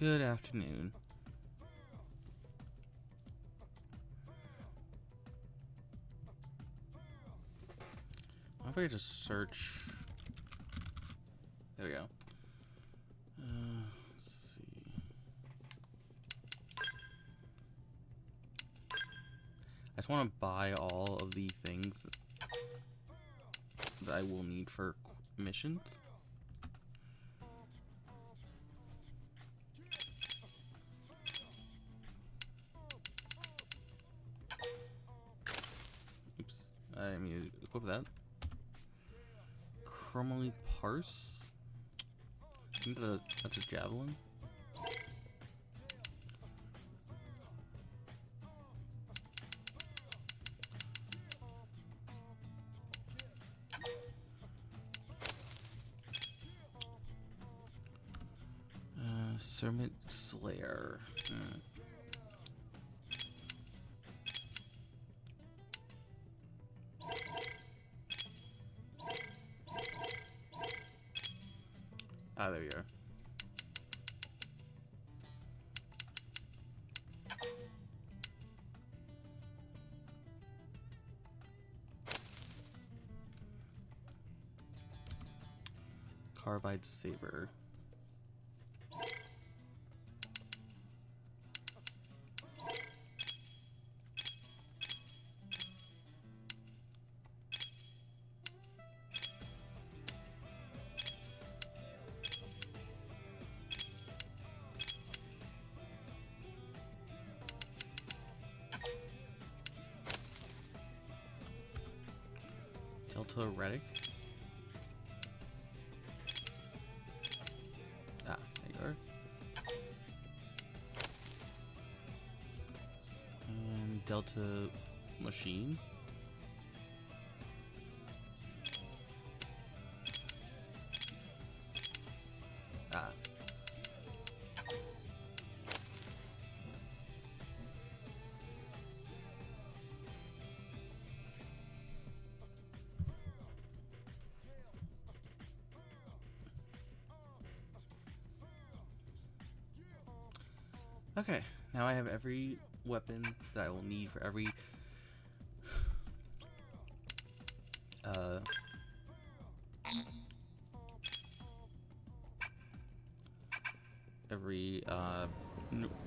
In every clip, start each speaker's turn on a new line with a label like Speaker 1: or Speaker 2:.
Speaker 1: Good afternoon. I'm afraid to search. There we go. Let's see. I just want to buy all of the things that I will need for missions. Oops. I mean, equip that. Chromally parse. I think that's a javelin. Sermon Slayer. Ah, there we are. Carbide saber. Delta Redic. Ah, there you are. And Delta Machine. Ah. Okay, now I have every weapon that I will need for every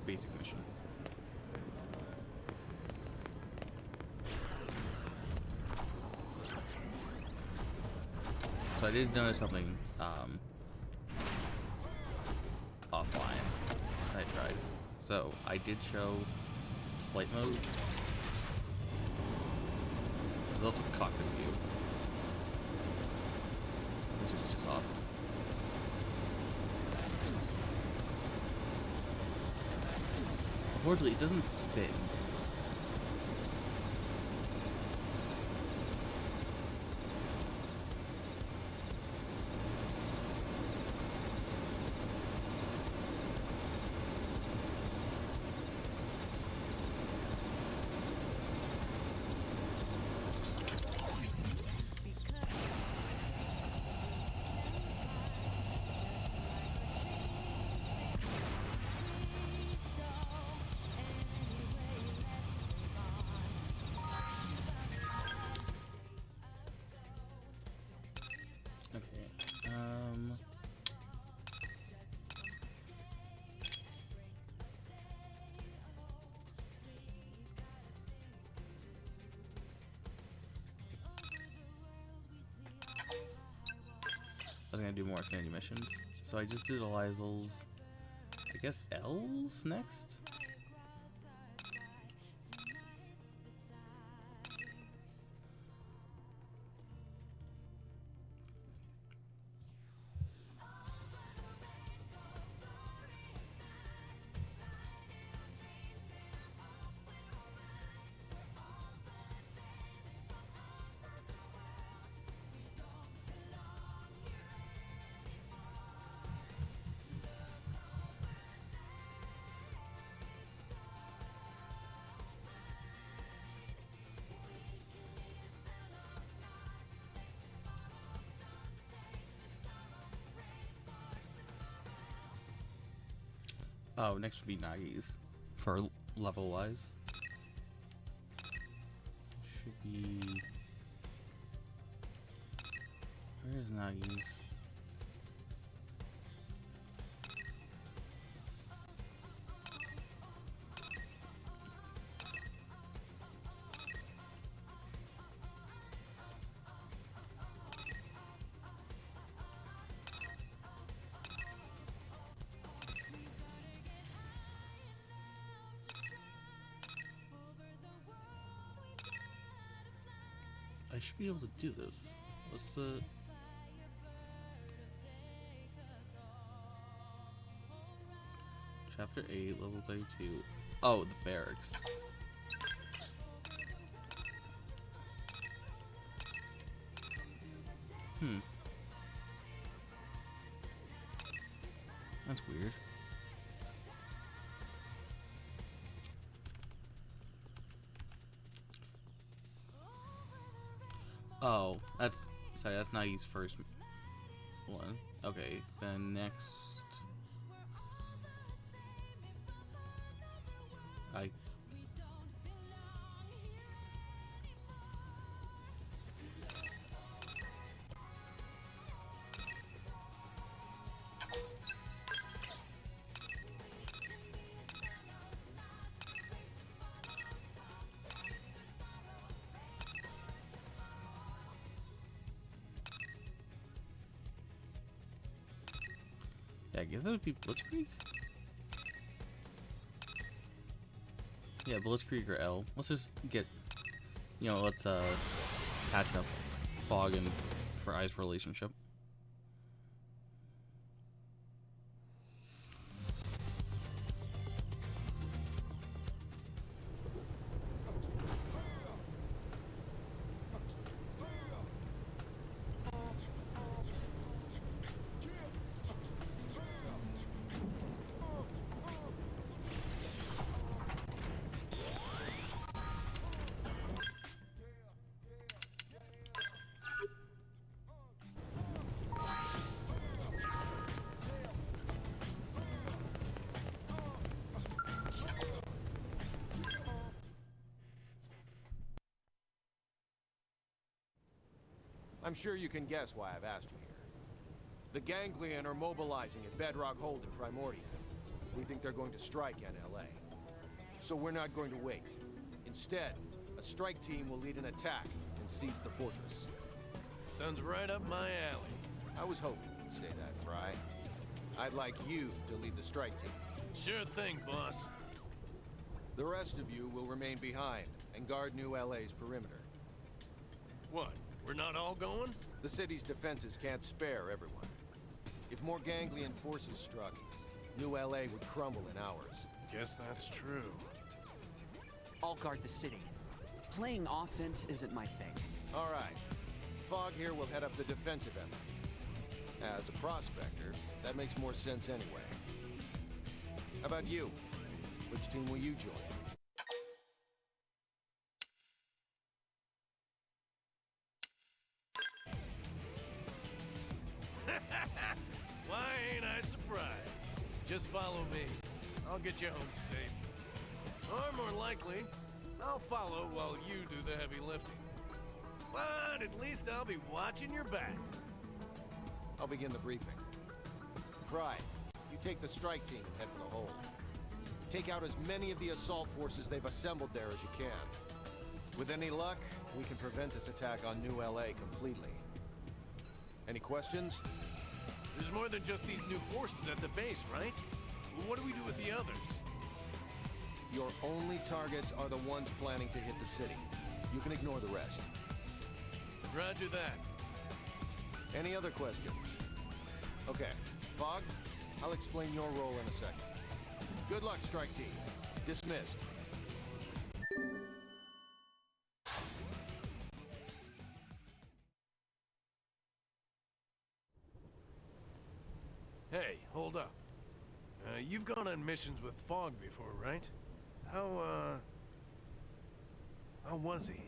Speaker 1: basic mission. So I did notice something offline I tried. So I did show flight mode. There's also cockpit view, which is just awesome. Unfortunately, it doesn't spin. Okay. I was gonna do more affinity missions, so I just did Elizel's, I guess, L's next? Oh, next would be Nagi's for level wise. Should be. Where is Nagi's? I should be able to do this. What's the... Chapter 8, level 32. Oh, the barracks. That's weird. Oh, that's... Sorry, that's Nagi's first one. Okay, then next... I... Yeah, I guess that would be Blitzkrieg? Yeah, Blitzkrieg or L. Let's just get... You know, let's, patch up Fog and for I's relationship.
Speaker 2: I'm sure you can guess why I've asked you here. The Ganglion are mobilizing at Bedrock Hold in Primordia. We think they're going to strike NLA. So we're not going to wait. Instead, a strike team will lead an attack and seize the fortress.
Speaker 3: Sounds right up my alley.
Speaker 2: I was hoping you'd say that, Fry. I'd like you to lead the strike team.
Speaker 3: Sure thing, boss.
Speaker 2: The rest of you will remain behind and guard New LA's perimeter.
Speaker 3: What? We're not all going?
Speaker 2: The city's defenses can't spare everyone. If more Ganglion forces struck, New LA would crumble in hours.
Speaker 3: Guess that's true.
Speaker 4: I'll guard the city. Playing offense isn't my thing.
Speaker 2: All right. Fog here will head up the defensive effort. As a prospector, that makes more sense anyway. How about you? Which team will you join?
Speaker 3: Why ain't I surprised? Just follow me. I'll get you home safe. Or more likely, I'll follow while you do the heavy lifting. But at least I'll be watching your back.
Speaker 2: I'll begin the briefing. Fry, you take the strike team and head for the hold. Take out as many of the assault forces they've assembled there as you can. With any luck, we can prevent this attack on New LA completely. Any questions?
Speaker 3: There's more than just these new forces at the base, right? What do we do with the others?
Speaker 2: Your only targets are the ones planning to hit the city. You can ignore the rest.
Speaker 3: Roger that.
Speaker 2: Any other questions? Okay, Fog, I'll explain your role in a second. Good luck, strike team. Dismissed.
Speaker 3: Hey, hold up. You've gone on missions with Fog before, right? How was he?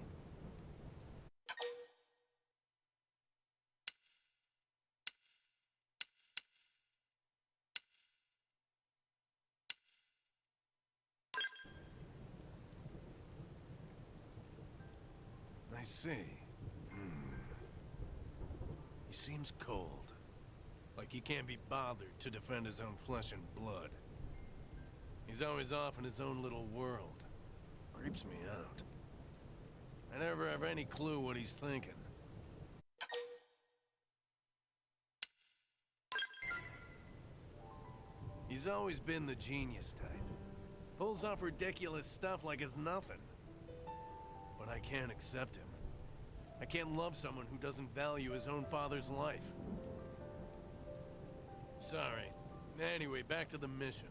Speaker 3: I see. He seems cold. Like he can't be bothered to defend his own flesh and blood. He's always off in his own little world. Creeps me out. I never have any clue what he's thinking. He's always been the genius type. Pulls off ridiculous stuff like it's nothing. But I can't accept him. I can't love someone who doesn't value his own father's life. Sorry. Anyway, back to the mission.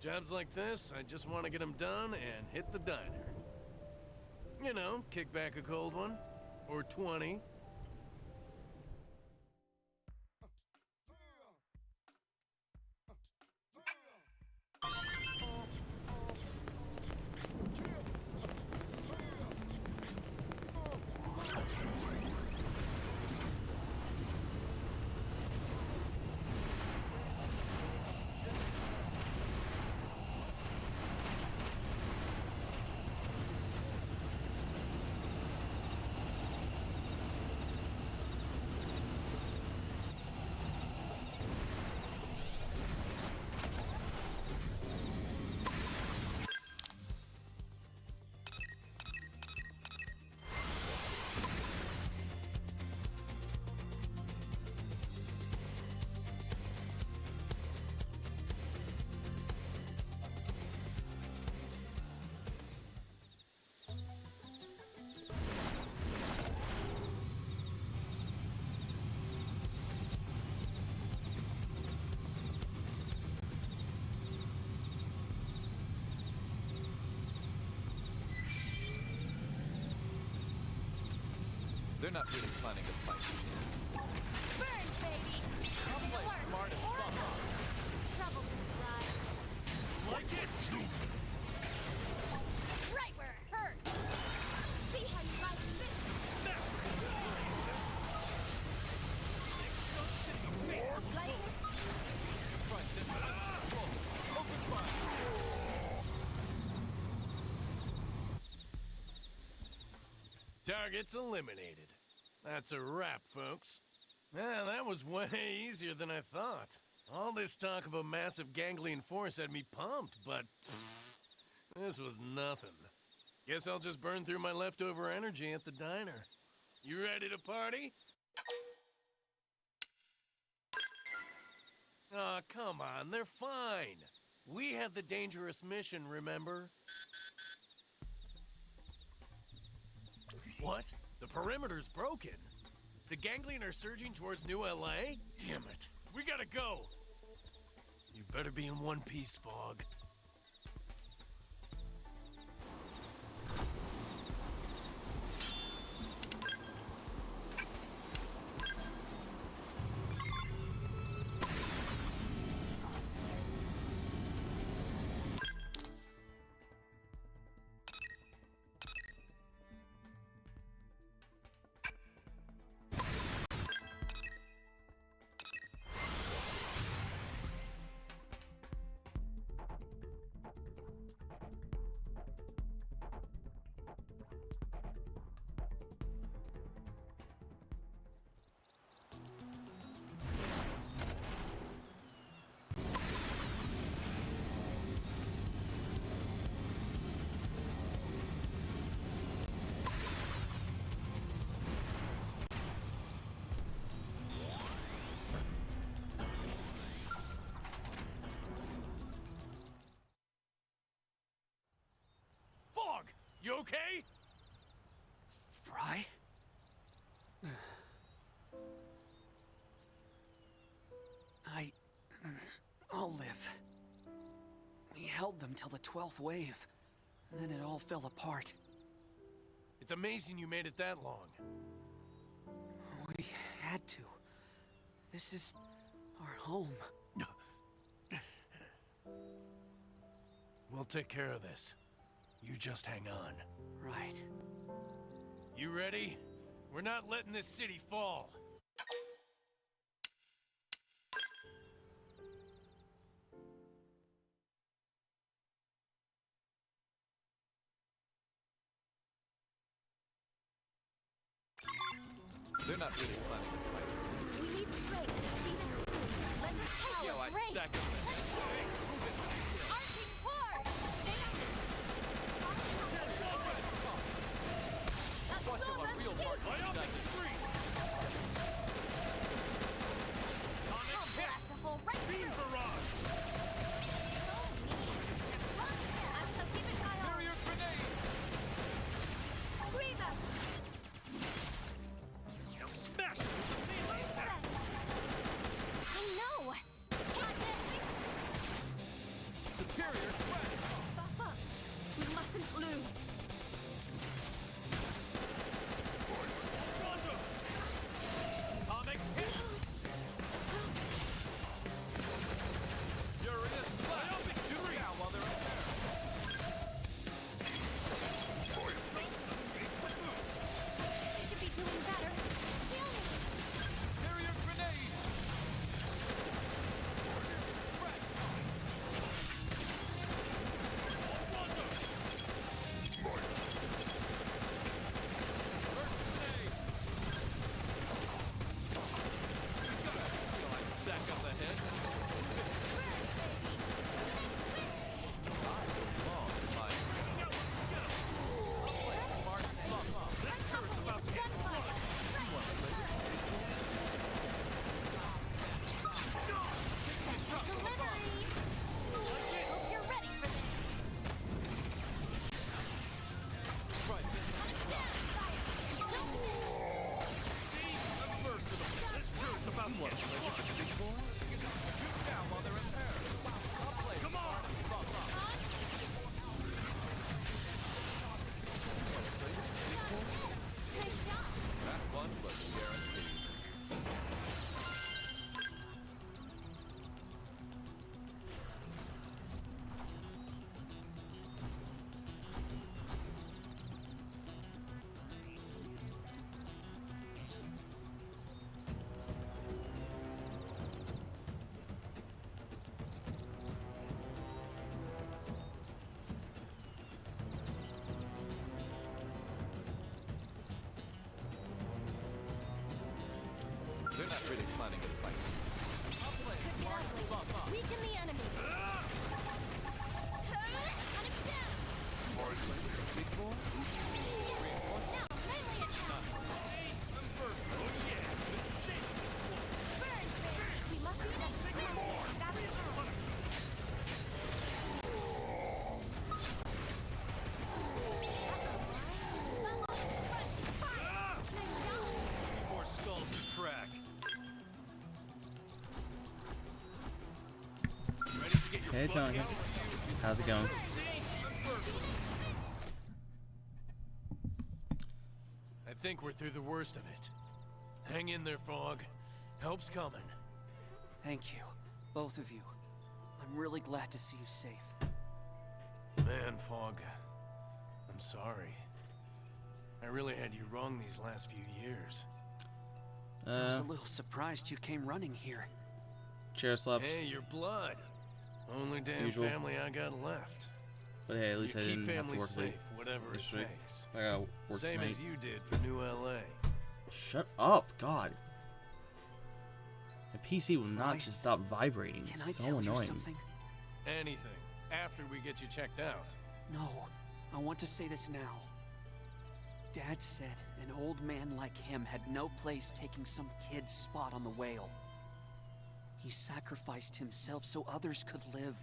Speaker 3: Jobs like this, I just want to get them done and hit the diner. You know, kick back a cold one. Or 20.
Speaker 5: They're not really planning a fight.
Speaker 6: Burn, baby!
Speaker 5: I'll play
Speaker 6: Alert!
Speaker 5: smart and
Speaker 6: Order!
Speaker 5: fuck off.
Speaker 6: Trouble just arrived.
Speaker 3: Like it?
Speaker 6: Right where it hurts! See how you like this?
Speaker 3: Snap!
Speaker 6: More players?
Speaker 5: Right, this is open fire.
Speaker 3: Targets eliminated. That's a wrap, folks. Man, that was way easier than I thought. All this talk of a massive ganglion force had me pumped, but this was nothing. Guess I'll just burn through my leftover energy at the diner. You ready to party? Aw, come on, they're fine. We had the dangerous mission, remember? What? The perimeter's broken. The ganglion are surging towards New LA? Damn it. We gotta go. You better be in one piece, Fog. Fog, you okay?
Speaker 4: Fry? I'll live. We held them till the 12th wave, and then it all fell apart.
Speaker 3: It's amazing you made it that long.
Speaker 4: We had to. This is our home.
Speaker 3: We'll take care of this. You just hang on.
Speaker 4: Right.
Speaker 3: You ready? We're not letting this city fall.
Speaker 5: They're not really planning to fight.
Speaker 6: We need strength to see this through. Let this
Speaker 5: Yo,
Speaker 6: power
Speaker 5: I
Speaker 6: break.
Speaker 5: stack up the head.
Speaker 6: Arching hard.
Speaker 5: Watch how a real marksman does it.
Speaker 6: I'll blast a hole right through.
Speaker 3: Barrage!
Speaker 6: I shall keep it my own.
Speaker 5: Barrier grenade!
Speaker 6: Screamer.
Speaker 3: Now smash it with the melee attack!
Speaker 6: I know. Take this.
Speaker 5: Superior quest!
Speaker 6: Buff up. We mustn't lose.
Speaker 3: Atomic hit!
Speaker 5: Furious blast!
Speaker 3: Myopic
Speaker 5: Shoot
Speaker 3: shriek!
Speaker 5: down while they're up there.
Speaker 6: We should be doing better. Really?
Speaker 5: Barrier grenade! Crash! First grenade! Feel like stack up the heads. Long line. Smart bump up.
Speaker 3: This turret's about to get crushed!
Speaker 6: Delivery! Hope you're ready for this.
Speaker 5: Right,
Speaker 6: Don't miss.
Speaker 3: I'm versatile. This turret's about to get crushed!
Speaker 5: shoot down while they're in pair. I'll play
Speaker 3: Come
Speaker 5: smart
Speaker 3: on!
Speaker 5: and bump up.
Speaker 6: Nice job.
Speaker 5: That one was guaranteed. They're not really planning to fight.
Speaker 6: Could get ugly. Weaken the enemy. Cut him down. Now, melee attack. Burn, baby. We mustn't let this happen. That's Nice job.
Speaker 3: More skulls to crack. Ready to get your
Speaker 1: Hey,
Speaker 3: butt
Speaker 1: Tony.
Speaker 3: kicked?
Speaker 1: How's it going?
Speaker 3: I think we're through the worst of it. Hang in there, Fog. Help's coming.
Speaker 4: Thank you, both of you. I'm really glad to see you safe.
Speaker 3: Man, Fog, I'm sorry. I really had you wrong these last few years.
Speaker 4: I was a little surprised you came running here.
Speaker 1: Chair slept.
Speaker 3: Hey, your blood. Only damn
Speaker 1: Usual.
Speaker 3: family I got left.
Speaker 1: But hey, at least
Speaker 3: You
Speaker 1: I
Speaker 3: keep
Speaker 1: didn't have to
Speaker 3: family
Speaker 1: work
Speaker 3: safe,
Speaker 1: late.
Speaker 3: whatever it
Speaker 1: yesterday.
Speaker 3: takes.
Speaker 1: I got work
Speaker 3: Same
Speaker 1: tonight.
Speaker 3: as you did for New LA.
Speaker 1: Shut up, God. My PC will
Speaker 4: Fry,
Speaker 1: not just stop vibrating.
Speaker 4: Can
Speaker 1: It's
Speaker 4: I
Speaker 1: so
Speaker 4: tell you
Speaker 1: annoying.
Speaker 4: something?
Speaker 3: Anything. After we get you checked out.
Speaker 4: No, I want to say this now. Dad said an old man like him had no place taking some kid's spot on the whale. He sacrificed himself so others could live.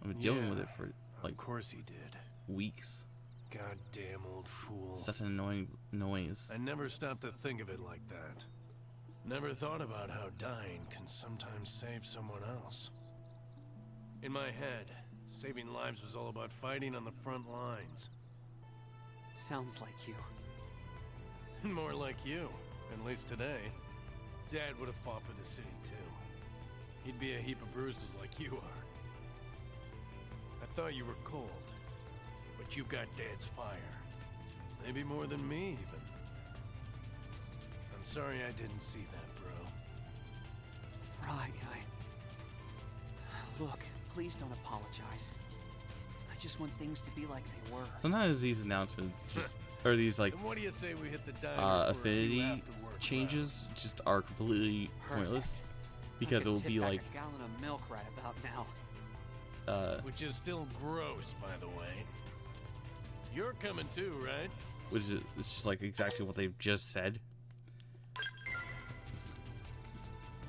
Speaker 1: I've been dealing
Speaker 3: Yeah,
Speaker 1: with it for like
Speaker 3: Of course he did.
Speaker 1: weeks.
Speaker 3: Goddamn old fool.
Speaker 1: Such an annoying noise.
Speaker 3: I never stopped to think of it like that. Never thought about how dying can sometimes save someone else. In my head, saving lives was all about fighting on the front lines.
Speaker 4: Sounds like you.
Speaker 3: More like you, at least today. Dad would have fought for the city too. He'd be a heap of bruises like you are. I thought you were cold, but you've got Dad's fire. Maybe more than me, even. I'm sorry I didn't see that, bro.
Speaker 4: Fry, Look, please don't apologize. I just want things to be like they were.
Speaker 1: Sometimes these announcements just, or these like
Speaker 3: And what do you say we hit the diner for a few
Speaker 1: affinity
Speaker 3: after-work
Speaker 1: changes just are completely pointless because it will be like
Speaker 4: a gallon of milk right about now.
Speaker 3: rounds? Which is still gross, by the way. You're coming too, right?
Speaker 1: which is it's just like exactly what they've just said.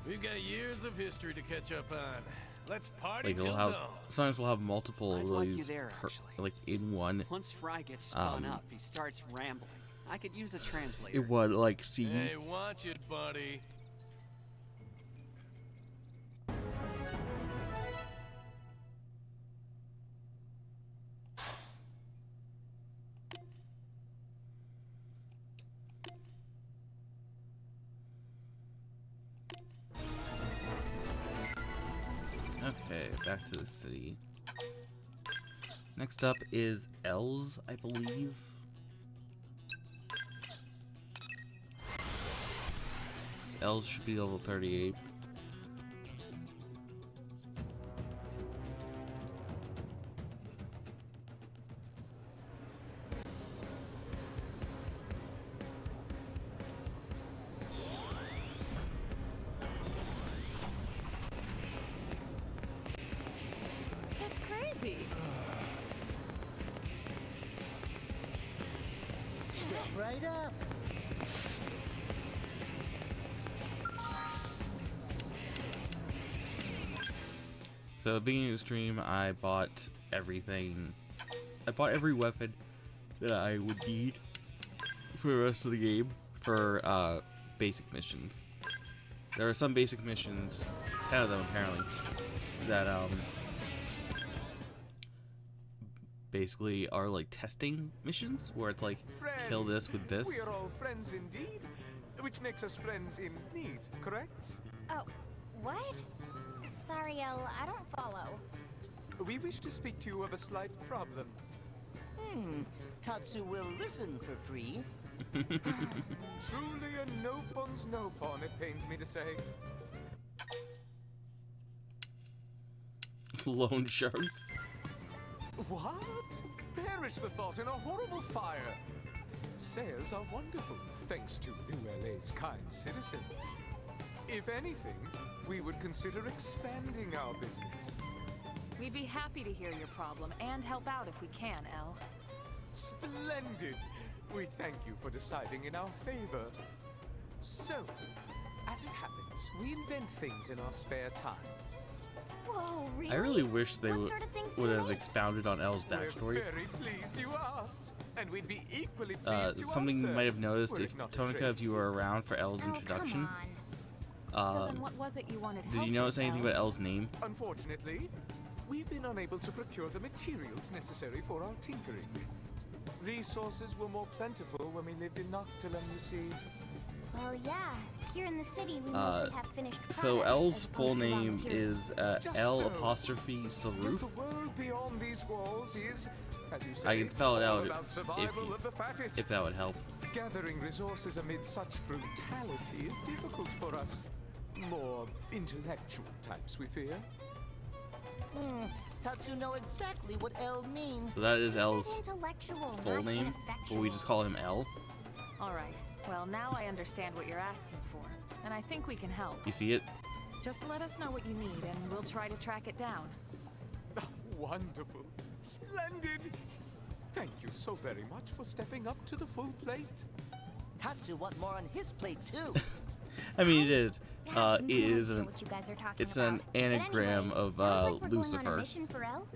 Speaker 3: We've got years of history to catch up on. Let's party
Speaker 1: Like
Speaker 3: till
Speaker 1: they'll have
Speaker 3: dawn.
Speaker 1: sometimes we'll have multiple
Speaker 4: I'd
Speaker 1: of
Speaker 4: like you
Speaker 1: these
Speaker 4: there, actually.
Speaker 1: like in one.
Speaker 4: Once Fry gets spun up, he starts rambling. I could use a translator.
Speaker 1: In one like scene.
Speaker 3: Hey, watch it, buddy.
Speaker 1: Okay, back to the city. Next up is Els, I believe. Els should be level 38.
Speaker 6: That's crazy.
Speaker 7: Step right up.
Speaker 1: So at the beginning of the stream, I bought everything. I bought every weapon that I would need for the rest of the game for basic missions. There are some basic missions, 10 of them apparently, that basically are like testing missions where it's like kill this with this.
Speaker 5: We are all friends indeed, which makes us friends in need, correct?
Speaker 6: Oh, what? Sorry, Elle, I don't follow.
Speaker 5: We wish to speak to you of a slight problem.
Speaker 7: Tatsu will listen for free.
Speaker 5: Truly a no-pons no-pon, it pains me to say.
Speaker 1: Loan sharks.
Speaker 5: What? Perish the thought in a horrible fire. Sales are wonderful, thanks to New LA's kind citizens. If anything, we would consider expanding our business.
Speaker 8: We'd be happy to hear your problem and help out if we can, Elle.
Speaker 5: Splendid! We thank you for deciding in our favor. So, as it happens, we invent things in our spare time.
Speaker 6: Whoa, really?
Speaker 1: I really wish they
Speaker 6: What sort of things do
Speaker 1: would
Speaker 6: you
Speaker 1: have
Speaker 6: make?
Speaker 1: expounded on Elle's
Speaker 5: We're
Speaker 1: backstory.
Speaker 5: very pleased you asked, and we'd be equally pleased to
Speaker 1: Something you
Speaker 5: answer,
Speaker 1: might have noticed
Speaker 5: were
Speaker 1: if
Speaker 5: it not a
Speaker 1: Tonica, if you
Speaker 5: trace.
Speaker 1: were around for Elle's
Speaker 6: Oh,
Speaker 1: introduction.
Speaker 6: come on.
Speaker 8: So then what was it you wanted help
Speaker 1: Did you notice
Speaker 8: with,
Speaker 1: anything
Speaker 8: Elle?
Speaker 1: about Elle's name?
Speaker 5: Unfortunately, we've been unable to procure the materials necessary for our tinkering. Resources were more plentiful when we lived in Noctilum, you see.
Speaker 6: Well, yeah. Here in the city, we mostly have finished products.
Speaker 1: So
Speaker 6: as
Speaker 1: Elle's full
Speaker 6: opposed to raw
Speaker 1: name
Speaker 6: materials.
Speaker 1: is
Speaker 5: Just
Speaker 1: L
Speaker 5: so.
Speaker 1: apostrophe
Speaker 5: Yet
Speaker 1: Saruf.
Speaker 5: the world beyond these walls is, as you say,
Speaker 1: I can spell it
Speaker 5: all
Speaker 1: out
Speaker 5: about survival of the fattest.
Speaker 1: if that would help.
Speaker 5: Gathering resources amid such brutality is difficult for us. More intellectual types, we fear.
Speaker 7: Tatsu know exactly what L means.
Speaker 1: So that is
Speaker 6: He said
Speaker 1: Elle's
Speaker 6: intellectual,
Speaker 1: full
Speaker 6: not
Speaker 1: name, but we just call him L.
Speaker 8: All right. Well, now I understand what you're asking for, and I think we can help.
Speaker 1: You see it?
Speaker 8: Just let us know what you need, and we'll try to track it down.
Speaker 5: Ah, wonderful. Splendid. Thank you so very much for stepping up to the full plate.
Speaker 7: Tatsu want more on his plate too.
Speaker 1: I mean, it is.
Speaker 6: Yeah,
Speaker 1: It is
Speaker 6: no idea
Speaker 1: an
Speaker 6: what you guys are talking
Speaker 1: it's an
Speaker 6: about. But
Speaker 1: anagram
Speaker 6: anyway,
Speaker 1: of
Speaker 6: sounds like we're going on a
Speaker 1: Lucifer.
Speaker 6: mission for Elle.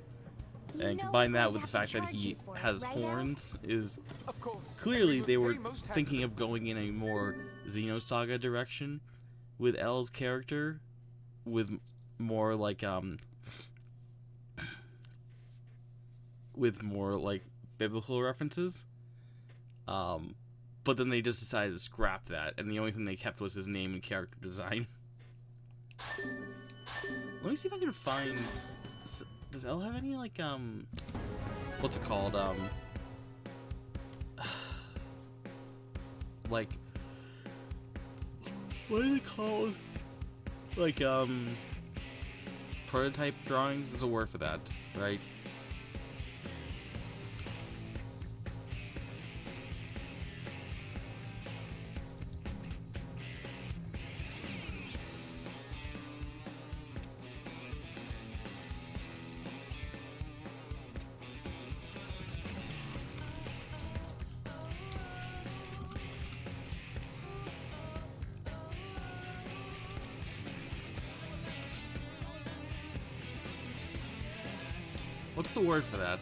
Speaker 6: You
Speaker 1: And
Speaker 6: know
Speaker 1: combine
Speaker 6: we're
Speaker 1: that
Speaker 6: going
Speaker 1: with
Speaker 6: to
Speaker 1: the
Speaker 6: have to
Speaker 1: fact that
Speaker 6: charge
Speaker 1: he
Speaker 6: you for it,
Speaker 1: has
Speaker 6: right, Elle?
Speaker 1: horns is
Speaker 5: Of course.
Speaker 1: clearly
Speaker 5: and we
Speaker 1: they were
Speaker 5: very most
Speaker 1: thinking
Speaker 5: handsome.
Speaker 1: of going in a more Xenosaga direction with Elle's character, with more like with more like biblical references. But then they just decided to scrap that, and the only thing they kept was his name and character design. Let me see if I can find. Does Elle have any like what's it called like what is it called? Like prototype drawings is a word for that, right? What's the word for that?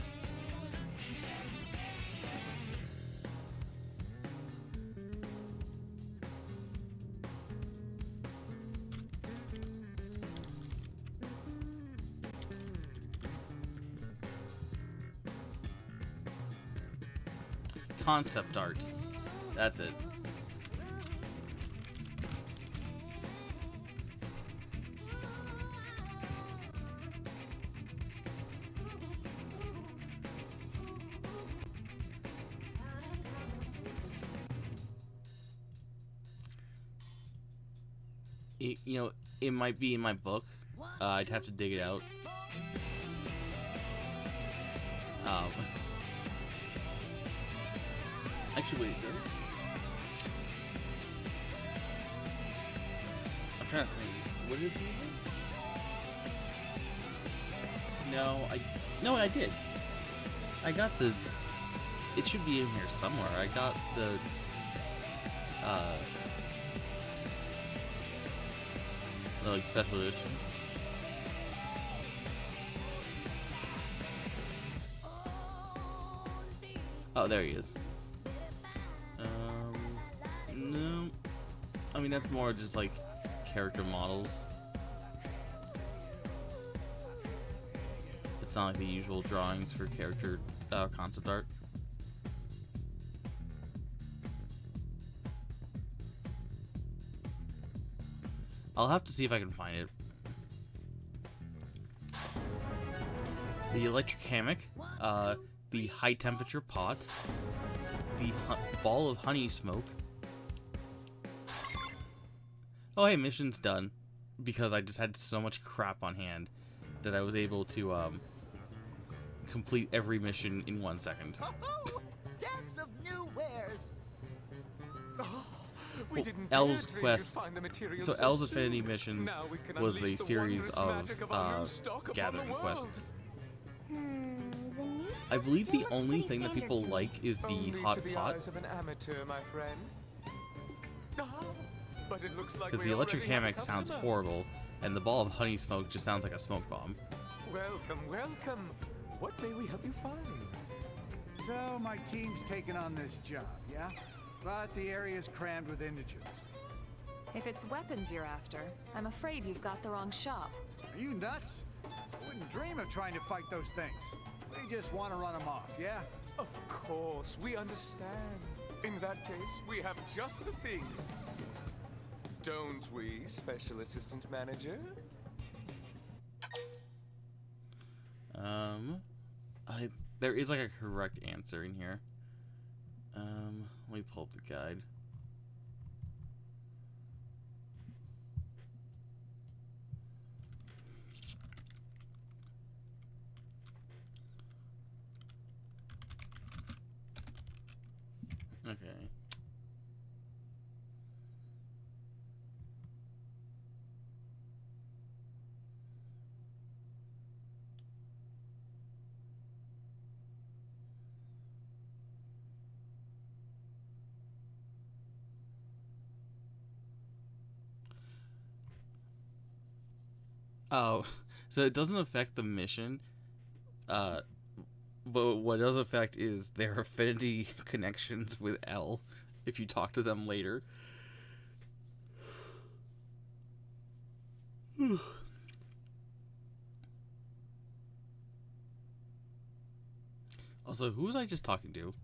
Speaker 1: Concept art. That's it. You know, it might be in my book. I'd have to dig it out. Actually, wait. I'm trying to think. Would it be? No, I did. I got the. It should be in here somewhere. I got the. Like special edition. Oh, there he is. No. I mean, that's more just like character models. It's not like the usual drawings for character concept art. I'll have to see if I can find it. The electric hammock, the high temperature pot, the ball of honey smoke. Oh hey, mission's done. Because I just had so much crap on hand that I was able to complete every mission in 1 second.
Speaker 7: Oh, dance of new wares.
Speaker 5: We didn't
Speaker 1: Elle's
Speaker 5: dare dream
Speaker 1: quest.
Speaker 5: you'd find the materials
Speaker 1: So
Speaker 5: so
Speaker 1: Elle's
Speaker 5: soon.
Speaker 1: Affinity missions
Speaker 5: Now we can
Speaker 1: was a
Speaker 5: unleash the
Speaker 1: series
Speaker 5: wondrous
Speaker 1: of
Speaker 5: magic our new stock upon
Speaker 1: gathering
Speaker 5: the world.
Speaker 1: quests.
Speaker 6: The new
Speaker 1: I
Speaker 6: stuff
Speaker 1: believe
Speaker 6: still
Speaker 1: the
Speaker 6: looks
Speaker 1: only
Speaker 6: pretty
Speaker 1: thing that
Speaker 6: standard
Speaker 1: people
Speaker 6: to me.
Speaker 1: like is the
Speaker 5: Only
Speaker 1: hot
Speaker 5: to the
Speaker 1: pot.
Speaker 5: eyes of an amateur, my friend. Ah, but it looks like
Speaker 1: Because
Speaker 5: we
Speaker 1: the electric
Speaker 5: already have a
Speaker 1: hammock sounds
Speaker 5: customer.
Speaker 1: horrible, and the ball of honey smoke just sounds like a smoke bomb.
Speaker 5: Welcome, welcome. What may we help you find?
Speaker 9: So my team's taking on this job, yeah? But the area's crammed with indigents.
Speaker 8: If it's weapons you're after, I'm afraid you've got the wrong shop.
Speaker 9: Are you nuts? I wouldn't dream of trying to fight those things. We just want to run them off, yeah?
Speaker 5: Of course, we understand. In that case, we have just the thing. Don't we, Special Assistant Manager?
Speaker 1: There is like a correct answer in here. Let me pull up the guide. Okay. Oh, so it doesn't affect the mission. But what does affect is their affinity connections with Elle if you talk to them later. Also, who was I just talking to?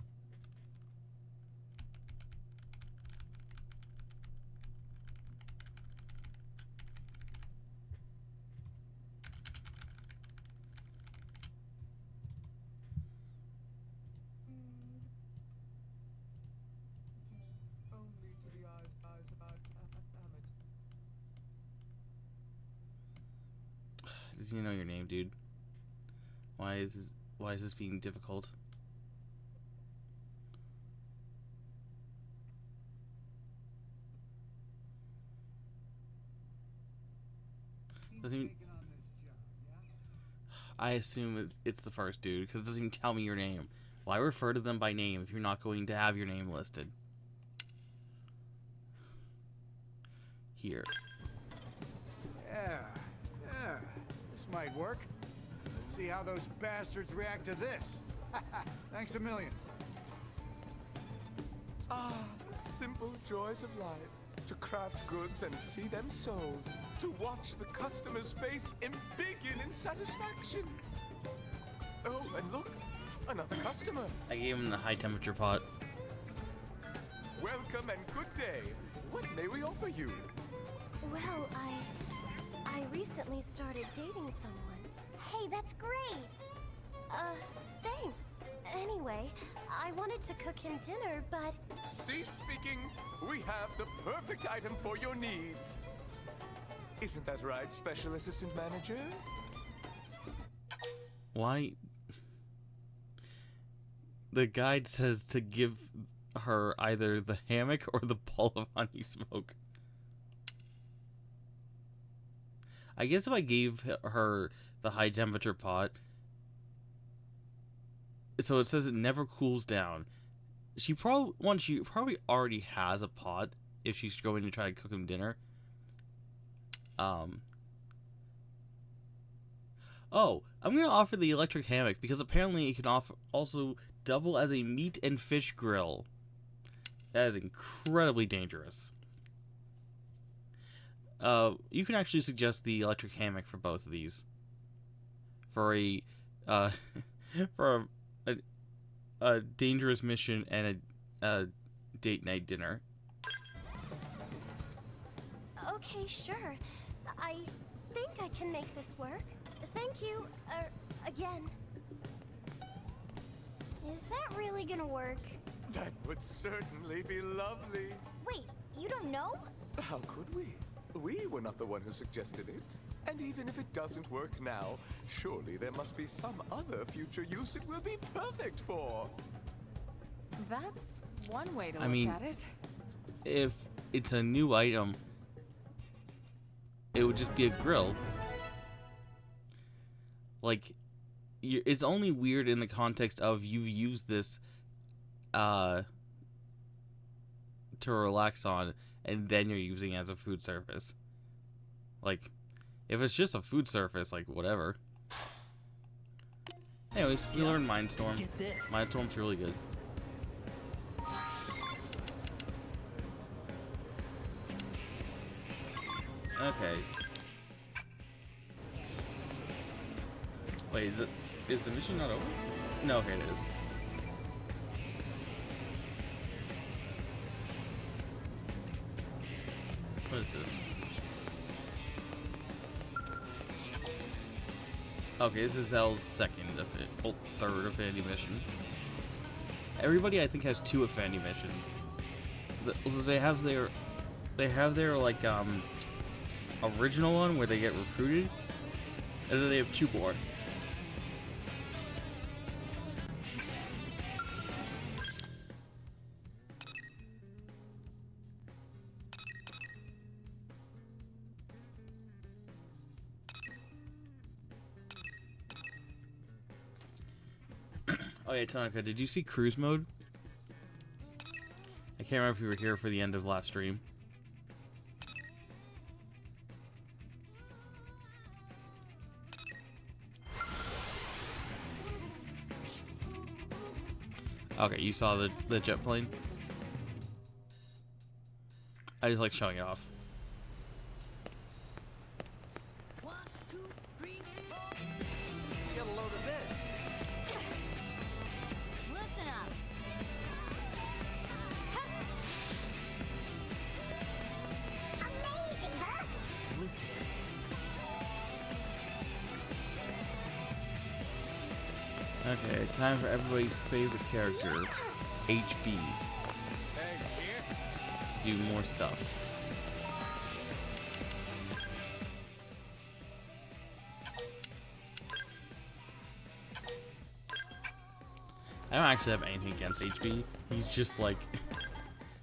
Speaker 5: Only to the eyes of our
Speaker 1: Does he know your name, dude? Why is this being difficult? Doesn't even,
Speaker 9: Taking on this job, yeah?
Speaker 1: I assume it's the first dude because it doesn't even tell me your name. Why refer to them by name if you're not going to have your name listed? Here.
Speaker 9: Yeah, this might work. See how those bastards react to this. Thanks a million.
Speaker 5: Ah, the simple joys of life. To craft goods and see them sold. To watch the customer's face embiggen in satisfaction. Oh, and look, another customer.
Speaker 1: I gave him the high temperature pot.
Speaker 5: Welcome and good day. What may we offer you?
Speaker 6: Well, I recently started dating someone. Hey, that's great! Thanks. Anyway, I wanted to cook him dinner, but...
Speaker 5: Cease speaking. We have the perfect item for your needs. Isn't that right, Special Assistant Manager?
Speaker 1: Why? The guide says to give her either the hammock or the ball of honey smoke. I guess if I gave her the high temperature pot, so it says it never cools down. She probably already has a pot if she's going to try to cook him dinner. Oh, I'm gonna offer the electric hammock because apparently it can also double as a meat and fish grill. That is incredibly dangerous. You can actually suggest the electric hammock for both of these. For a a dangerous mission and a date night dinner.
Speaker 6: Okay, sure. I think I can make this work. Thank you, again. Is that really gonna work?
Speaker 5: That would certainly be lovely.
Speaker 6: Wait, you don't know?
Speaker 5: How could we? We were not the one who suggested it. And even if it doesn't work now, surely there must be some other future use it will be perfect for.
Speaker 8: That's one way to
Speaker 1: I
Speaker 8: look
Speaker 1: mean,
Speaker 8: at it.
Speaker 1: If it's a new item, it would just be a grill. Like, it's only weird in the context of you've used this to relax on, and then you're using it as a food surface. Like, if it's just a food surface, like, whatever. Anyways, we learned Mindstorm.
Speaker 4: Get this.
Speaker 1: Mindstorm's really good. Okay. Wait, is the mission not over? No, here it is. What is this? Okay, this is Zel's third Affinity mission. Everybody, I think, has 2 Affinity missions. So they have their like original one where they get recruited, and then they have 2 more. Oh yeah, Tanaka, did you see cruise mode? I can't remember if you were here for the end of last stream. Okay, you saw the jet plane? I just like showing it off.
Speaker 4: Get a load of this.
Speaker 6: Listen up. Amazing, huh?
Speaker 4: Listen.
Speaker 1: Okay, time for everybody's favorite character, HB, to do more stuff. I don't actually have anything against HB. He's just like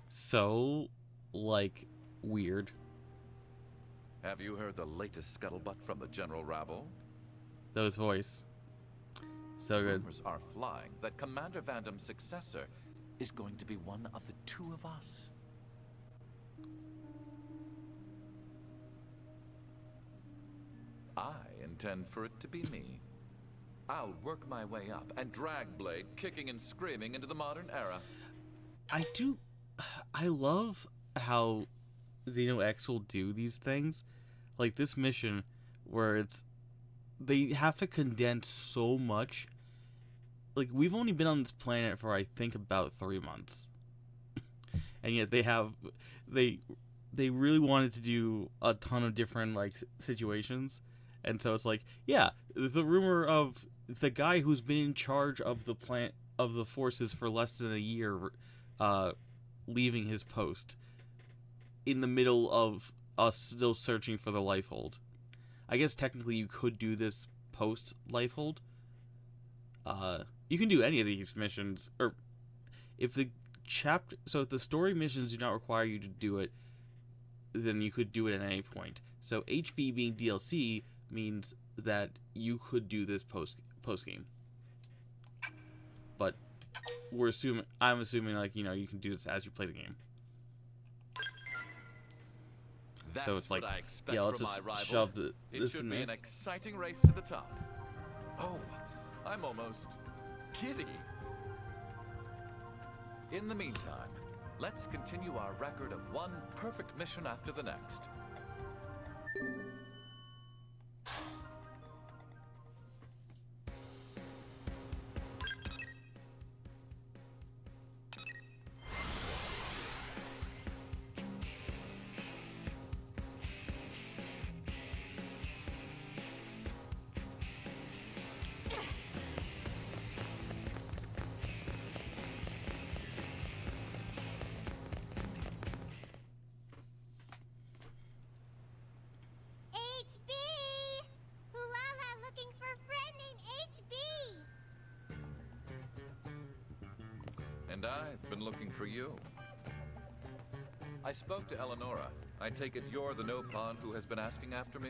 Speaker 1: so like weird.
Speaker 10: Have you heard the latest scuttlebutt from the general rabble?
Speaker 1: Those voice. So good.
Speaker 10: Rumors are flying that Commander Vandam's successor is going to be one of the 2 of us. I intend for it to be me. I'll work my way up and drag Blade kicking and screaming into the modern era.
Speaker 1: I love how Xeno X will do these things. Like this mission where they have to condense so much. Like, we've only been on this planet for, I think, about 3 months. And yet they really wanted to do a ton of different, like, situations. And so it's like, yeah, the rumor of the guy who's been in charge of the forces for less than a year, leaving his post in the middle of us still searching for the Lifehold. I guess technically you could do this post Lifehold. You can do any of these missions, or if the story missions do not require you to do it, then you could do it at any point. So HB being DLC means that you could do this post game. But I'm assuming like, you know, you can do this as you play the game.
Speaker 10: That's
Speaker 1: so it's like,
Speaker 10: what I expect
Speaker 1: yeah, let's
Speaker 10: from
Speaker 1: just
Speaker 10: my rival.
Speaker 1: shove
Speaker 10: It
Speaker 1: this
Speaker 10: should
Speaker 1: in
Speaker 10: be
Speaker 1: there.
Speaker 10: an exciting race to the top. Oh, I'm almost giddy. In the meantime, let's continue our record of one perfect mission after the next.
Speaker 6: HB! Ulala looking for a friend named HB!
Speaker 10: And I've been looking for you. I spoke to Eleonora. I take it you're the no-pawn who has been asking after me?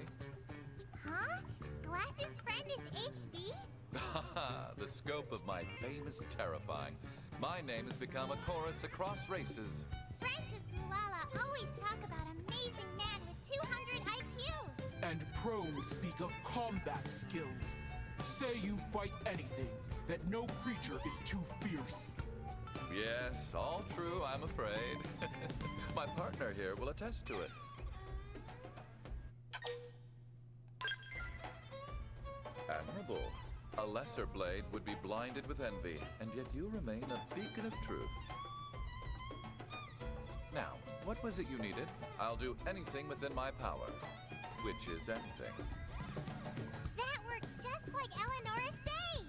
Speaker 6: Huh? Glass's friend is HB?
Speaker 10: Haha, the scope of my fame is terrifying. My name has become a chorus across races.
Speaker 6: Friends of Ulala always talk about amazing man with 200 IQ!
Speaker 11: And prone speak of combat skills. Say you fight anything, that no creature is too fierce.
Speaker 10: Yes, all true, I'm afraid. My partner here will attest to it. Admirable. A lesser blade would be blinded with envy, and yet you remain a beacon of truth. Now, what was it you needed? I'll do anything within my power. Which is anything.
Speaker 6: That worked just like Eleanora say!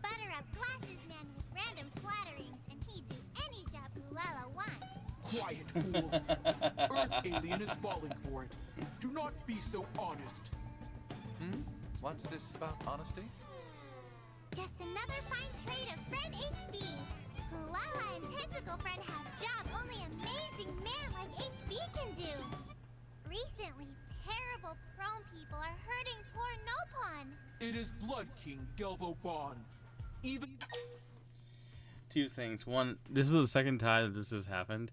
Speaker 6: Butter up Glass's man with random flatterings, and he'd do any job Ulala wants.
Speaker 11: Quiet, fool. Earth alien is falling for it. Do not be so honest.
Speaker 10: What's this about honesty?
Speaker 6: Just another fine trait of friend HB. Ulala and Tentacle Friend have job only amazing man like HB can do. Recently, terrible prone people are hurting poor Nopon.
Speaker 11: It is Blood King Gelvo Bon. Even...
Speaker 1: Two things. One, this is the second time that this has happened.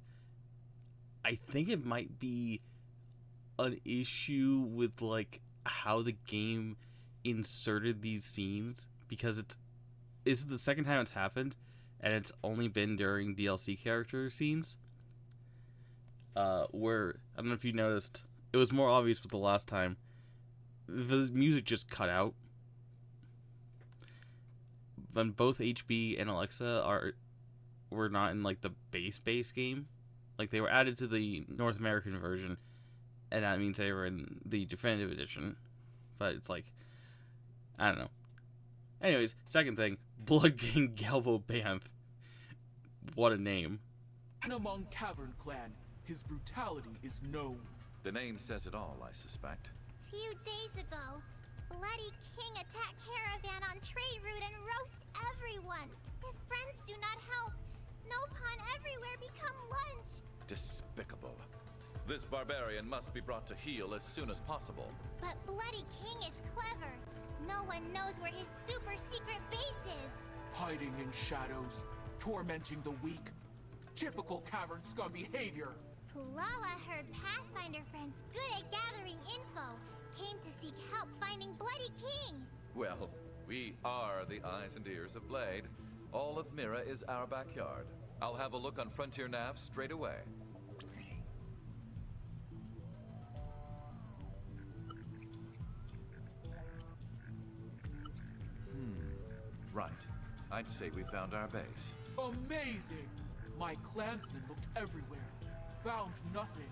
Speaker 1: I think it might be an issue with like how the game inserted these scenes, because this is the second time it's happened, and it's only been during DLC character scenes. Where, I don't know if you noticed, it was more obvious with the last time. The music just cut out. When both HB and Alexa were not in like the base game. Like, they were added to the North American version, and that means they were in the definitive edition. But it's like, I don't know. Anyways, second thing, Blood King Galvo Banth. What a name.
Speaker 11: among Cavern Clan, his brutality is known.
Speaker 10: The name says it all, I suspect.
Speaker 6: Few days ago, Bloody King attacked Caravan on trade route and roast everyone. If friends do not help, Nopon everywhere become lunch.
Speaker 10: Despicable. This barbarian must be brought to heel as soon as possible.
Speaker 6: But Bloody King is clever. No one knows where his super secret base is.
Speaker 11: Hiding in shadows, tormenting the weak. Typical Cavern scum behavior.
Speaker 6: Pulala heard Pathfinder friends good at gathering info. Came to seek help finding Bloody King.
Speaker 10: Well, We are the eyes and ears of Blade. All of Mira is our backyard. I'll have a look on Frontier Nav straight away. Right. I'd say we found our base.
Speaker 11: Amazing! My clansmen looked everywhere. Found nothing.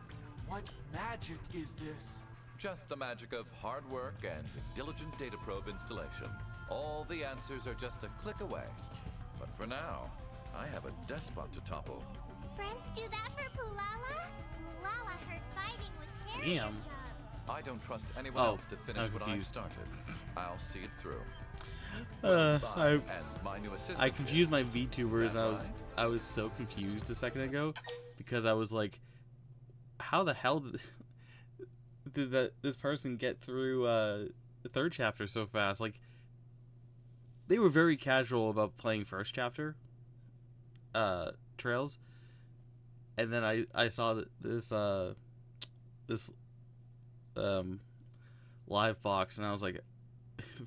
Speaker 11: What magic is this?
Speaker 10: Just the magic of hard work and diligent data probe installation. All the answers are just a click away. But for now, I have a despot to topple.
Speaker 6: Friends do that for Pulala? Pulala heard fighting was Harry's
Speaker 1: Damn.
Speaker 6: job.
Speaker 10: I don't trust anyone else to finish
Speaker 1: I'm
Speaker 10: what I've
Speaker 1: confused.
Speaker 10: started. I'll see it through.
Speaker 1: I
Speaker 10: And my new assistant
Speaker 1: I confused my
Speaker 10: here.
Speaker 1: VTubers, and
Speaker 10: Stand
Speaker 1: I was so confused a second ago because I was like, how the hell did this person get through the third chapter so fast? Like, they were very casual about playing first chapter trails, and then I saw that this live box, and I was like,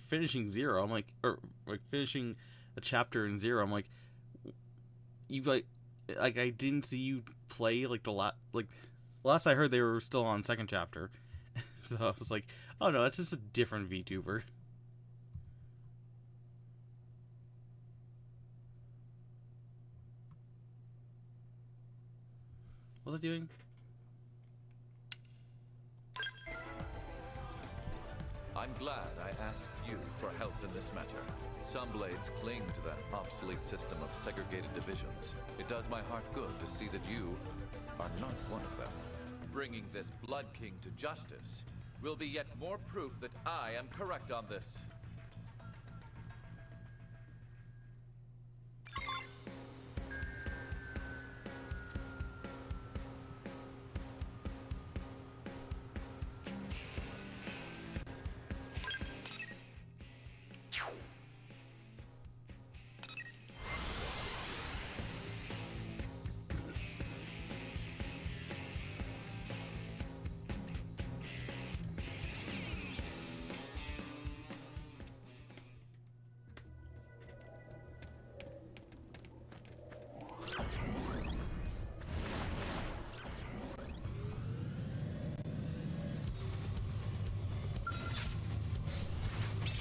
Speaker 1: finishing 0. I'm like, or like finishing a chapter in 0. I'm like, you like I didn't see you play like last I heard they were still on second chapter. So I was like, oh no, that's just a different VTuber. What was I doing?
Speaker 10: I'm glad I asked you for help in this matter. Some blades cling to that obsolete system of segregated divisions. It does my heart good to see that you are not one of them. Bringing this Blood King to justice will be yet more proof that I am correct on this.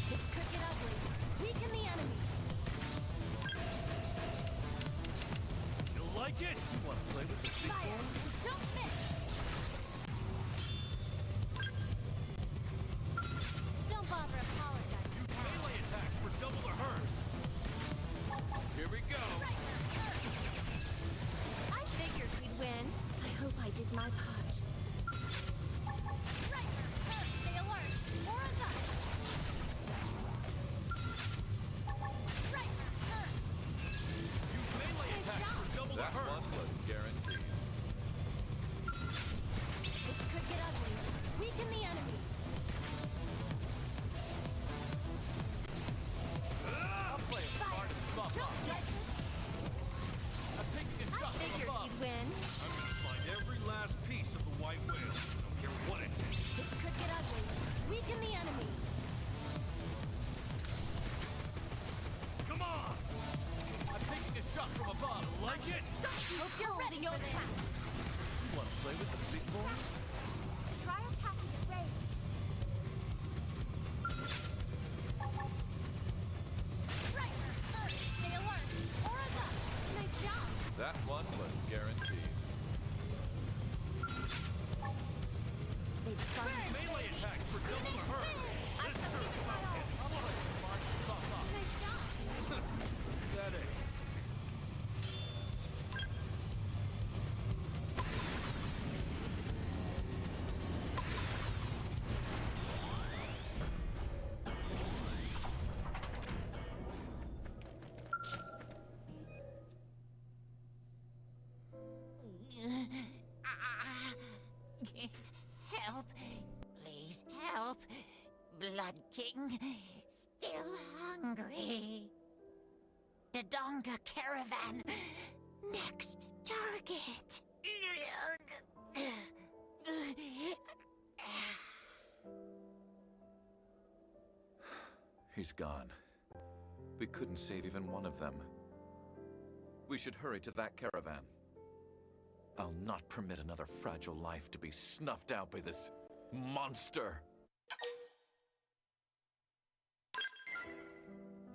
Speaker 6: This could get ugly. Weaken the enemy.
Speaker 3: You like it? You want to play with the big
Speaker 6: Fire.
Speaker 3: boy?
Speaker 6: Don't miss. Don't bother apologizing.
Speaker 3: Use melee attacks for double the hurt. Here we go.
Speaker 6: Right now, hurt. I figured we'd win. I hope I did my part. Right now, hurt. Stay alert. Aura's up. Right now, hurt.
Speaker 3: Use melee
Speaker 6: Nice
Speaker 3: attacks
Speaker 6: job.
Speaker 3: for double the
Speaker 10: That
Speaker 3: hurt.
Speaker 10: one was guaranteed.
Speaker 6: This could get ugly. Weaken the enemy.
Speaker 3: I'll play it
Speaker 6: Fire.
Speaker 3: hard and buff
Speaker 6: Don't
Speaker 3: up.
Speaker 6: let this.
Speaker 3: I'm taking a
Speaker 6: I
Speaker 3: shot from
Speaker 6: figured
Speaker 3: above.
Speaker 6: we'd win.
Speaker 3: I'm gonna find every last piece of the white whale. Don't care what it takes.
Speaker 6: This could get ugly. Weaken the enemy.
Speaker 3: Come on! I'm taking a shot from above. Like it?
Speaker 6: Hope you're ready for this.
Speaker 3: You want to play with the big boys?
Speaker 6: Try attacking the ray. Right, hurt. Stay alert. Aura's up. Nice job.
Speaker 10: That one was guaranteed.
Speaker 6: They've started.
Speaker 3: Melee attacks for double the hurt. This turns about it.
Speaker 6: Nice job.
Speaker 3: That ain't.
Speaker 7: Help. Please help. Blood King. Still hungry. The Donga caravan. Next target.
Speaker 10: He's gone. We couldn't save even one of them. We should hurry to that caravan. I'll not permit another fragile life to be snuffed out by this monster.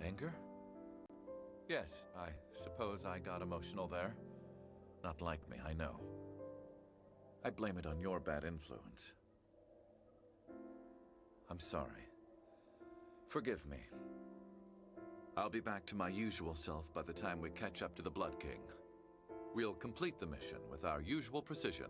Speaker 10: Anger? Yes, I suppose I got emotional there. Not like me, I know. I blame it on your bad influence. I'm sorry. Forgive me. I'll be back to my usual self by the time we catch up to the Blood King. We'll complete the mission with our usual precision.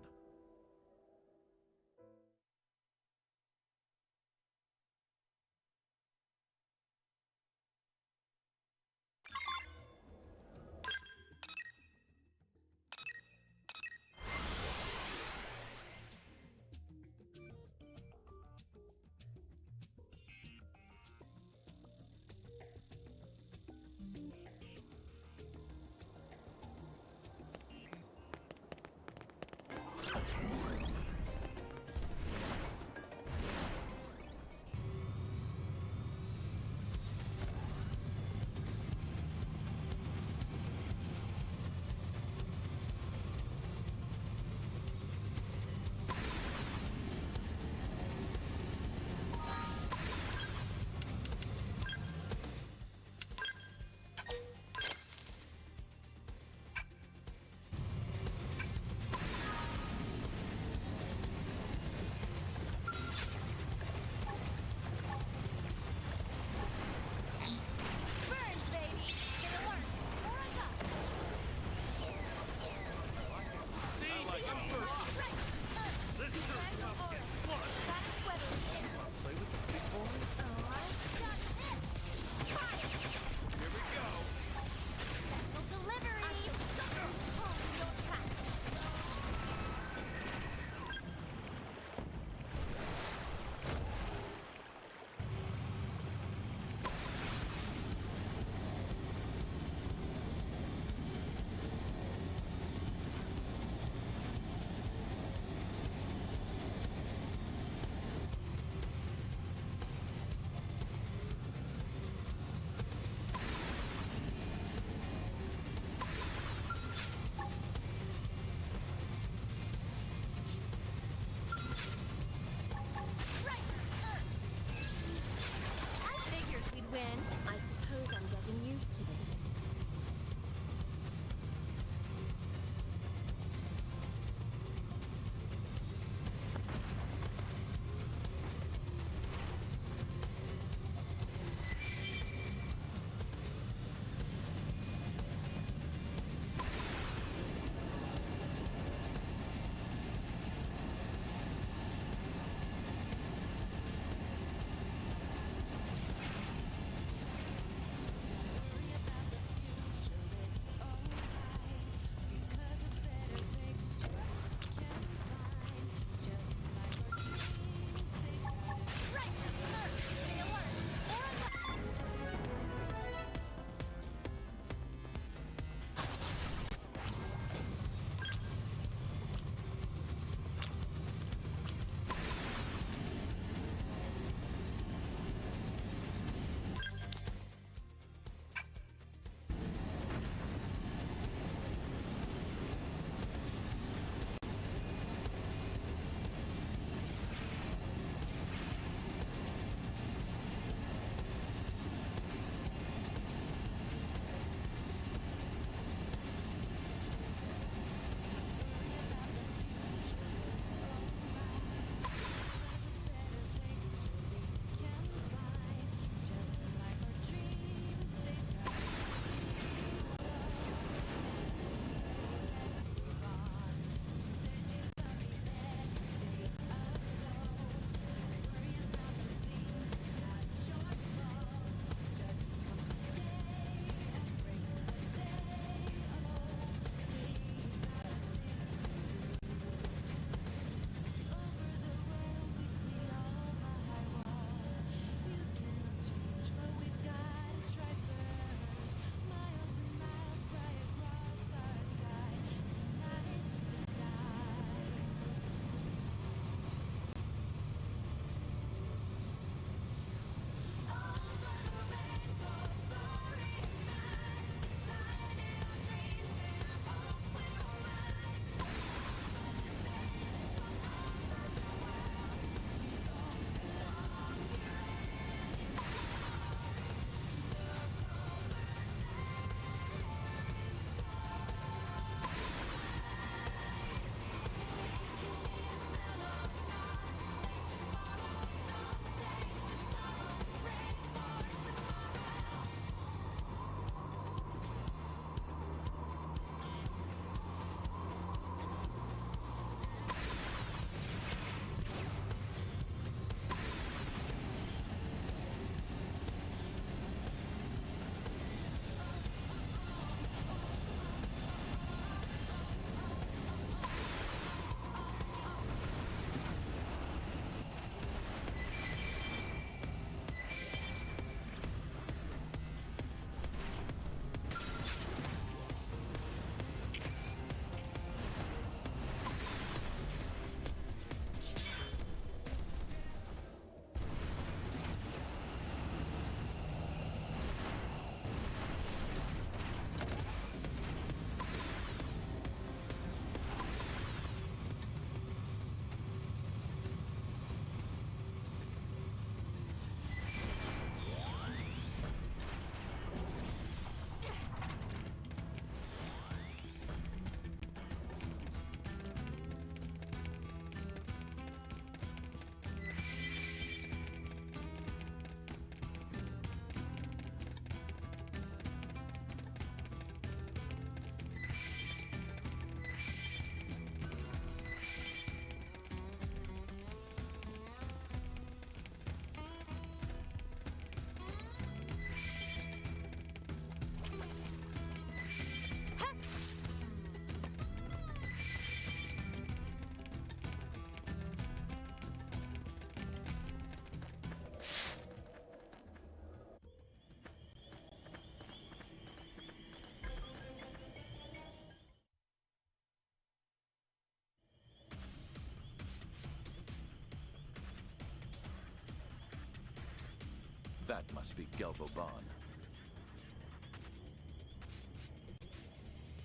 Speaker 10: That must be Gelvoban.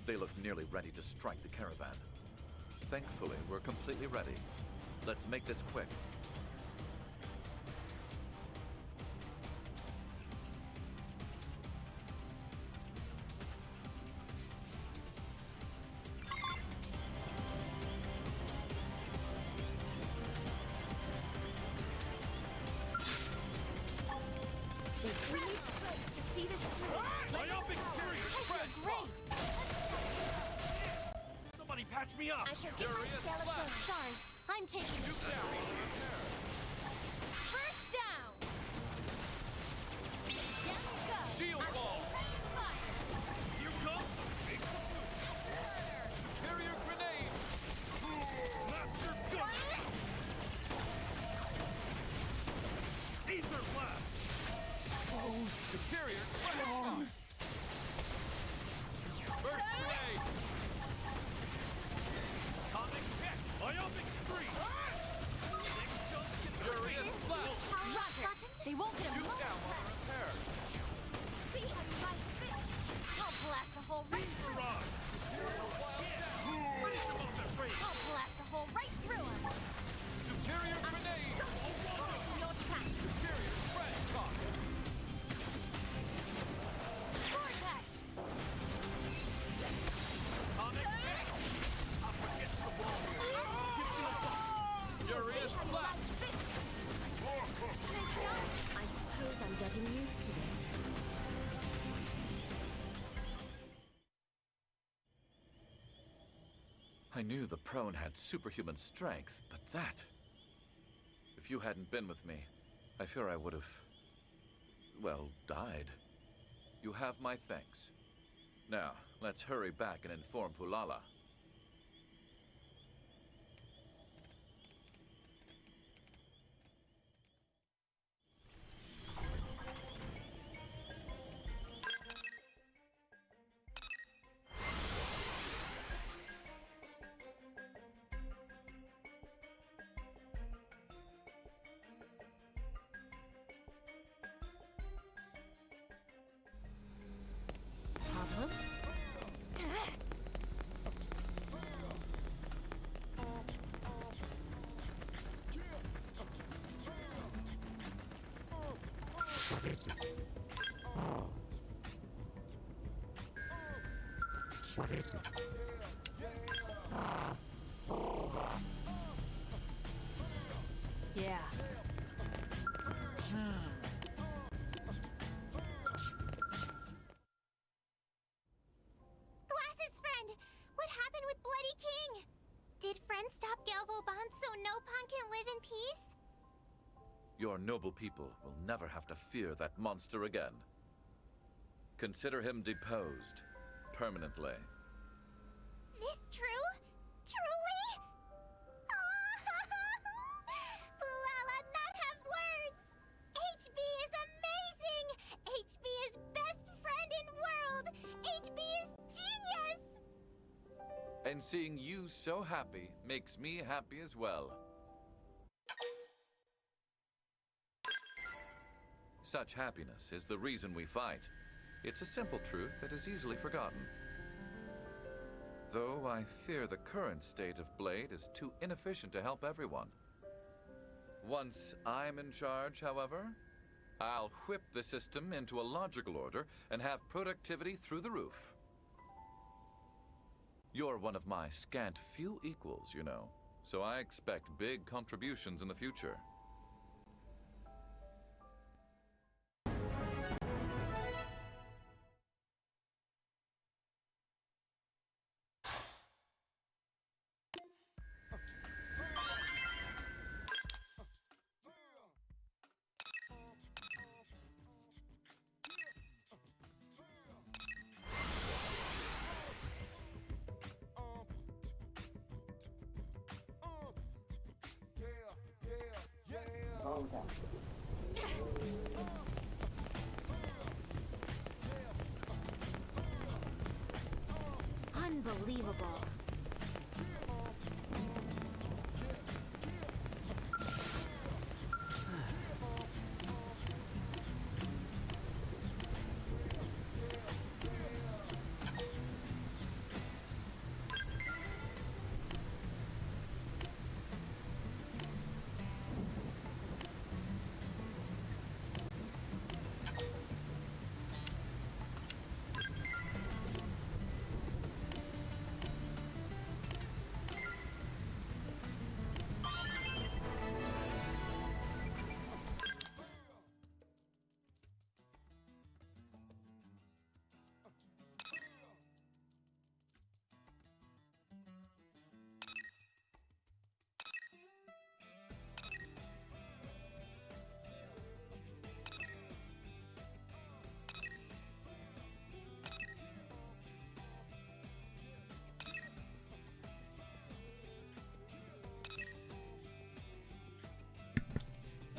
Speaker 10: They look nearly ready to strike the caravan. Thankfully, we're completely ready. Let's make this quick.
Speaker 6: We need strength to see this through.
Speaker 3: Myopic exterior crash!
Speaker 6: Great!
Speaker 3: Somebody patch me up!
Speaker 6: I shall get my skeleton. Sorry, I'm taking this. First down! Down you go!
Speaker 3: Shield
Speaker 6: I shall
Speaker 3: wall.
Speaker 6: smash fire!
Speaker 3: Here comes the big superior grenade! Master gun! Ether blast! Oh, superior strong! Burst grenade! Comic kick! Myopic scream! Furious blast!
Speaker 6: Roger! They won't get a
Speaker 3: Shoot
Speaker 6: moment's
Speaker 3: down on
Speaker 6: rest.
Speaker 3: repair!
Speaker 6: See how you like this? I'll blast a hole right through him.
Speaker 3: Barrage! Finish him off at range!
Speaker 6: I'll blast a hole right through him.
Speaker 3: Superior grenade!
Speaker 6: In your tracks.
Speaker 3: Superior crash cock!
Speaker 6: Vortex!
Speaker 3: Comic kick! Up against the wall! Gives you a bump! Furious blast!
Speaker 6: Nice job.
Speaker 12: I suppose I'm getting used to this.
Speaker 10: I knew the prone had superhuman strength, but that... If you hadn't been with me, I fear I would have... well, died. You have my thanks. Now, let's hurry back and inform Pulala.
Speaker 12: Problem?
Speaker 8: Yeah.
Speaker 6: Glasses friend! What happened with Bloody King? Did friend stop Gelvoban so no pawn can live in peace?
Speaker 10: Your noble people will never have to fear that monster again. Consider him deposed, permanently.
Speaker 6: This true? Truly? Pulala not have words! HB is amazing! HB is best friend in world! HB is genius!
Speaker 10: And seeing you so happy makes me happy as well. Such happiness is the reason we fight. It's a simple truth that is easily forgotten. Though I fear the current state of Blade is too inefficient to help everyone. Once I'm in charge, however, I'll whip the system into a logical order and have productivity through the roof. You're one of my scant few equals, you know, so I expect big contributions in the future.
Speaker 12: Unbelievable.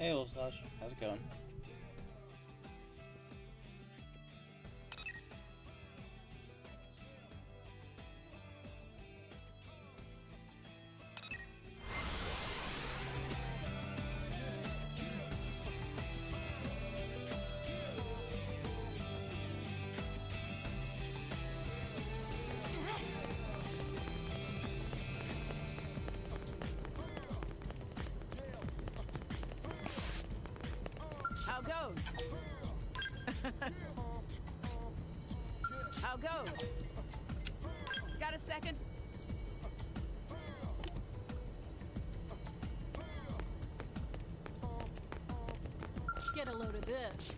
Speaker 1: Hey, Wolfscotch. How's it going?
Speaker 13: How goes? How goes? Got a second?
Speaker 8: Get a load of this.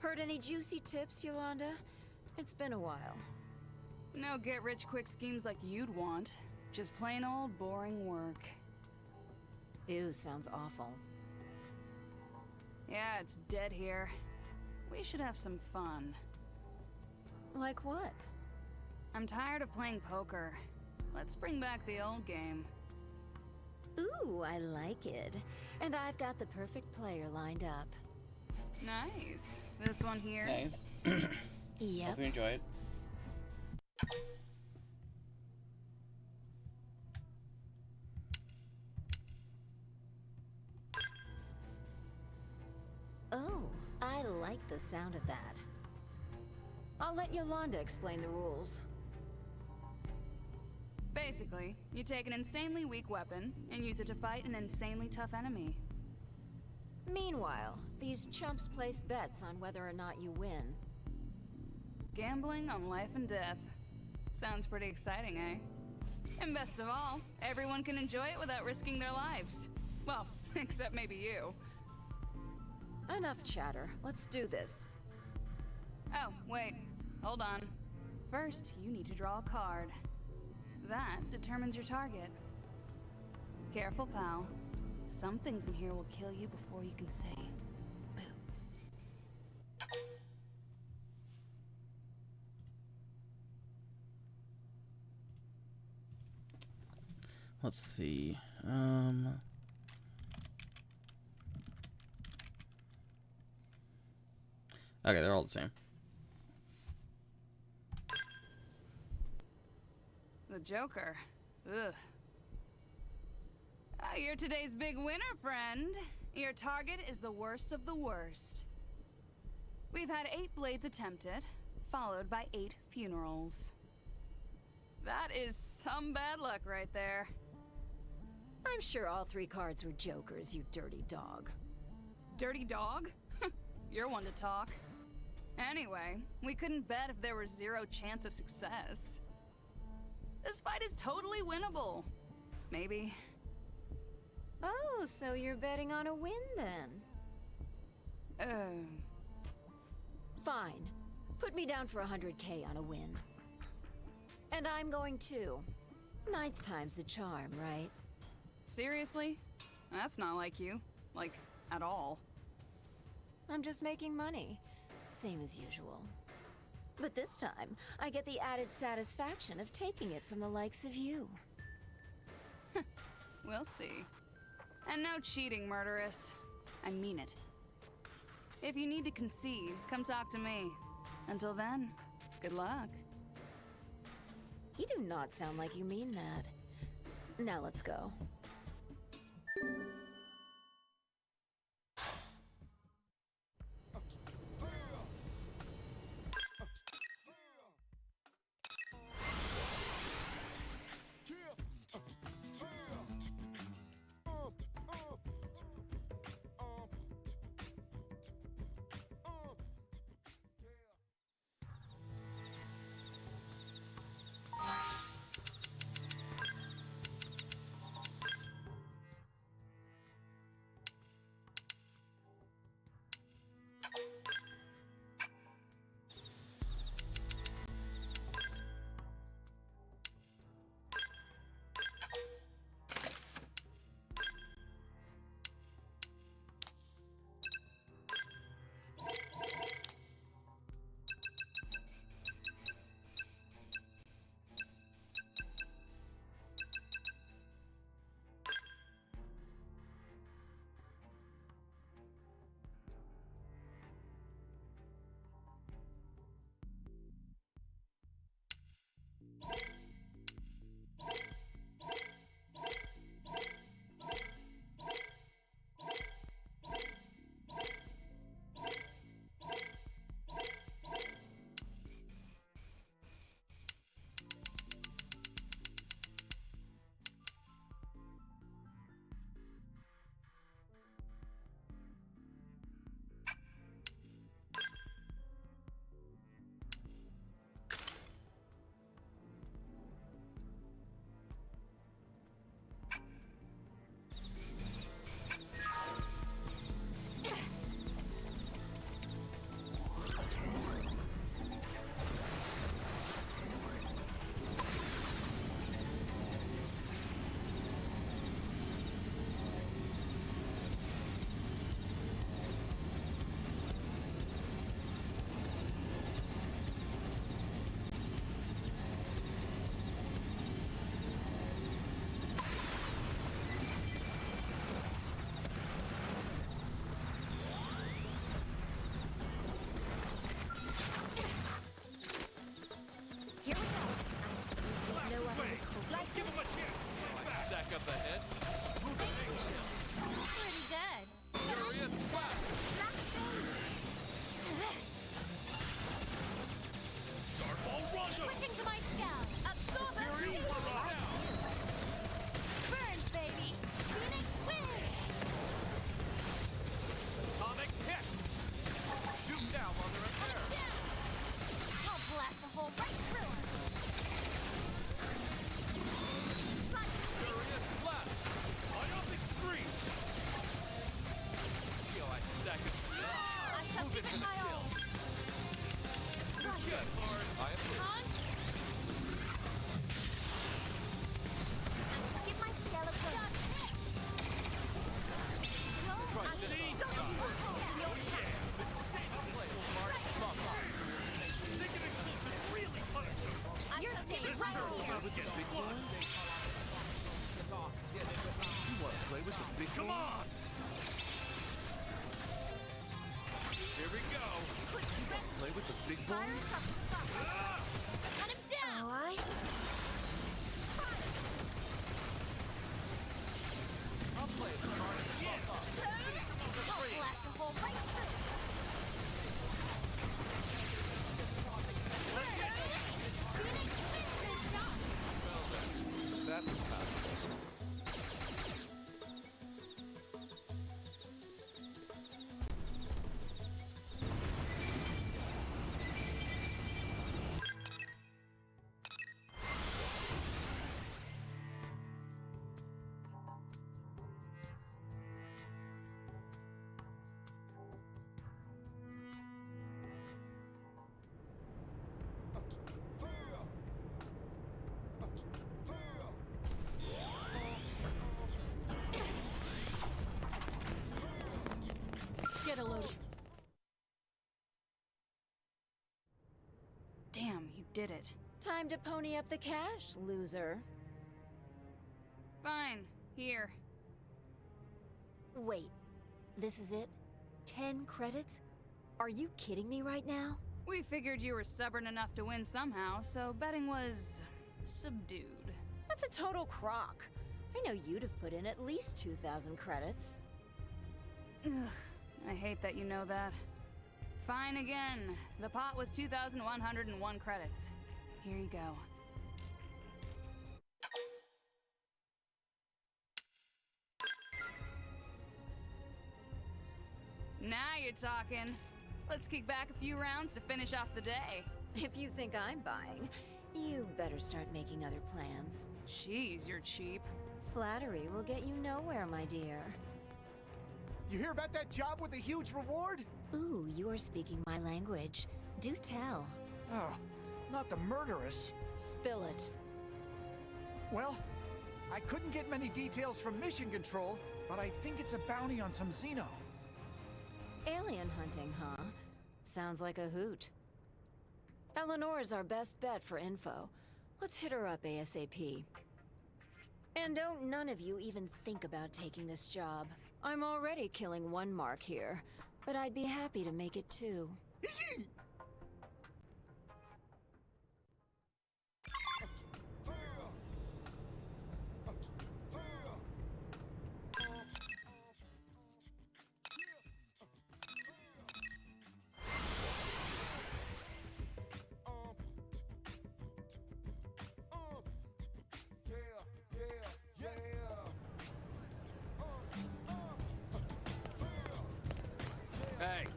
Speaker 12: Heard any juicy tips, Yolanda? It's been a while.
Speaker 13: No get-rich-quick schemes like you'd want. Just plain old boring work.
Speaker 12: Ew, sounds awful.
Speaker 13: Yeah, it's dead here. We should have some fun.
Speaker 12: Like what?
Speaker 13: I'm tired of playing poker. Let's bring back the old game.
Speaker 12: Ooh, I like it. And I've got the perfect player lined up.
Speaker 13: Nice. This one here?
Speaker 1: Nice.
Speaker 12: Yep.
Speaker 1: Hope you enjoy it.
Speaker 12: Oh, I like the sound of that. I'll let Yolanda explain the rules.
Speaker 13: Basically, you take an insanely weak weapon and use it to fight an insanely tough enemy.
Speaker 12: Meanwhile, these chumps place bets on whether or not you win.
Speaker 13: Gambling on life and death. Sounds pretty exciting, eh? And best of all, everyone can enjoy it without risking their lives. Well, except maybe you.
Speaker 12: Enough chatter. Let's do this.
Speaker 13: Oh, wait. Hold on. First, you need to draw a card. That determines your target. Careful, pal. Some things in here will kill you before you can say boo.
Speaker 1: Let's see. Okay, they're all the same.
Speaker 13: The Joker. Ugh. You're today's big winner, friend. Your target is the worst of the worst. We've had 8 blades attempted, followed by 8 funerals. That is some bad luck right there.
Speaker 12: I'm sure all 3 cards were jokers, you dirty dog.
Speaker 13: Dirty dog? You're one to talk. Anyway, we couldn't bet if there were 0 chance of success. This fight is totally winnable. Maybe.
Speaker 12: Oh, so you're betting on a win then? Fine. Put me down for 100K on a win. And I'm going too. 9th time's the charm, right?
Speaker 13: Seriously? That's not like you. Like, at all.
Speaker 12: I'm just making money. Same as usual. But this time, I get the added satisfaction of taking it from the likes of you.
Speaker 13: We'll see. And no cheating, murderess. I mean it. If you need to concede, come talk to me. Until then, good luck.
Speaker 12: You do not sound like you mean that. Now let's go. right here.
Speaker 10: With the big boys? You want to play with the big boys? Come on! Here we go. You want to play with the big boys?
Speaker 6: Cut him down!
Speaker 12: Oh, I see.
Speaker 10: I'll play it hard as fuck up.
Speaker 6: I'll blast a hole right through! Phoenix wins this job!
Speaker 10: That was fast.
Speaker 13: Get a load. Damn, you did it.
Speaker 12: Time to pony up the cash, loser.
Speaker 13: Fine. Here.
Speaker 12: Wait, this is it? 10 credits? Are you kidding me right now?
Speaker 13: We figured you were stubborn enough to win somehow, so betting was subdued.
Speaker 12: That's a total crock. I know you'd have put in at least 2,000 credits.
Speaker 13: Ugh, I hate that you know that. Fine again. The pot was 2,101 credits. Here you go. Now you're talking. Let's kick back a few rounds to finish off the day.
Speaker 12: If you think I'm buying, you better start making other plans.
Speaker 13: Jeez, you're cheap.
Speaker 12: Flattery will get you nowhere, my dear.
Speaker 9: You hear about that job with the huge reward?
Speaker 12: Ooh, you are speaking my language. Do tell.
Speaker 9: Oh, not the murderess.
Speaker 12: Spill it.
Speaker 9: Well, I couldn't get many details from Mission Control, but I think it's a bounty on some Xeno.
Speaker 12: Alien hunting, huh? Sounds like a hoot. Eleanor's our best bet for info. Let's hit her up ASAP. And don't none of you even think about taking this job. I'm already killing one mark here, but I'd be happy to make it two.
Speaker 10: Hey!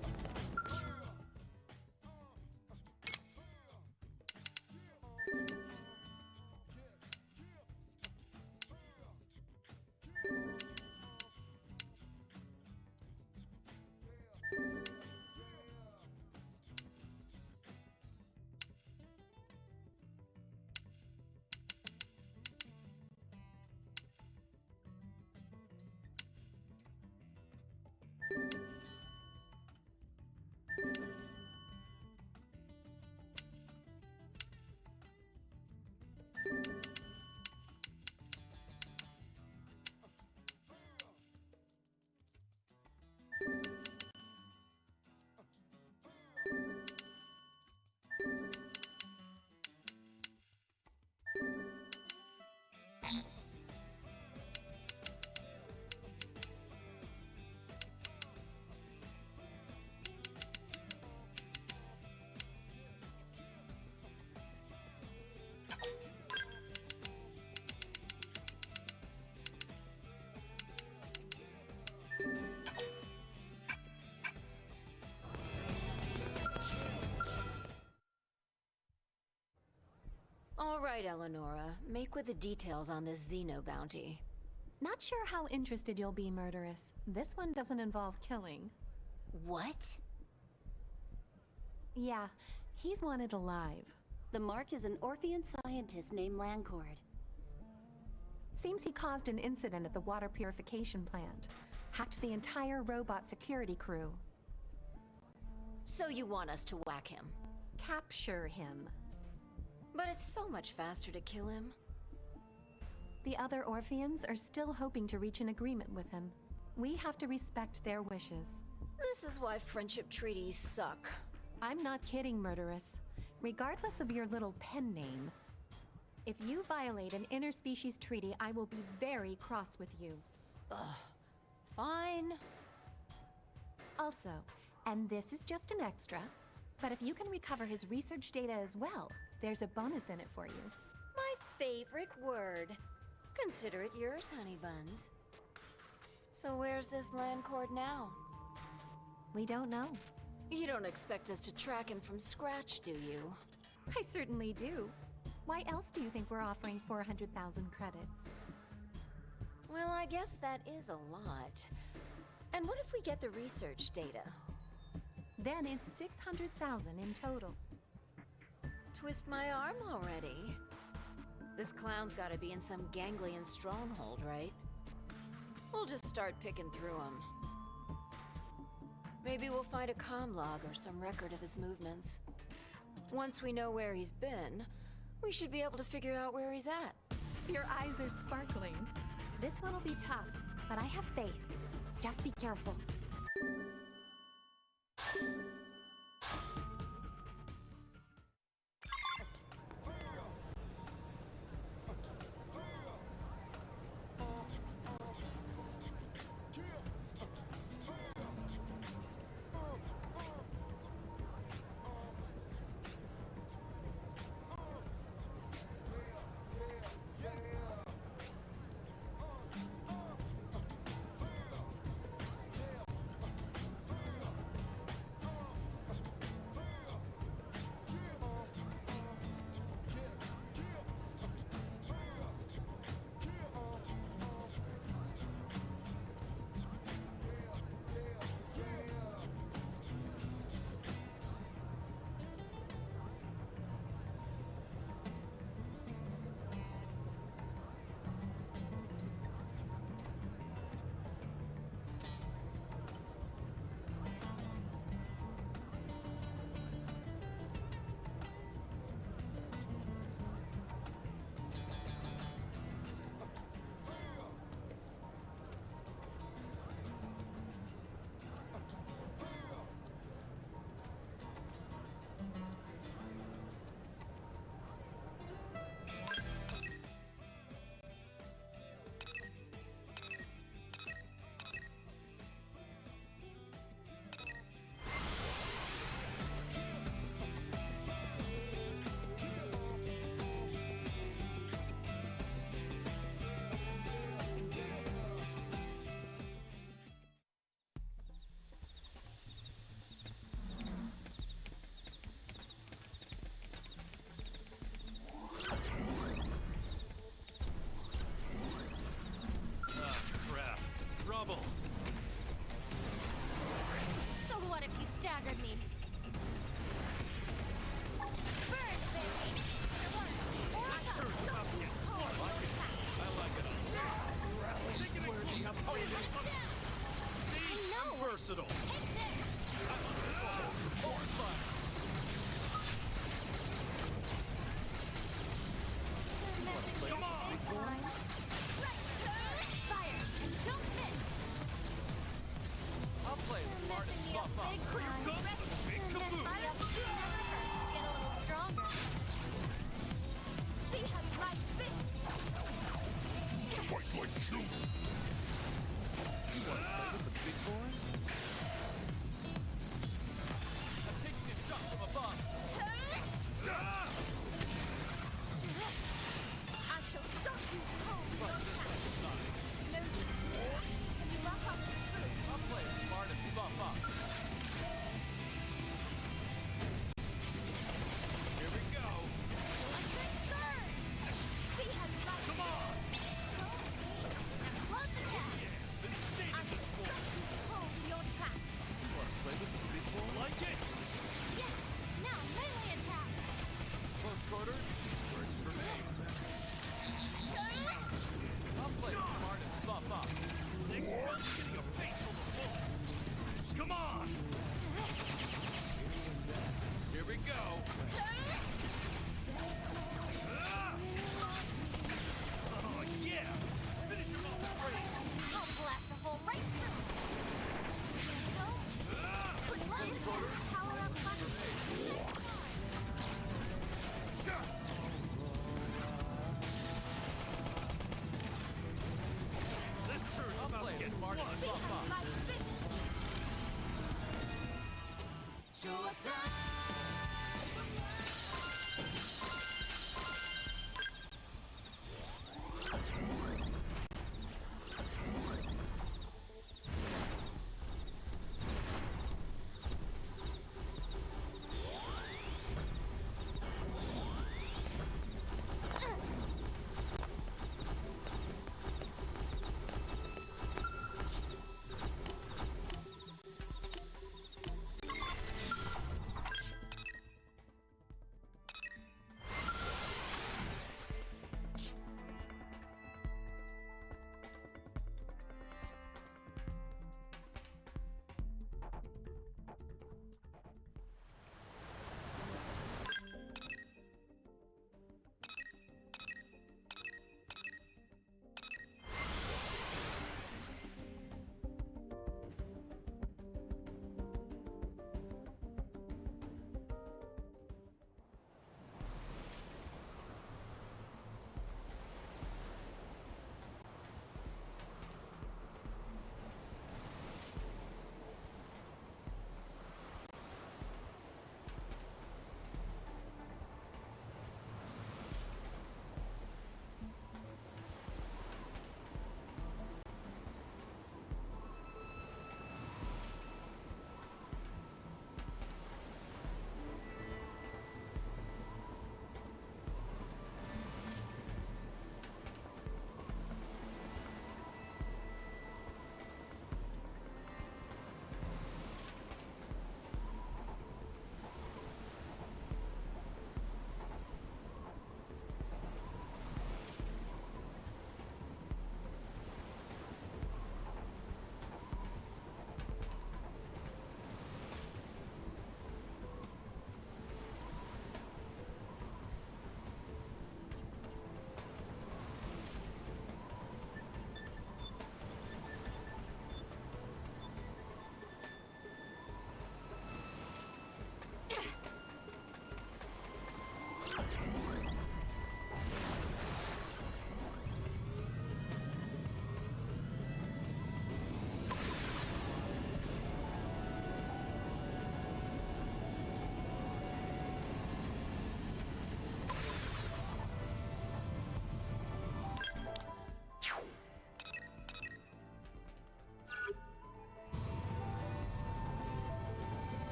Speaker 12: All right, Eleonora. Make with the details on this Xeno bounty.
Speaker 14: Not sure how interested you'll be, Murderess. This one doesn't involve killing.
Speaker 12: What?
Speaker 14: Yeah, he's wanted alive.
Speaker 15: The mark is an Orphean scientist named Lancord.
Speaker 14: Seems he caused an incident at the water purification plant. Hacked the entire robot security crew.
Speaker 12: So you want us to whack him?
Speaker 14: Capture him.
Speaker 12: But it's so much faster to kill him.
Speaker 14: The other Orpheans are still hoping to reach an agreement with him. We have to respect their wishes.
Speaker 12: This is why friendship treaties suck.
Speaker 14: I'm not kidding, Murderous. Regardless of your little pen name, if you violate an interspecies treaty, I will be very cross with you.
Speaker 12: Ugh. Fine.
Speaker 14: Also, and this is just an extra, but if you can recover his research data as well, there's a bonus in it for you.
Speaker 12: My favorite word. Consider it yours, honey buns. So where's this Landcord now?
Speaker 14: We don't know.
Speaker 12: You don't expect us to track him from scratch, do you?
Speaker 14: I certainly do. Why else do you think we're offering 400,000 credits?
Speaker 12: Well, I guess that is a lot. And what if we get the research data?
Speaker 14: Then it's 600,000 in total.
Speaker 12: Twist my arm already. This clown's gotta be in some ganglion stronghold, right? We'll just start picking through him. Maybe we'll find a comm log or some record of his movements. Once we know where he's been, we should be able to figure out where he's at.
Speaker 14: Your eyes are sparkling. This one will be tough, but I have faith. Just be careful.
Speaker 6: So what if you staggered me? Burn, baby!
Speaker 3: Versatile.
Speaker 6: Take this!
Speaker 3: Come on!
Speaker 6: Fire! Don't miss!
Speaker 10: I'll play it smart and buff up.
Speaker 3: So you're going for the big kaboom!
Speaker 6: Get a little stronger. See how you like this?
Speaker 3: Fight like you! You want to play with the big boys?
Speaker 10: I'm taking a shot from above.
Speaker 6: I shall stop you cold.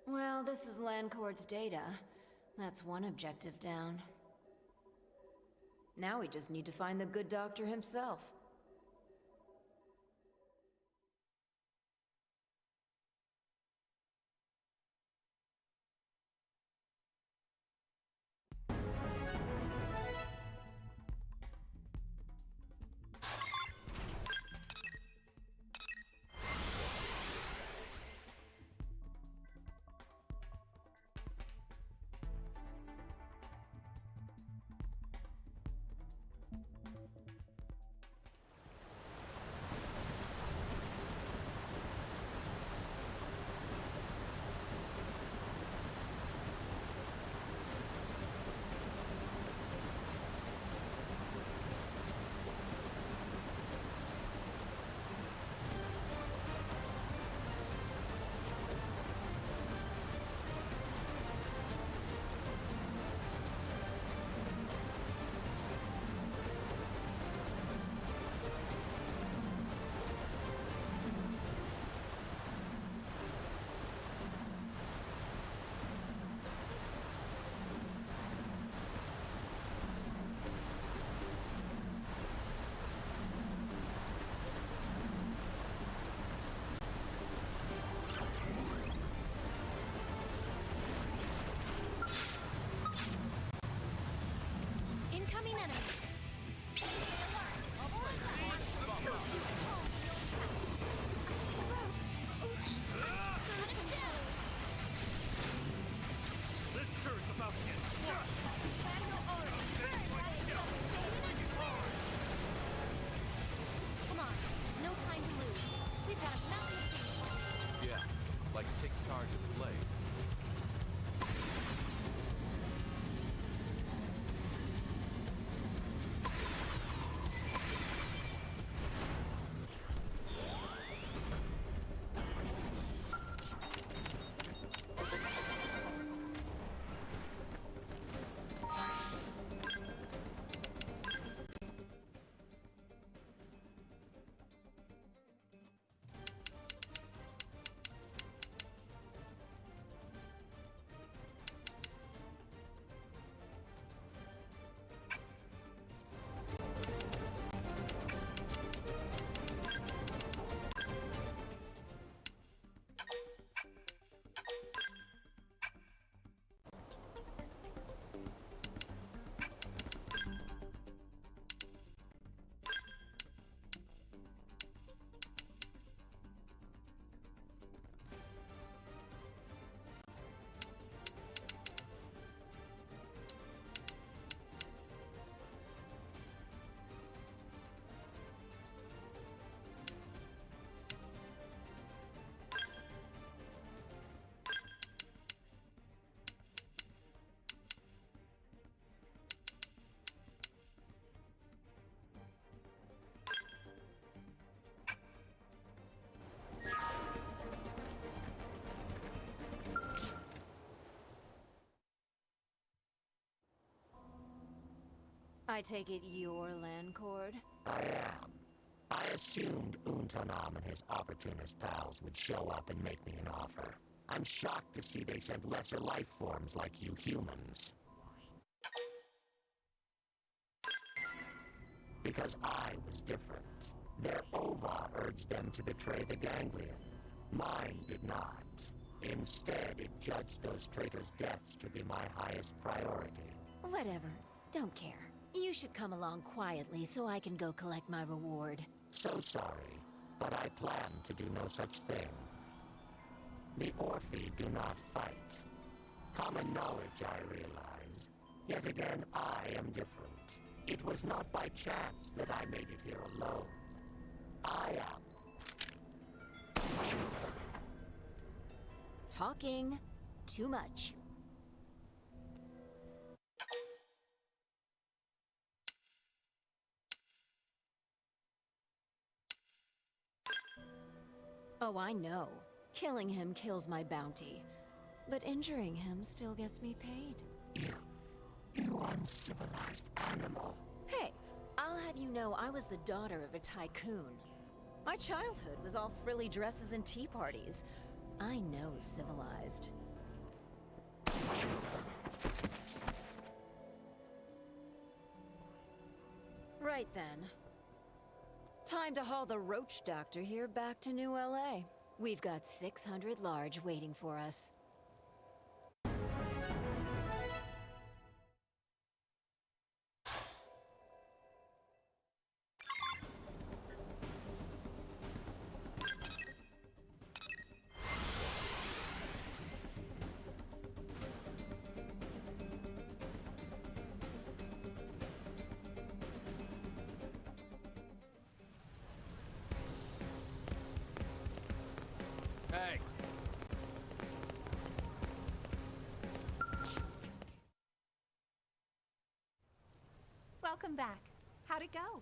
Speaker 12: Well, this is Landcord's data. That's one objective down. Now we just need to find the good doctor himself.
Speaker 6: Incoming enemies.
Speaker 3: This turret's about to get crushed!
Speaker 6: Come on, no time to lose. We've got a mountain of
Speaker 10: Yeah, like take charge of the blade.
Speaker 12: I take it you're Landcord?
Speaker 16: I am. I assumed Untanam and his opportunist pals would show up and make me an offer. I'm shocked to see they sent lesser life forms like you humans. Because I was different. Their ova urged them to betray the ganglion. Mine did not. Instead, it judged those traitors' deaths to be my highest priority.
Speaker 12: Whatever. Don't care. You should come along quietly so I can go collect my reward.
Speaker 16: So sorry, but I plan to do no such thing. The Orphi do not fight. Common knowledge, I realize. Yet again, I am different. It was not by chance that I made it here alone. I am.
Speaker 12: Talking too much. Oh, I know. Killing him kills my bounty. But injuring him still gets me paid.
Speaker 16: You uncivilized animal.
Speaker 12: Hey, I'll have you know I was the daughter of a tycoon. My childhood was all frilly dresses and tea parties. I know civilized. Right then. Time to haul the roach doctor here back to New LA. We've got 600 large waiting for us.
Speaker 3: Hey!
Speaker 14: Welcome back. How'd it go?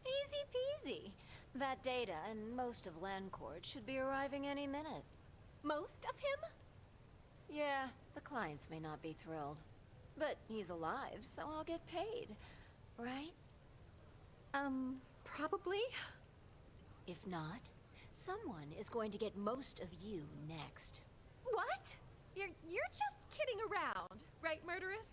Speaker 12: Easy peasy. That data and most of Landcourt should be arriving any minute.
Speaker 14: Most of him?
Speaker 12: Yeah, the clients may not be thrilled. But he's alive, so I'll get paid. Right?
Speaker 14: Probably.
Speaker 12: If not, someone is going to get most of you next.
Speaker 14: What? You're just kidding around, right, Murderous?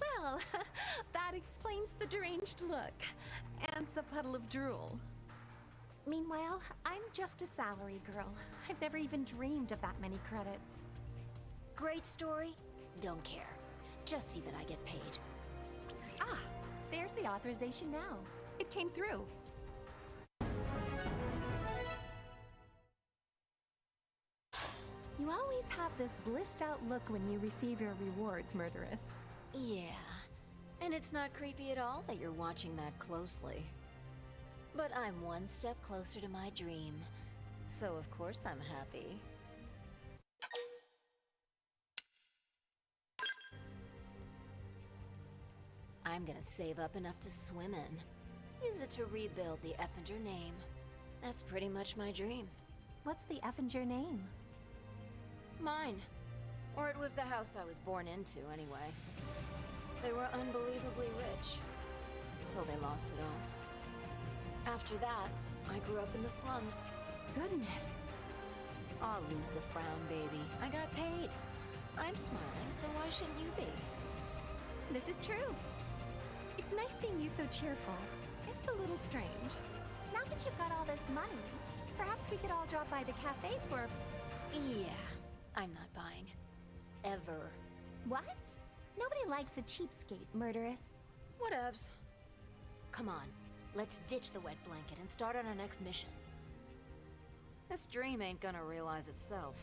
Speaker 14: Well, that explains the deranged look and the puddle of drool. Meanwhile, I'm just a salary girl. I've never even dreamed of that many credits.
Speaker 12: Great story? Don't care. Just see that I get paid.
Speaker 14: Ah, there's the authorization now. It came through. You always have this blissed out look when you receive your rewards, Murderous.
Speaker 12: Yeah, and it's not creepy at all that you're watching that closely. But I'm one step closer to my dream, so of course I'm happy. I'm gonna save up enough to swim in. Use it to rebuild the Effinger name. That's pretty much my dream.
Speaker 14: What's the Effinger name?
Speaker 12: Mine. Or it was the house I was born into, anyway. They were unbelievably rich. Till they lost it all. After that, I grew up in the slums.
Speaker 14: Goodness.
Speaker 12: I'll lose the frown, baby. I got paid. I'm smiling, so why shouldn't you be?
Speaker 14: This is true. It's nice seeing you so cheerful. It's a little strange. Now that you've got all this money, perhaps we could all drop by the cafe for...
Speaker 12: Yeah, I'm not buying. Ever.
Speaker 14: What? Nobody likes a cheapskate, Murderous.
Speaker 12: Whatevs. Come on, let's ditch the wet blanket and start on our next mission. This dream ain't gonna realize itself.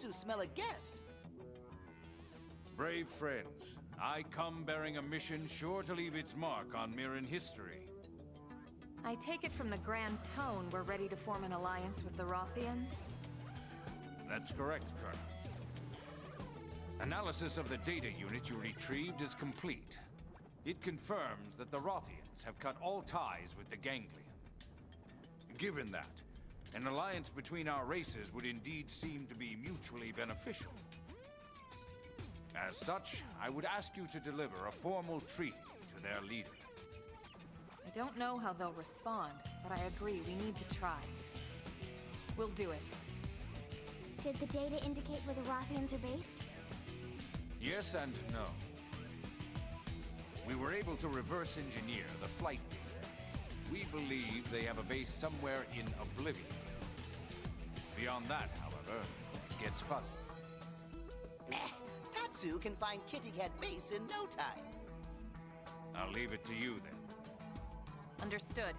Speaker 17: Tatsu smell a guest.
Speaker 18: Brave friends, I come bearing a mission sure to leave its mark on Mirren history.
Speaker 8: I take it from the grand tone we're ready to form an alliance with the Rothians?
Speaker 18: That's correct, Colonel. Analysis of the data unit you retrieved is complete. It confirms that the Rothians have cut all ties with the Ganglion. Given that, an alliance between our races would indeed seem to be mutually beneficial. As such, I would ask you to deliver a formal treaty to their leader.
Speaker 8: I don't know how they'll respond, but I agree we need to try. We'll do it.
Speaker 6: Did the data indicate where the Rothians are based?
Speaker 18: Yes and no. We were able to reverse engineer the flight data. We believe they have a base somewhere in Oblivion. Beyond that, however, it gets fuzzy.
Speaker 17: Meh. Tatsu can find Kitty Cat Base in no time.
Speaker 18: I'll leave it to you then.
Speaker 8: Understood.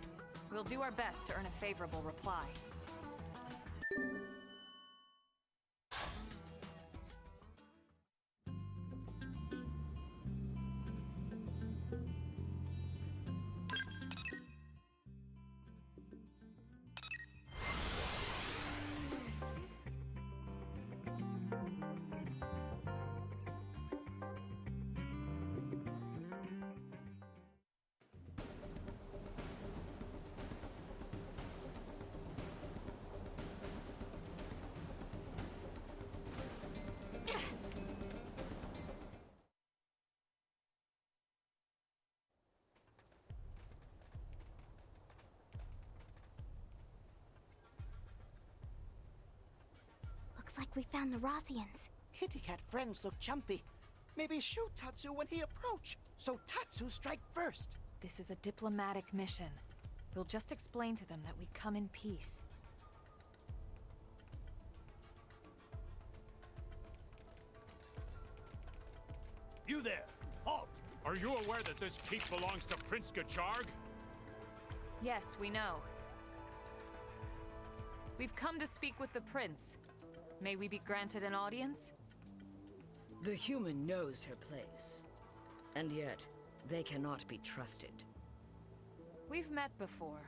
Speaker 8: We'll do our best to earn a favorable reply.
Speaker 6: Looks like we found the Rothians.
Speaker 17: Kitty Cat friends look jumpy. Maybe shoot Tatsu when he approach, so Tatsu strike first.
Speaker 8: This is a diplomatic mission. We'll just explain to them that we come in peace.
Speaker 19: You there! Halt! Are you aware that this keep belongs to Prince Gacharg?
Speaker 8: Yes, we know. We've come to speak with the prince. May we be granted an audience?
Speaker 20: The human knows her place. And yet, they cannot be trusted.
Speaker 8: We've met before.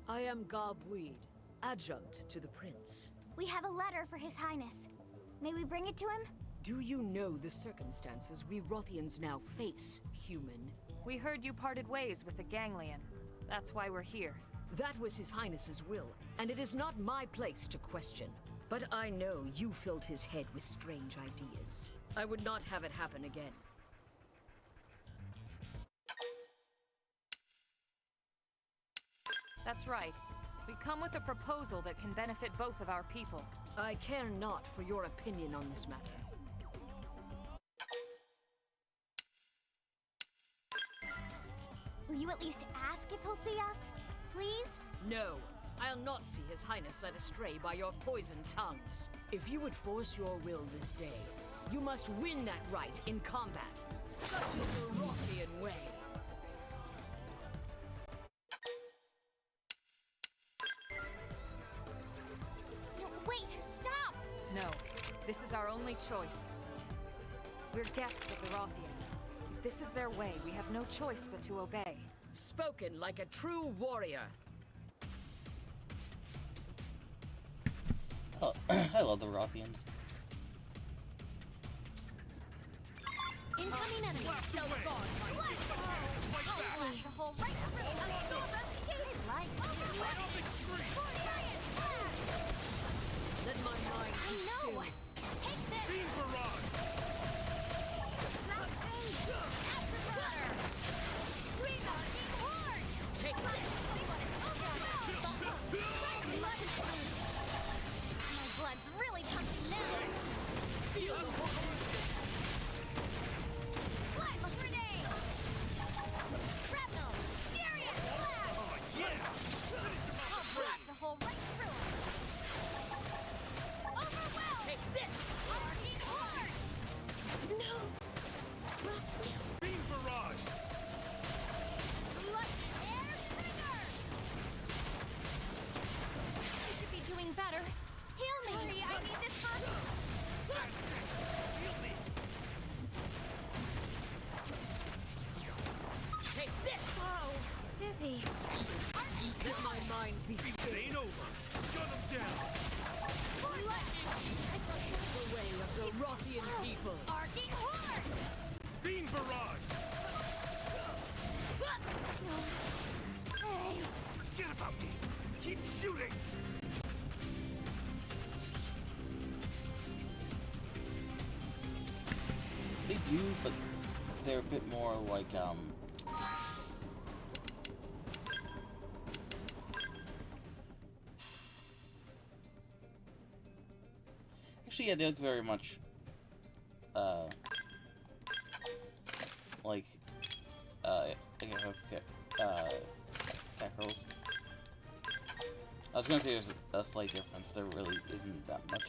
Speaker 20: I am Gobweed, adjunct to the prince.
Speaker 6: We have a letter for His Highness. May we bring it to him?
Speaker 20: Do you know the circumstances we Rothians now face, human?
Speaker 8: We heard you parted ways with the Ganglion. That's why we're here.
Speaker 20: That was His Highness's will, and it is not my place to question. But I know you filled his head with strange ideas. I would not have it happen again.
Speaker 8: That's right. We come with a proposal that can benefit both of our people.
Speaker 20: I care not for your opinion on this matter.
Speaker 6: Will you at least ask if he'll see us? Please?
Speaker 20: No. I'll not see His Highness led astray by your poisoned tongues. If you would force your will this day, you must win that right in combat. Such is the Rothian way.
Speaker 6: Wait, stop!
Speaker 8: No, this is our only choice. We're guests of the Rothians. If this is their way, we have no choice but to obey.
Speaker 20: Spoken like a true warrior.
Speaker 1: Oh, I love the Rothians.
Speaker 6: Incoming enemy. So gone. Blast a hole right through. Like
Speaker 20: Let my mind be
Speaker 6: I know. Take this.
Speaker 19: Beam barrage!
Speaker 6: Scream on King Horde.
Speaker 20: Take
Speaker 6: My blood's really pumping now.
Speaker 20: Feel the
Speaker 6: Flash grenade. Shrapnel. Furious.
Speaker 20: mind be
Speaker 3: It
Speaker 20: still.
Speaker 3: ain't over. Gun him down.
Speaker 20: Such is the way of the Rothian people.
Speaker 6: Arcing Horde!
Speaker 3: Beam barrage.
Speaker 6: Hey!
Speaker 3: Forget about me. Keep shooting.
Speaker 1: They do, but they're a bit more like, Actually, yeah, they look very much, like, attack rolls. I was gonna say there's a slight difference, but there really isn't that much.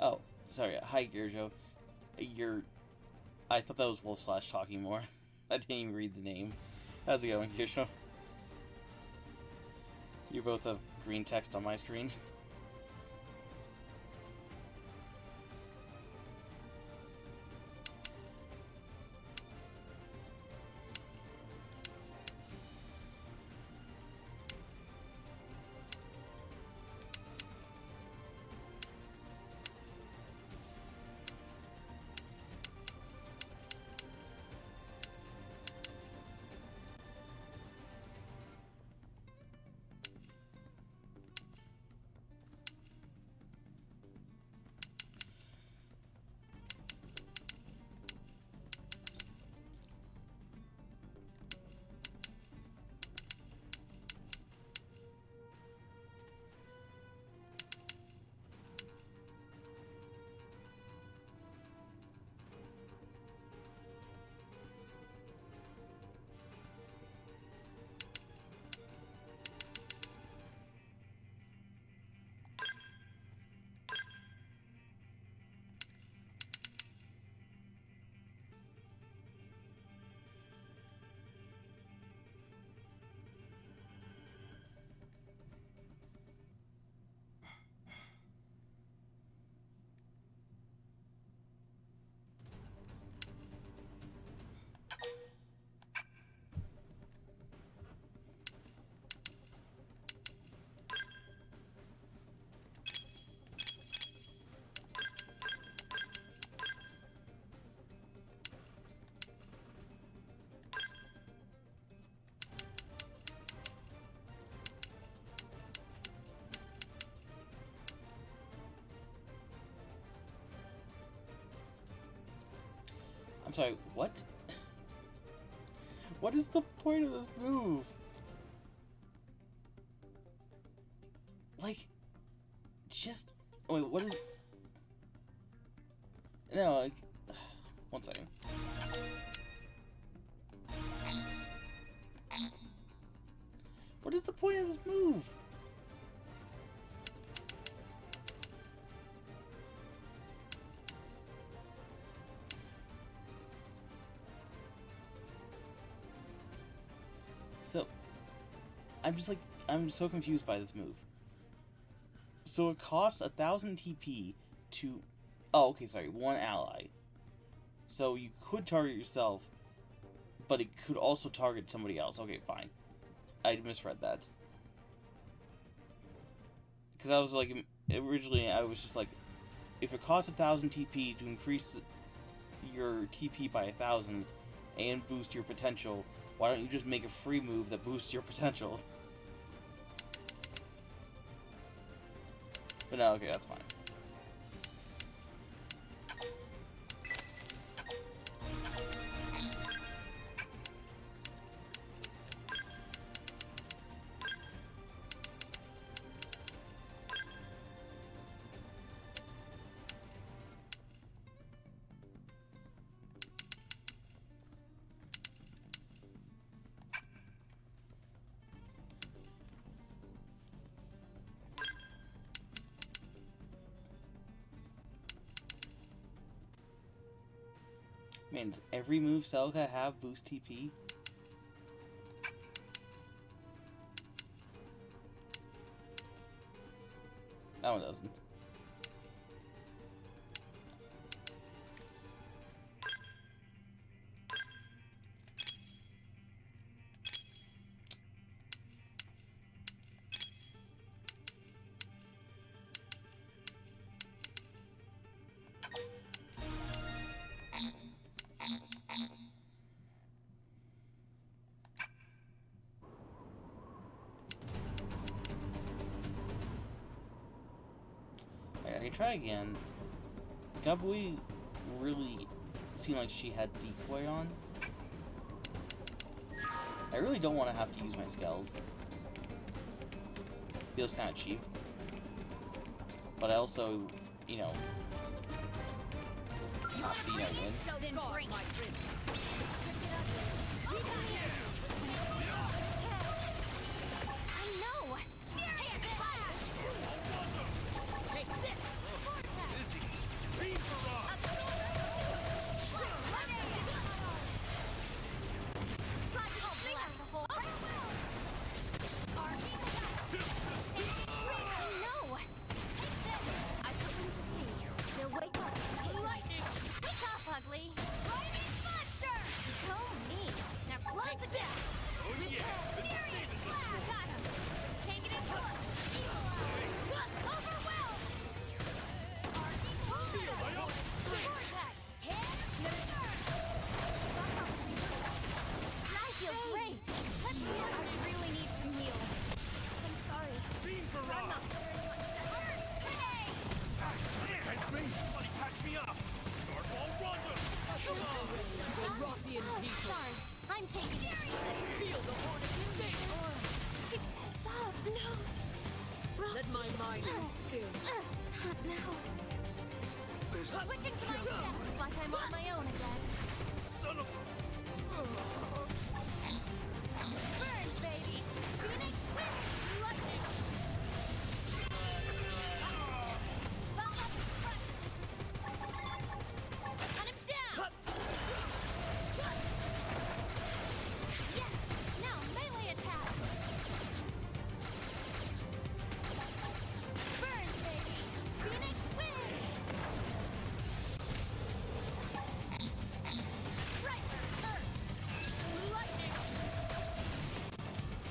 Speaker 1: Oh, sorry. Hi, Gearjo. I thought that was Wolf Slash talking more. I didn't even read the name. How's it going, Gearjo? You both have green text on my screen. I'm sorry, what? What is the point of this move? Like, just... Wait, what is... No, like... One second. What is the point of this move? So, I'm just like, I'm so confused by this move. So it costs 1,000 TP to, oh, okay, sorry, one ally. So you could target yourself, but it could also target somebody else. Okay, fine. I misread that. Because I was like, originally I was just like, if it costs 1,000 TP to increase your TP by 1,000 and boost your potential, why don't you just make a free move that boosts your potential? But no, okay, that's fine. Man, does every move Celica have boost TP? That one doesn't. I try again. Gabui really seemed like she had decoy on. I really don't want to have to use my skills. Feels kind of cheap. But I also, you know, have to, you know, win.
Speaker 7: So then bring my prince. I know. Take this. Take this.
Speaker 3: Dizzy. Beam barrage.
Speaker 6: Ugly. Lightning monster! Go me. Now close the gap.
Speaker 3: Oh yeah, been saving this for.
Speaker 6: Got him. Take it in close. Overwhelmed. Arcing vortex. Vortex. I feel great. Let's heal. I really need some heals. I'm sorry.
Speaker 3: Beam barrage.
Speaker 6: I'm not sharing much to hurt. Hey!
Speaker 3: Catch me. Somebody catch me up. Starball Rondo. Come on.
Speaker 20: The Rothian people.
Speaker 6: Sorry. I'm taking it.
Speaker 20: Feel the horn of your name.
Speaker 6: Pick this up. No.
Speaker 20: Let my mind be still.
Speaker 6: Not now. Switching to my step. Looks like I'm on my own again.
Speaker 3: Son of a...
Speaker 6: Burn, baby. Phoenix win. Lightning. Bump up the front. Cut him down. Yes. Now melee attack. Burn, baby. Phoenix win. Right. Turn. Lightning.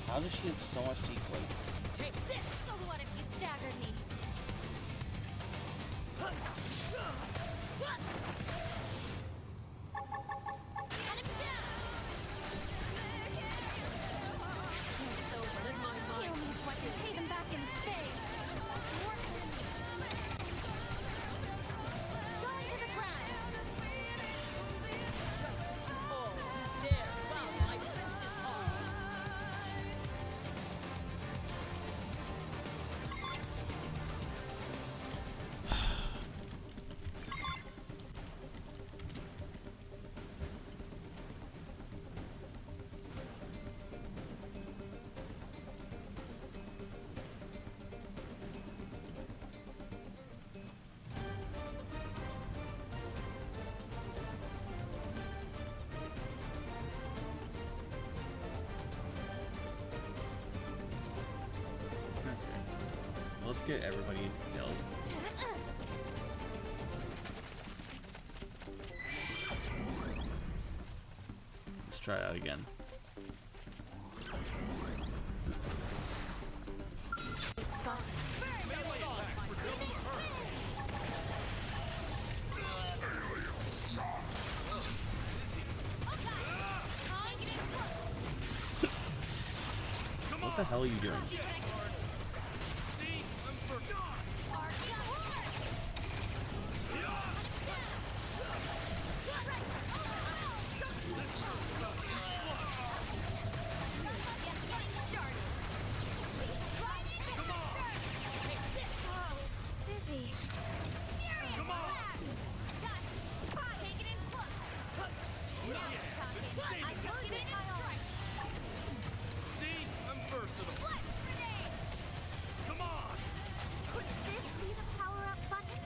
Speaker 1: How does she have so much decoy?
Speaker 6: Take this! So what if you staggered me? Cut him down! Joke's over.
Speaker 20: Let my mind
Speaker 6: Heal me so I can pay them back in spades. More enemies. Going to the ground.
Speaker 20: Justice to all who dare foul my prince's heart.
Speaker 1: Let's get everybody into skills. Let's try it out again.
Speaker 3: Melee attacks were double hurt.
Speaker 1: What the hell are you doing?
Speaker 3: See? I'm for...
Speaker 6: Dizzy.
Speaker 3: Come on!
Speaker 6: Take it in close. Now you're talking. I lose it in strike.
Speaker 3: See? I'm versatile.
Speaker 6: Flash grenade.
Speaker 3: Come on!
Speaker 6: Could this be the power-up button?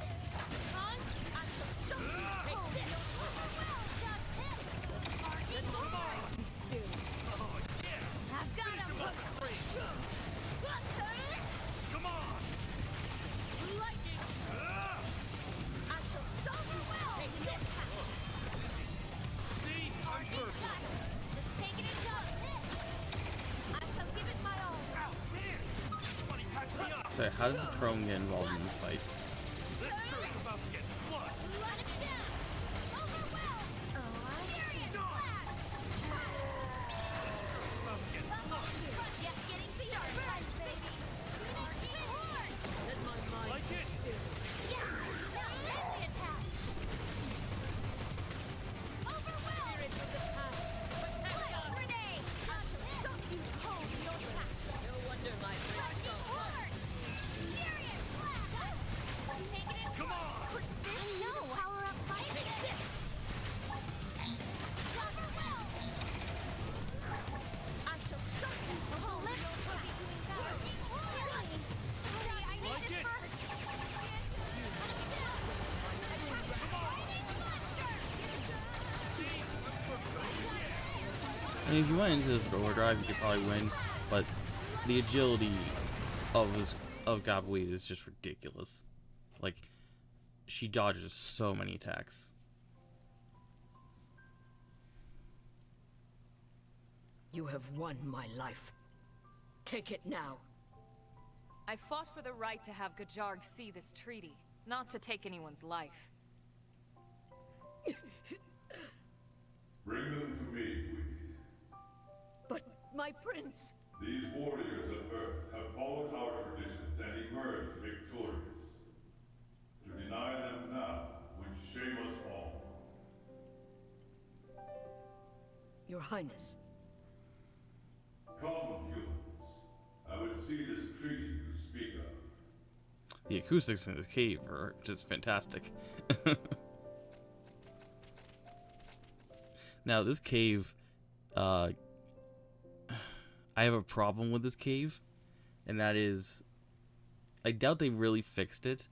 Speaker 6: Kong, I shall stop you. Take this. Overwhelmed, Duck.
Speaker 1: So how did Chrome get involved in this fight?
Speaker 3: This turret's about to get flooded.
Speaker 7: Just getting started, baby.
Speaker 20: Let my mind
Speaker 3: Like it.
Speaker 20: still.
Speaker 7: Yeah, now spread the attack.
Speaker 20: Spirit of the past, protect us.
Speaker 7: Grenade. I shall stop you cold in your tracks.
Speaker 20: No wonder my brain so hurts.
Speaker 7: Furious blast. Let's take it in.
Speaker 3: Come on.
Speaker 7: Put this to the power-up fight.
Speaker 20: Take this.
Speaker 7: Cover well. I shall stop you cold in your tracks. Working hard. Sorry, I need
Speaker 3: Like
Speaker 7: this
Speaker 3: it.
Speaker 7: first.
Speaker 1: I mean, if you went into this with overdrive, you could probably win, but the agility of Gabweed is just ridiculous. Like, she dodges so many attacks.
Speaker 20: You have won my life. Take it now.
Speaker 8: I fought for the right to have Gajarg see this treaty, not to take anyone's life.
Speaker 21: Bring them to me, Gweed.
Speaker 20: But my prince...
Speaker 21: These warriors of Earth have followed our traditions and emerged victorious. To deny them now would shame us all.
Speaker 20: Your Highness.
Speaker 21: Come, humans. I would see this treaty you speak of.
Speaker 1: The acoustics in this cave are just fantastic. Now, this cave, I have a problem with this cave, and that is, I doubt they really fixed it.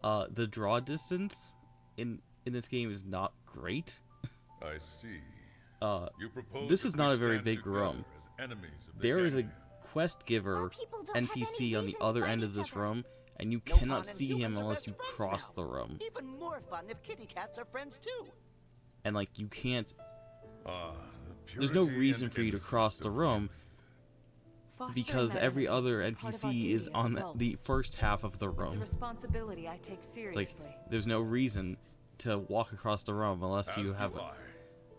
Speaker 1: The draw distance in this game is not great.
Speaker 21: I see. You propose
Speaker 1: This is
Speaker 21: that
Speaker 1: not
Speaker 21: we
Speaker 1: a very
Speaker 21: stand
Speaker 1: big
Speaker 21: together
Speaker 1: room.
Speaker 21: as enemies of the
Speaker 1: There is a
Speaker 21: gang.
Speaker 1: quest giver
Speaker 6: people don't have
Speaker 1: NPC
Speaker 6: any
Speaker 1: on the
Speaker 6: reason to
Speaker 1: other
Speaker 6: fight
Speaker 1: end of
Speaker 6: each
Speaker 1: this
Speaker 6: other.
Speaker 1: room, and you
Speaker 17: No
Speaker 1: cannot
Speaker 17: Han and
Speaker 1: see him
Speaker 17: humans are
Speaker 1: unless
Speaker 17: best
Speaker 1: you
Speaker 17: friends
Speaker 1: cross
Speaker 17: now.
Speaker 1: the room.
Speaker 17: Even more fun if kitty cats are friends too.
Speaker 1: And like, you can't.
Speaker 21: The
Speaker 1: There's no
Speaker 21: purity
Speaker 1: reason
Speaker 21: and
Speaker 1: for you to
Speaker 21: innocence
Speaker 1: cross the
Speaker 21: of
Speaker 1: room
Speaker 21: youth.
Speaker 8: Fostering
Speaker 1: because
Speaker 8: that
Speaker 1: every
Speaker 8: innocence
Speaker 1: other
Speaker 8: is a part of our
Speaker 1: NPC
Speaker 8: duty
Speaker 1: is
Speaker 8: as
Speaker 1: on the
Speaker 8: adults.
Speaker 1: first half of the
Speaker 8: It's a
Speaker 1: room.
Speaker 8: responsibility I take
Speaker 1: It's
Speaker 8: seriously.
Speaker 1: like, there's no reason to walk across the room unless you
Speaker 21: As
Speaker 1: have
Speaker 21: do I.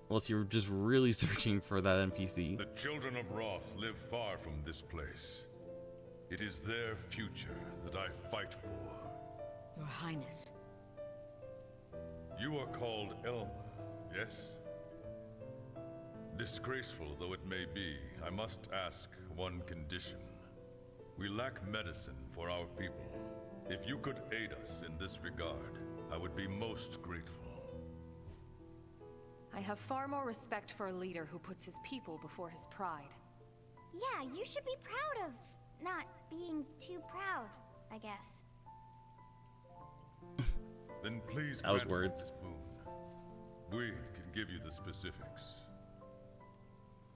Speaker 1: unless you're just really searching for that NPC.
Speaker 21: The children of Roth live far from this place. It is their future that I fight for.
Speaker 20: Your Highness.
Speaker 21: You are called Elma, yes? Disgraceful though it may be, I must ask one condition. We lack medicine for our people. If you could aid us in this regard, I would be most grateful.
Speaker 8: I have far more respect for a leader who puts his people before his pride.
Speaker 6: Yeah, you should be proud of not being too proud, I guess.
Speaker 21: Then please
Speaker 1: That was
Speaker 21: grant me
Speaker 1: words.
Speaker 21: this boon. Gweed can give you the specifics.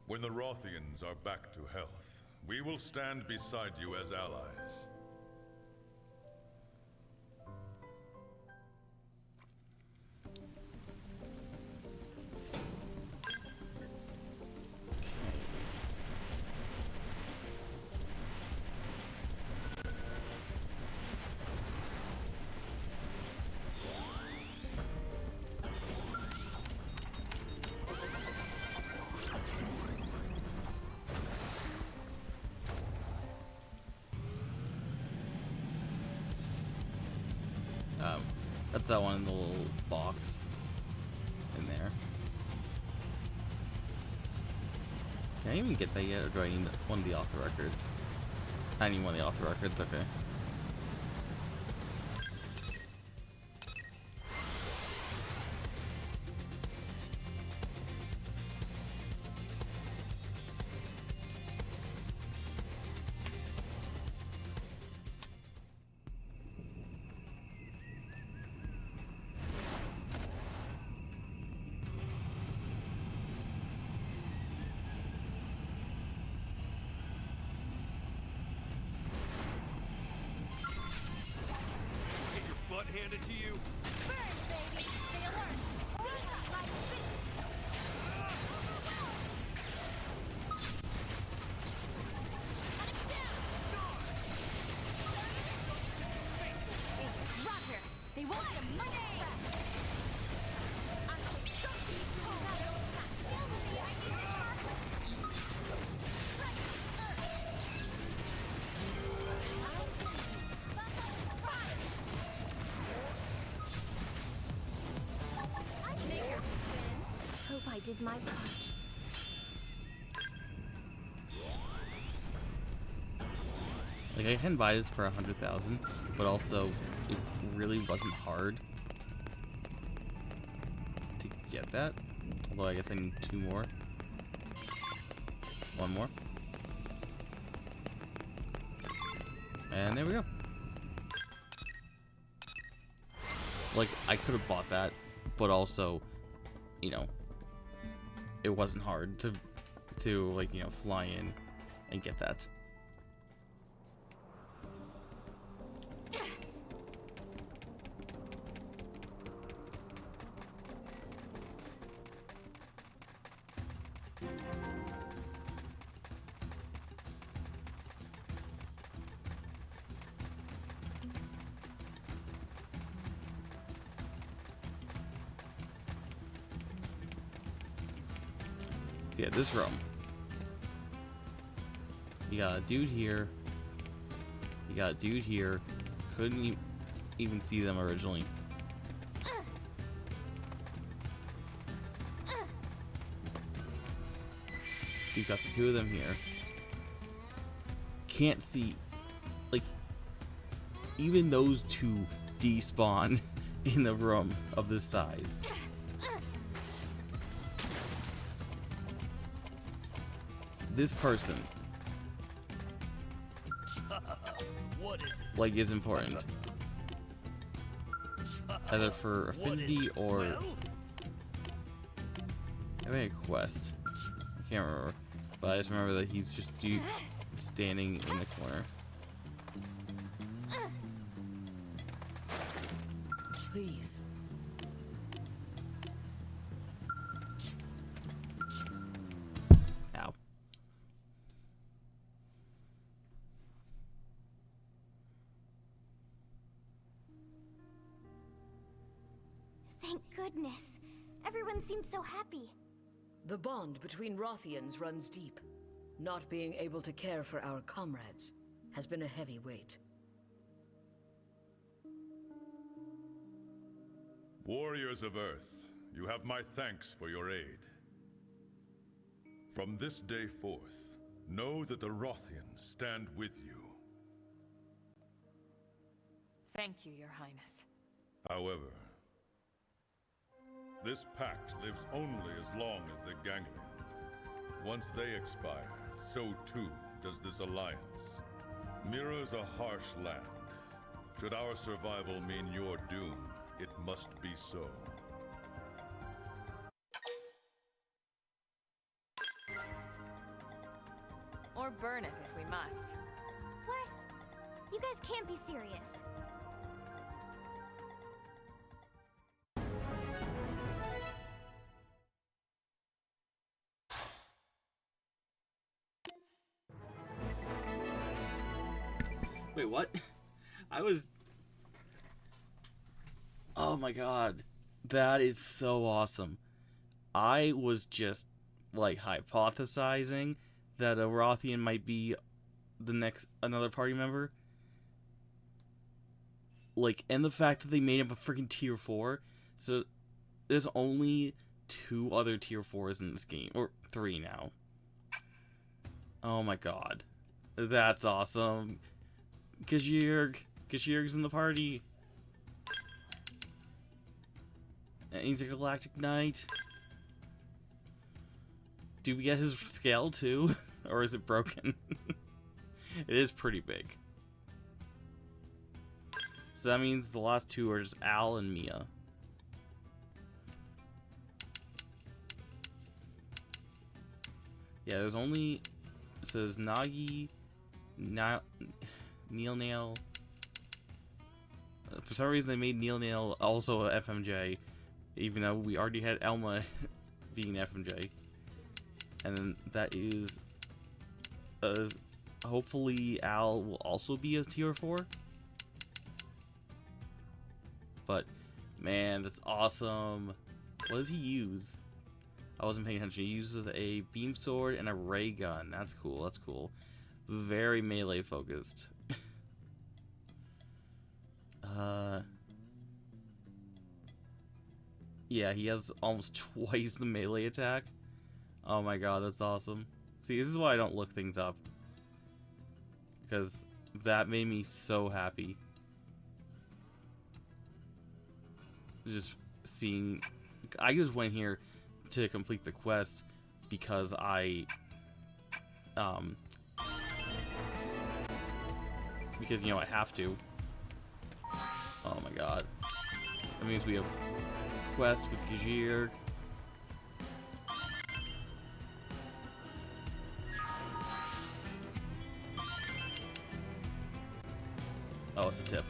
Speaker 21: When the Rothians are back to health, we will stand beside you as allies.
Speaker 1: That's that one in the little box in there. Can I even get that yet, or do I need one of the author records? I need one of the author records, okay.
Speaker 3: Get your butt handed to you.
Speaker 7: Burn, baby. Stay alert. See like this.
Speaker 6: did my part.
Speaker 1: Like, I can buy this for 100,000, but also it really wasn't hard to get that. Although I guess I need 2 more. 1 more. And there we go. Like, I could have bought that, but also, you know, it wasn't hard to like, you know, fly in and get that. Yeah, this room. You got a dude here. You got a dude here. Couldn't even see them originally. You've got the 2 of them here. Can't see, like, even those 2 despawn in the room of this size. This person,
Speaker 3: What is it?
Speaker 1: like, is important. Either for affinity or having a quest. I can't remember, but I just remember that he's just standing in the corner.
Speaker 20: Please.
Speaker 1: Ow.
Speaker 6: Thank goodness. Everyone seems so happy.
Speaker 20: The bond between Rothians runs deep. Not being able to care for our comrades has been a heavy weight.
Speaker 21: Warriors of Earth, you have my thanks for your aid. From this day forth, know that the Rothians stand with you.
Speaker 8: Thank you, Your Highness.
Speaker 21: However, this pact lives only as long as the Ganglion. Once they expire, so too does this alliance. Mira's a harsh land. Should our survival mean your doom, it must be so.
Speaker 8: Or burn it if we must.
Speaker 6: What? You guys can't be serious.
Speaker 1: Wait, what? Oh my god. That is so awesome. I was just, like, hypothesizing that a Rothian might be another party member. Like, and the fact that they made him a freaking tier 4. So, there's only 2 other tier 4s in this game. Or 3 now. Oh my god. That's awesome. Kashirg's in the party. And he's a Galactic Knight. Do we get his scale too? Or is it broken? It is pretty big. So that means the last 2 are just Al and Mia. Yeah, there's only... It says Nagi... Neil Nail. For some reason they made Neil Nail also a FMJ, even though we already had Elma being FMJ. And then that is hopefully Al will also be a tier 4. But man, that's awesome. What does he use? I wasn't paying attention. He uses a beam sword and a ray gun. That's cool. That's cool. Very melee focused. Yeah, he has almost twice the melee attack. Oh my god, that's awesome. See, this is why I don't look things up. Because that made me so happy. Just seeing... I just went here to complete the quest because because, you know, I have to. Oh my god. That means we have quest with Gajir. Oh, it's a tip.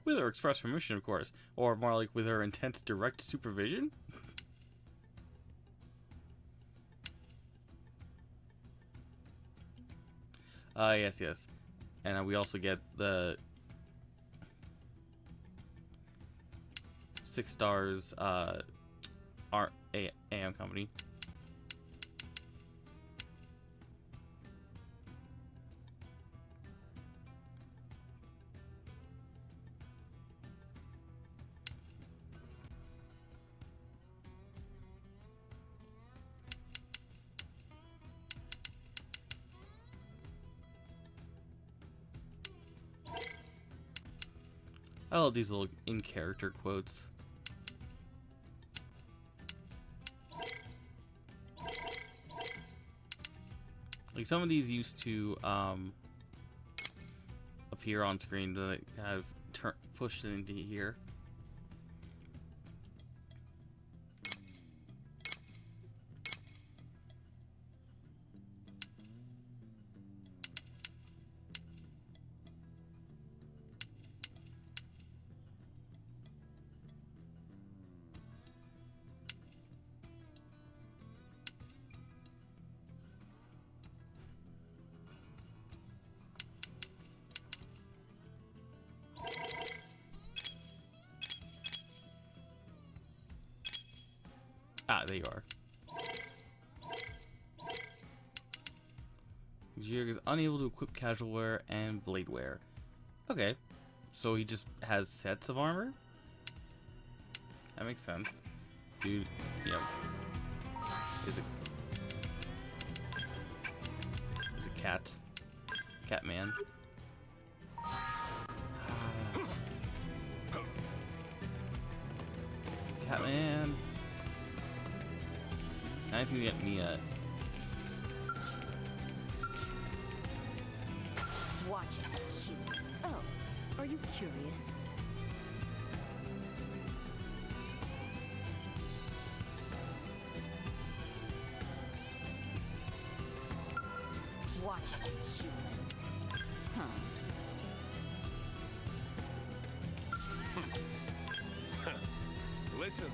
Speaker 1: With her express permission, of course. Or more like with her intense direct supervision? Yes. And we also get the 6 stars AM company. I love these little in-character quotes. Like, some of these used to appear on screen, but they have pushed it into here. Ah, there you are. Jig is unable to equip casual wear and blade wear. Okay, so he just has sets of armor? That makes sense. Dude, you know, is a cat man. Catman. Nice to get me a...
Speaker 2: Watch it, humans. Oh, are you curious? Watch it, humans. Huh.
Speaker 3: Listen.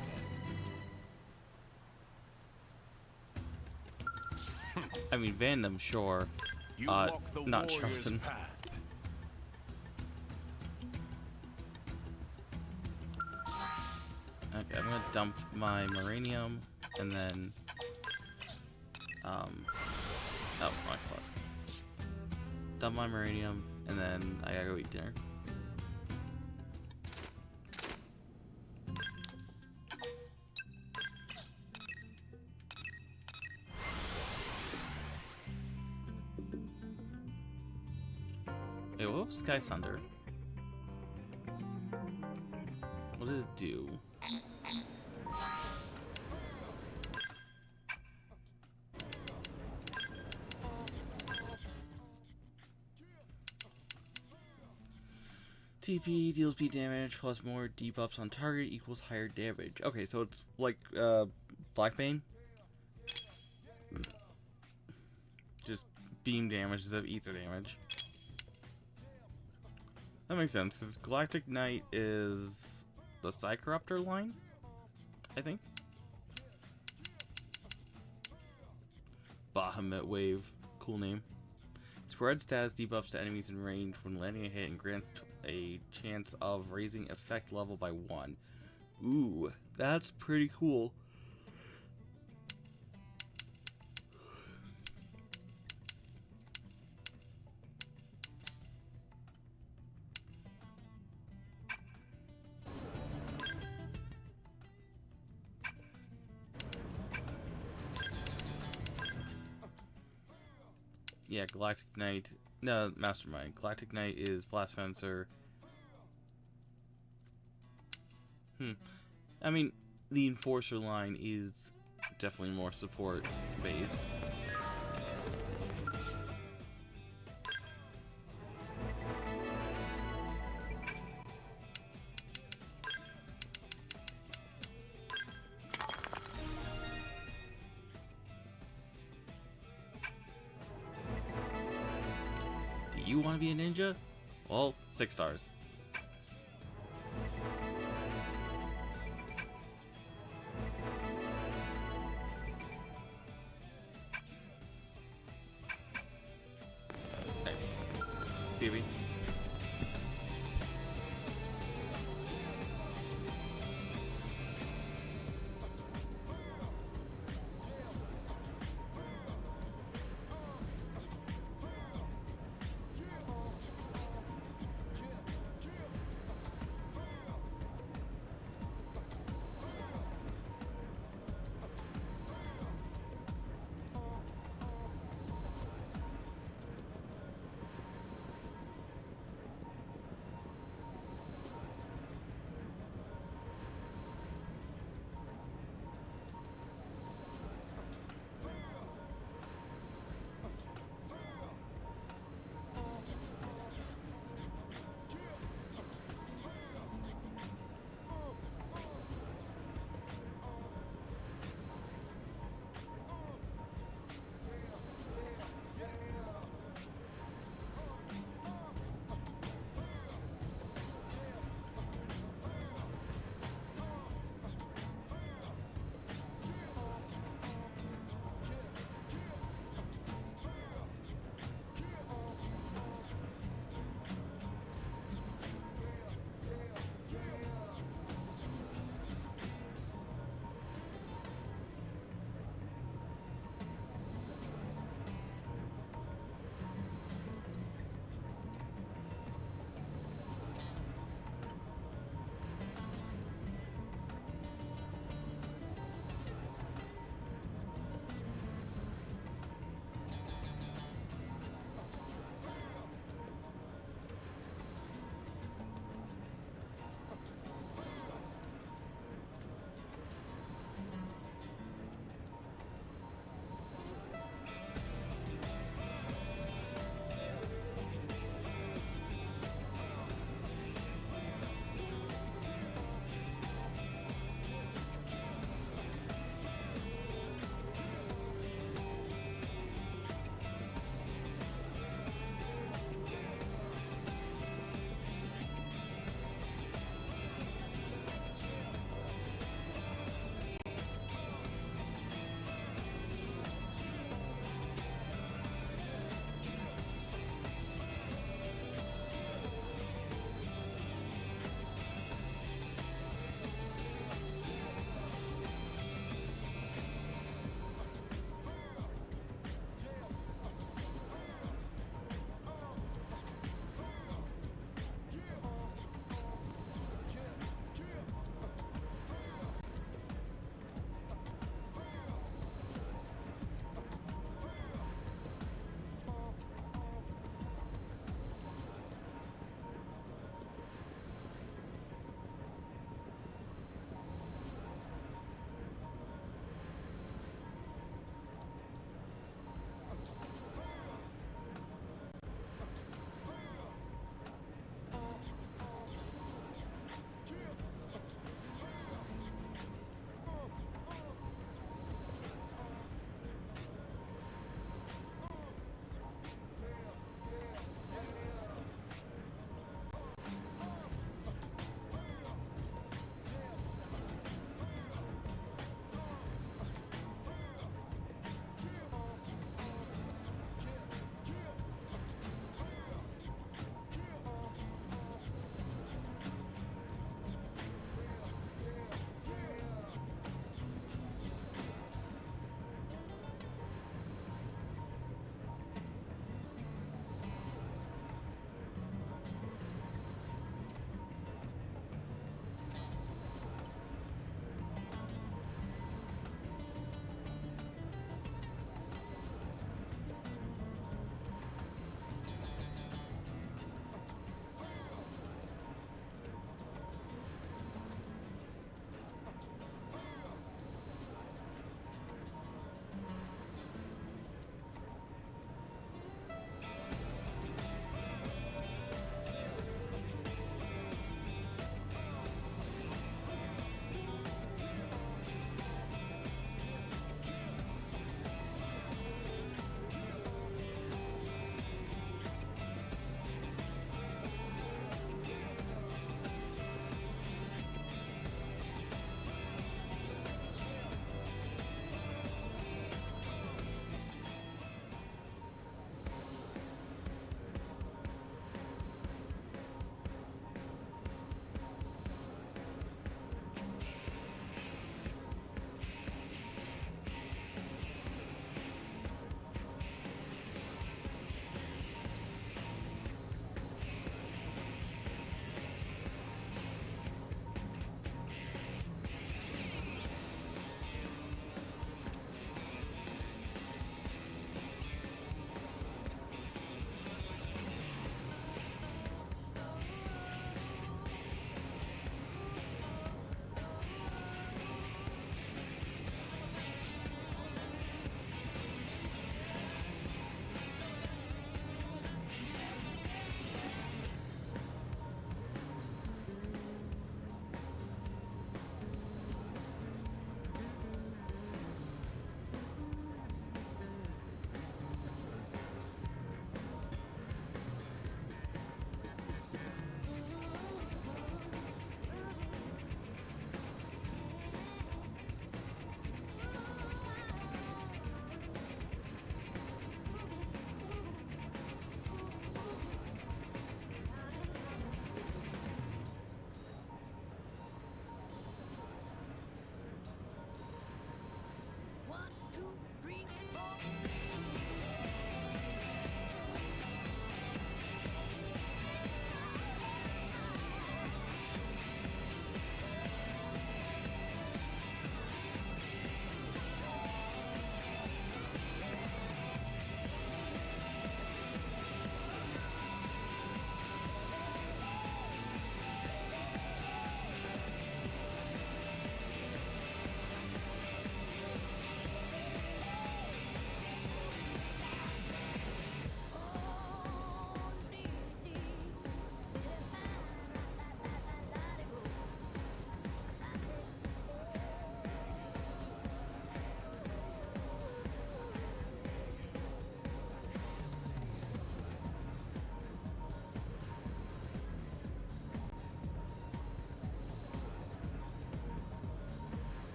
Speaker 1: I mean, Vandom, sure.
Speaker 3: You walk the
Speaker 1: not
Speaker 3: warrior's
Speaker 1: chosen.
Speaker 3: path.
Speaker 1: Okay, I'm gonna dump my Maranium, and then, oh, wrong spot. Dump my Maranium, and then I gotta go eat dinner. Hey, what was Sky Sunder? What did it do? TP deals P damage plus more debuffs on target equals higher damage. Okay, so it's like Black Bane. just beam damage instead of ether damage. That makes sense, because Galactic Knight is the Psycorruptor line, I think. Bahamut Wave, cool name. Spread status debuffs to enemies in range when landing a hit and grants a chance of raising effect level by 1. Ooh, that's pretty cool. Yeah, Galactic Knight. No, Mastermind. Galactic Knight is Blast Fencer. I mean, the Enforcer line is definitely more support based. You want to be a ninja? Well, 6 stars. Nice. Phoebe.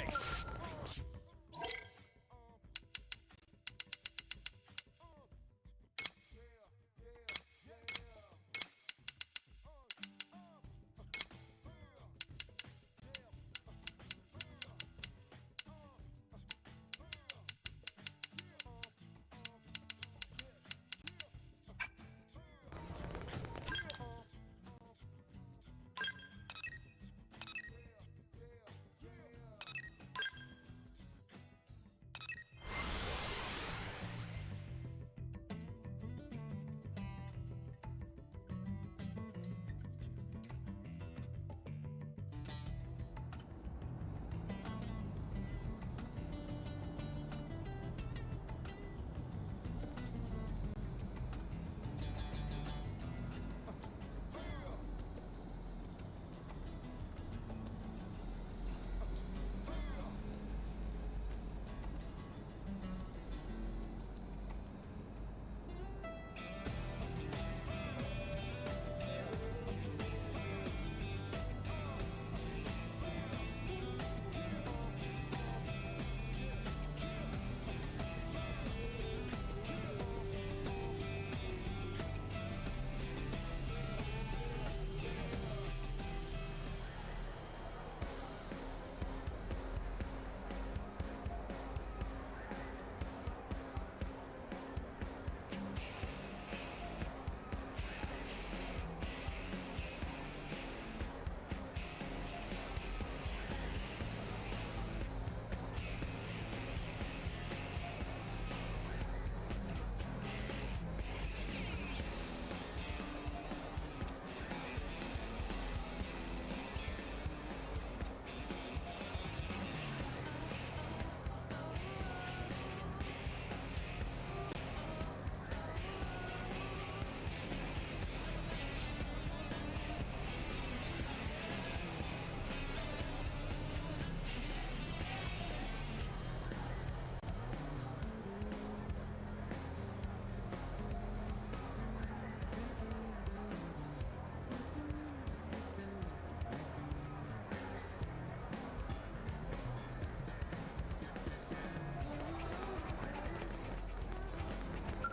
Speaker 3: way!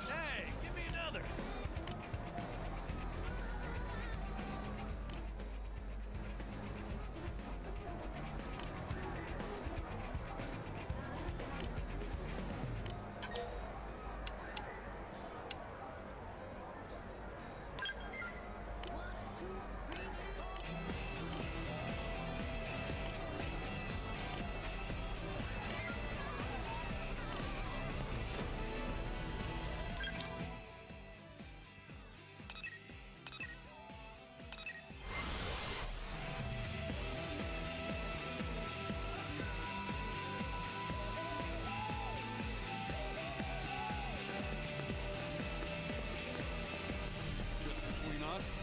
Speaker 3: Hey, give me another!
Speaker 5: Just between us?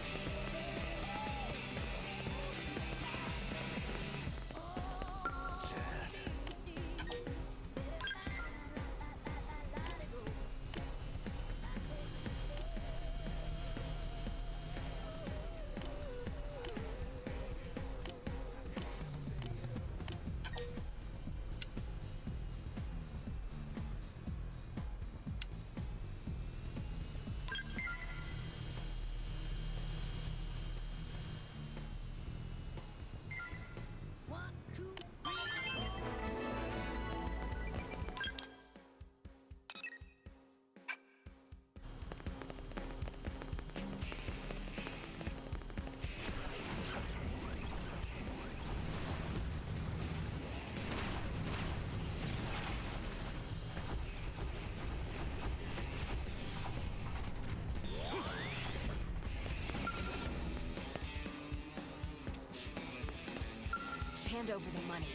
Speaker 12: Hand over the money.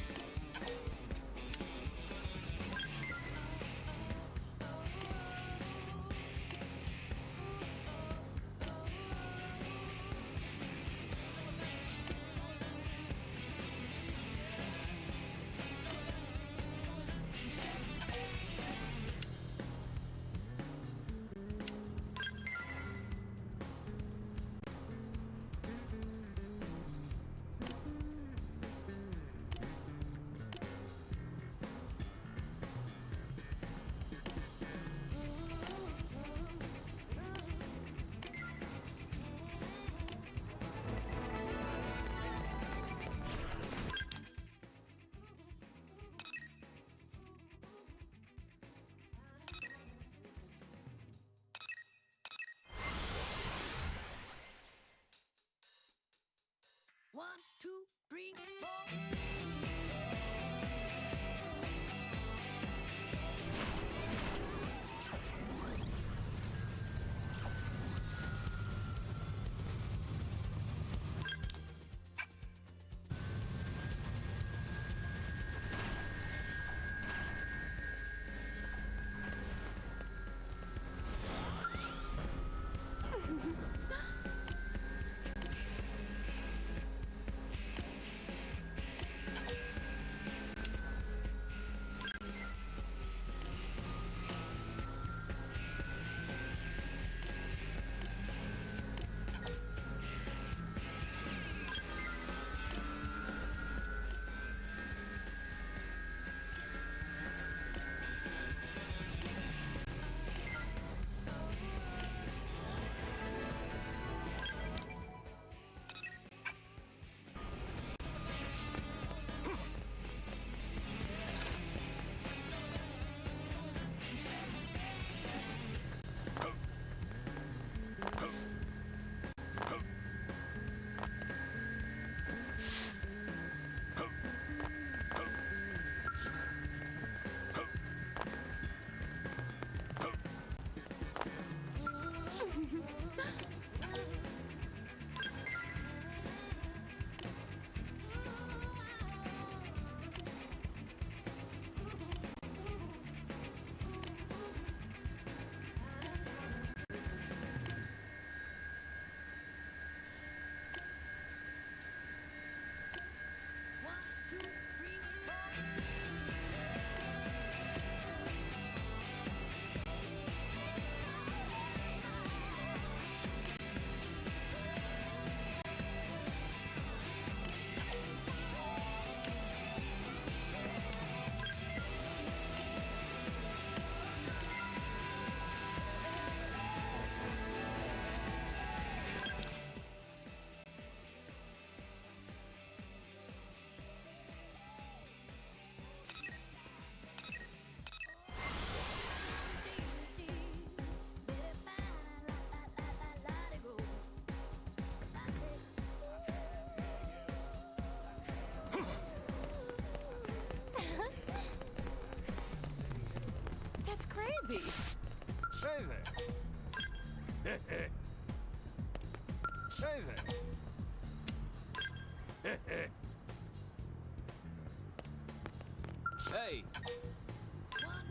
Speaker 5: Hey!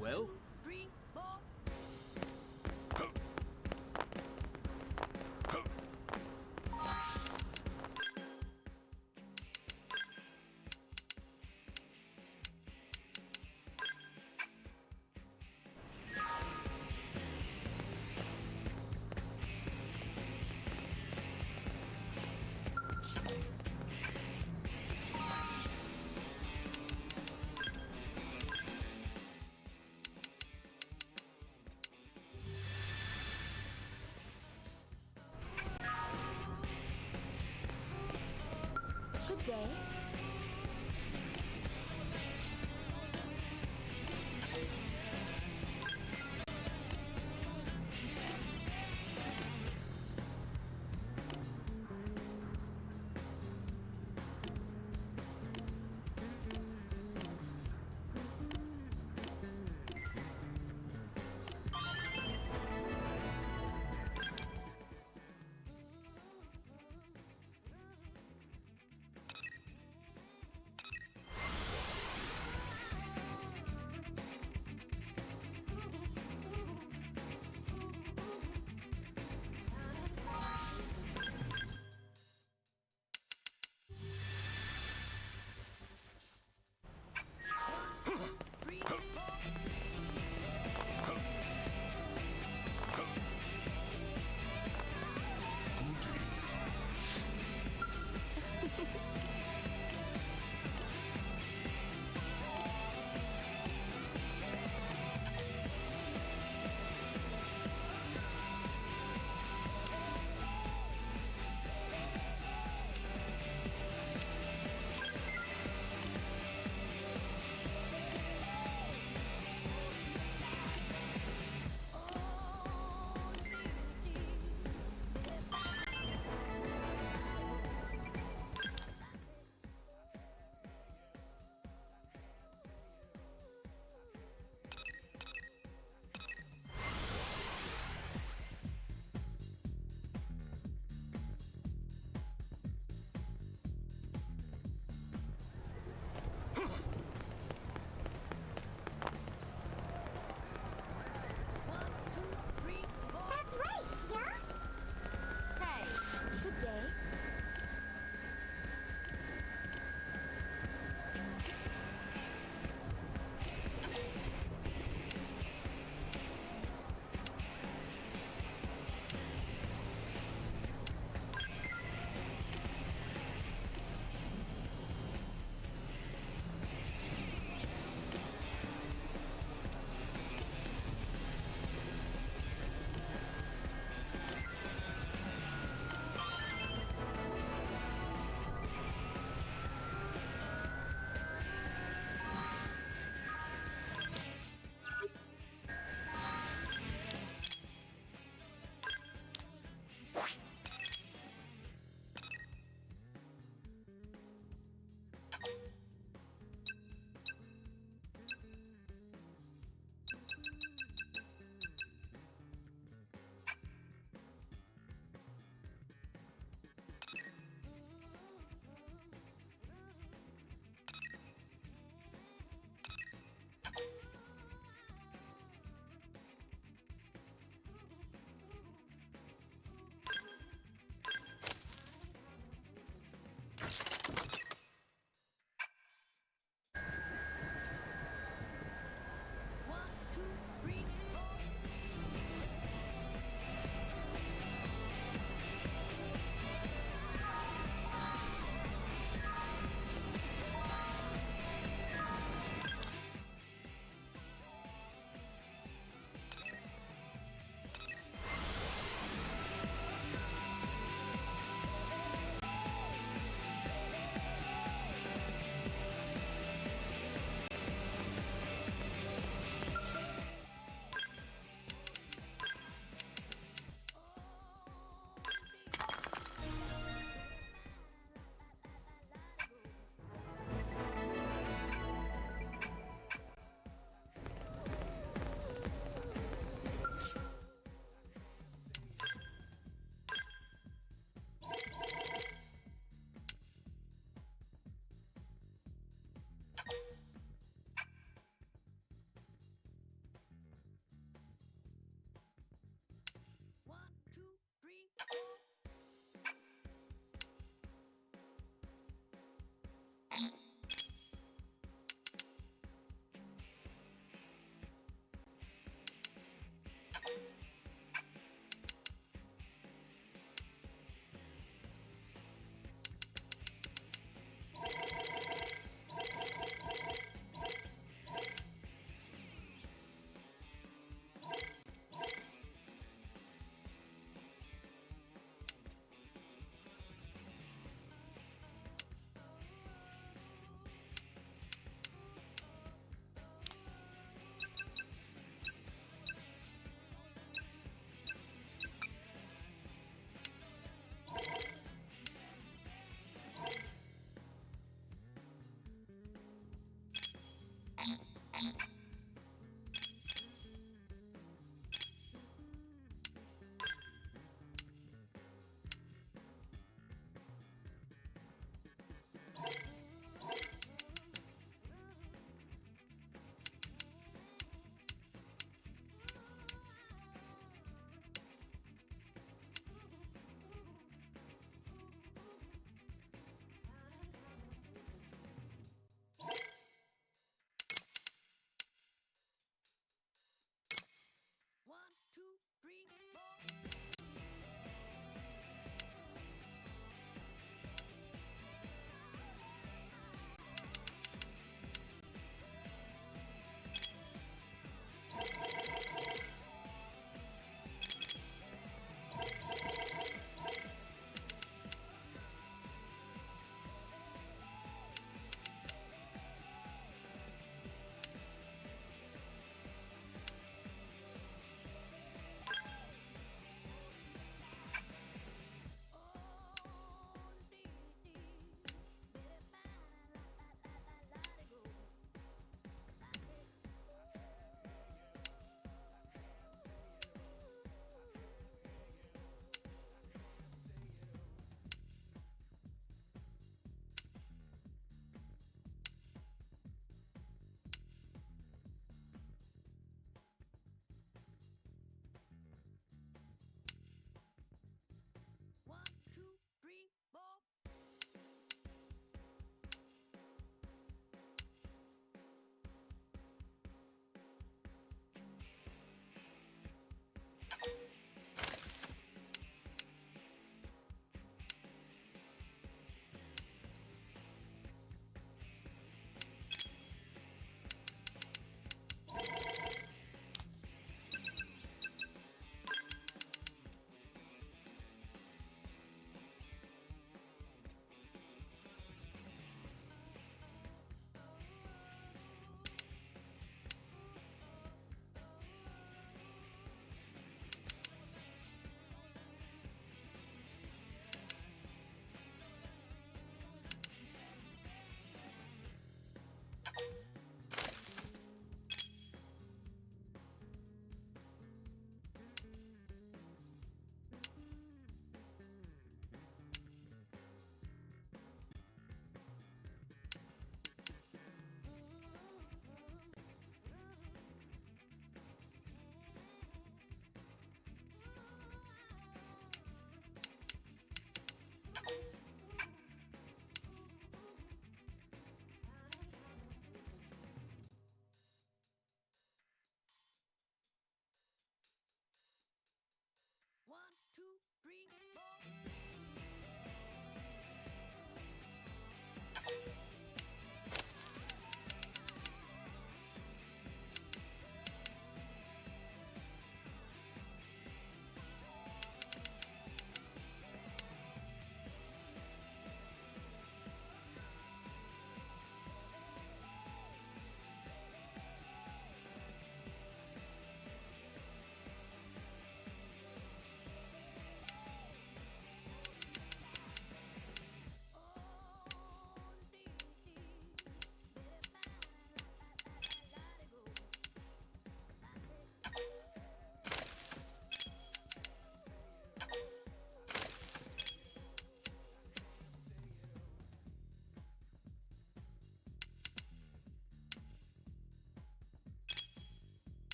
Speaker 5: Well?
Speaker 12: Good day.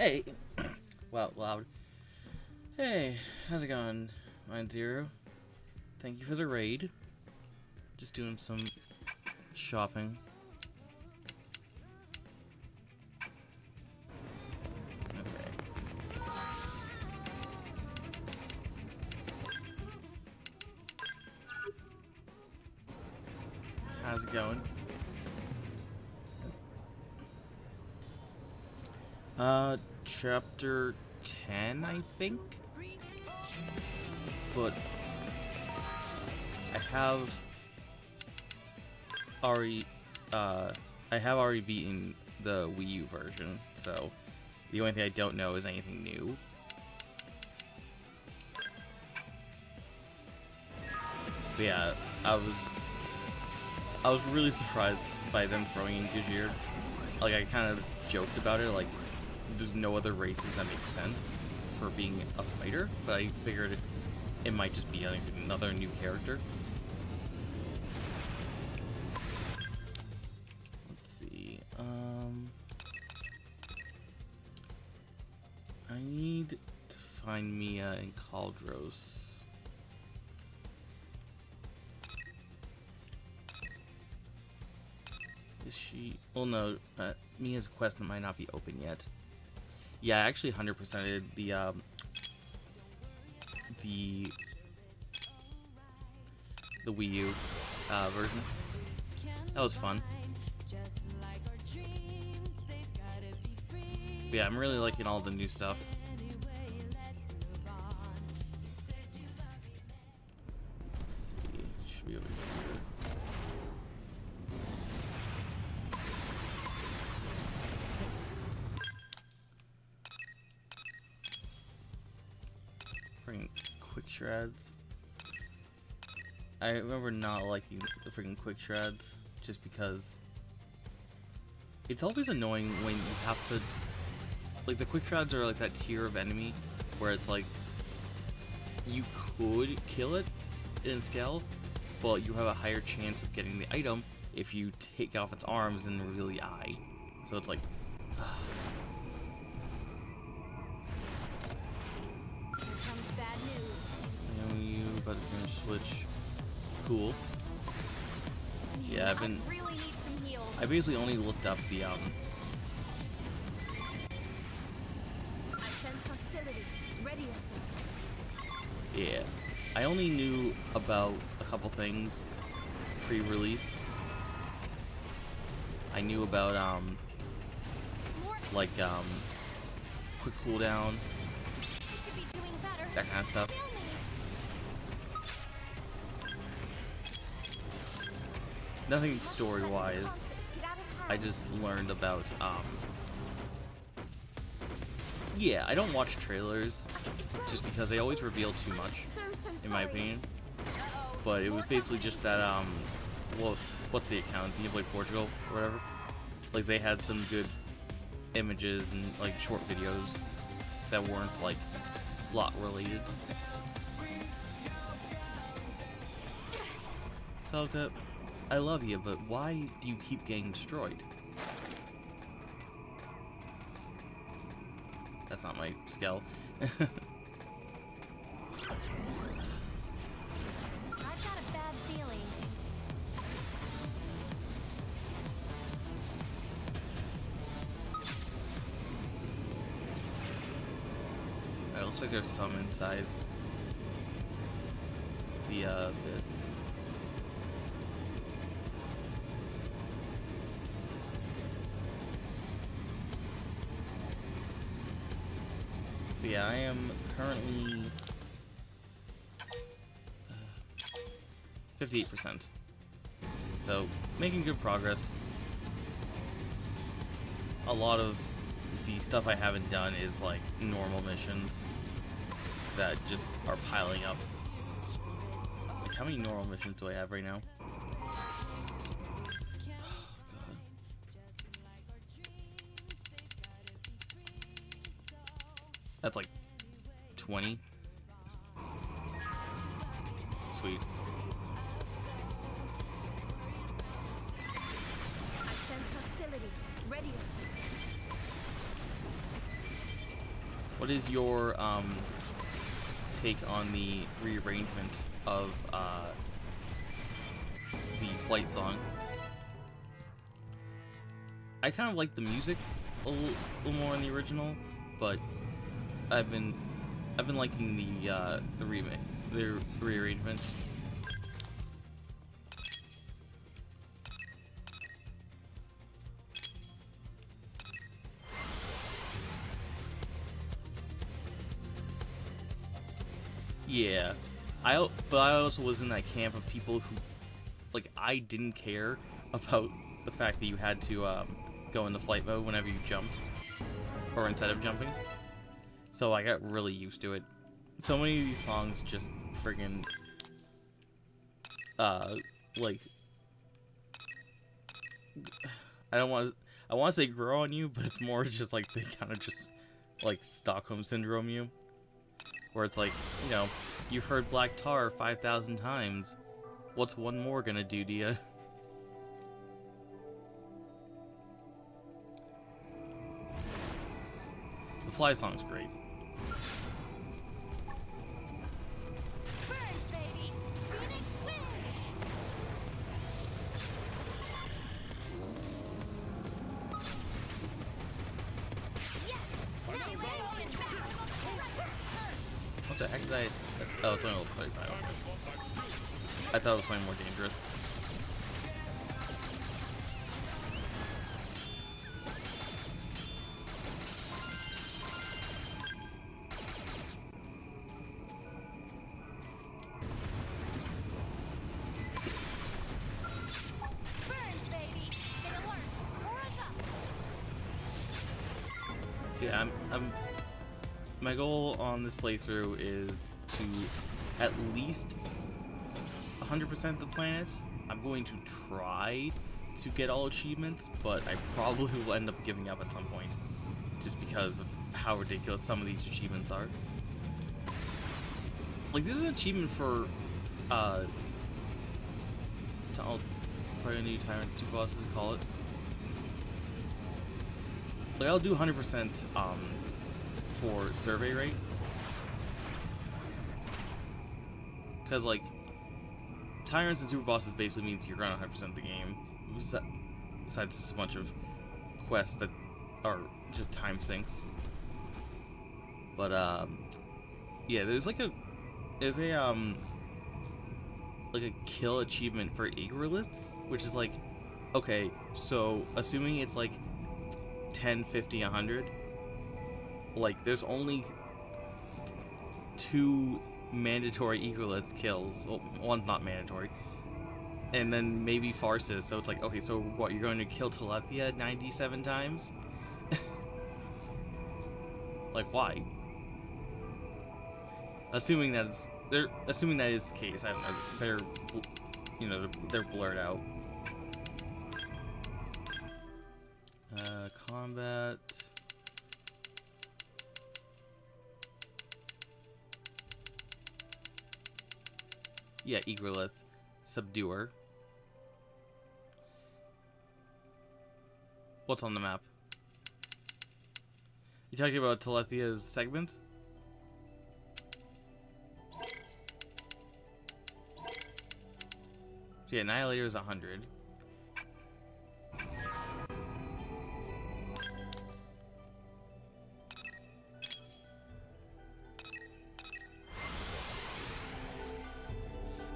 Speaker 1: Hey! Wow, loud. Hey, how's it going? Mind Zero. Thank you for the raid. Just doing some shopping. Okay. How's it going? Chapter 10, I think? But I have already beaten the Wii U version, so the only thing I don't know is anything new. But yeah, I was really surprised by them throwing in Gajir. Like, I kind of joked about it, like, there's no other races that make sense for being a fighter, but I figured it might just be another new character. Let's see. I need to find Mia and Caldros. Is she? Well, no. Mia's quest might not be open yet. Yeah, I actually 100%ed the Wii U version. That was fun. But yeah, I'm really liking all the new stuff. Let's see, it should be over here. Quick shreds. I remember not liking the freaking quick shreds just because it's always annoying when you have to, like, the quick shreds are like that tier of enemy where it's like you could kill it in scale, but you have a higher chance of getting the item if you take off its arms and reveal the eye. So it's like about to finish Switch. Cool. Yeah, I basically only looked up the
Speaker 7: I sense hostility. Ready yourself.
Speaker 1: Yeah. I only knew about a couple things pre-release. I knew about quick cooldown. That kind of stuff. Nothing story-wise. I just learned about, yeah, I don't watch trailers just because they always reveal too much, in my opinion. But it was basically just that, well, what's the account? Xenoblade Portugal, or whatever? Like, they had some good images and, like, short videos that weren't, like, plot-related. So that... I love you, but why do you keep getting destroyed? That's not my skill.
Speaker 7: I've got a bad feeling.
Speaker 1: It looks like there's some inside the this. But yeah, I am currently 58%. So, making good progress. A lot of the stuff I haven't done is like normal missions that just are piling up. How many normal missions do I have right now? That's like 20. Sweet.
Speaker 7: I sense hostility. Ready yourself.
Speaker 1: What is your take on the rearrangement of the flight song? I kind of like the music a little more in the original, but I've been liking the remake, the rearrangement. Yeah, but I also was in that camp of people who, like, I didn't care about the fact that you had to go into flight mode whenever you jumped, or instead of jumping. So I got really used to it. So many of these songs just friggin' like, I want to say grow on you, but it's more just like they kind of just like Stockholm syndrome you. Where it's like, you know, you've heard Black Tar 5,000 times. What's one more gonna do to you? The fly song's great. What the heck is that? Oh, it's only level 35. I thought it was something more dangerous. So yeah, my goal on this playthrough is to at least 100% the planet. I'm going to try to get all achievements, but I probably will end up giving up at some point, just because of how ridiculous some of these achievements are. Like, there's an achievement for I'll probably a new Tyrant 2 bosses call it. Like, I'll do 100% for survey rate, because like Tyrants and super bosses basically means you're gonna 100% the game, besides just a bunch of quests that are just time sinks. But yeah, there's a kill achievement for Agrilists, which is like, okay, so assuming it's like 10, 50, 100, like there's only 2 mandatory Agrolith kills. Well, one's not mandatory, and then maybe farces. So it's like, okay, so what, you're going to kill Telethia 97 times? Like, why? Assuming that is the case. I don't know. They're blurred out. Combat. Yeah, Agrolith. Subduer. What's on the map? You talking about Telethia's segment? So yeah, Annihilator is 100.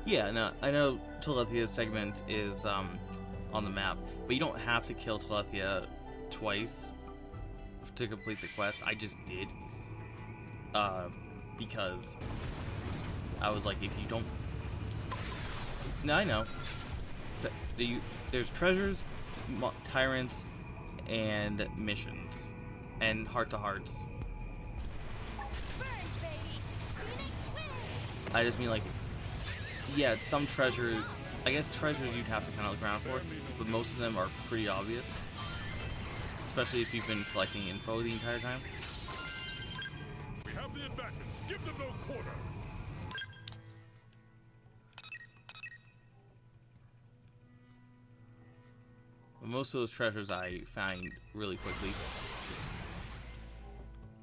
Speaker 1: Yeah, no, I know Telethia's segment is on the map, but you don't have to kill Telethia twice to complete the quest. I just did, because I was like, if you don't... No, I know. So, there's treasures, tyrants, and missions, and heart-to-hearts. I just mean, like, yeah, some treasure, I guess treasures you'd have to kind of look around for, but most of them are pretty obvious. Especially if you've been collecting info the entire time.
Speaker 19: We have the advantage. Give them no quarter.
Speaker 1: But most of those treasures I find really quickly.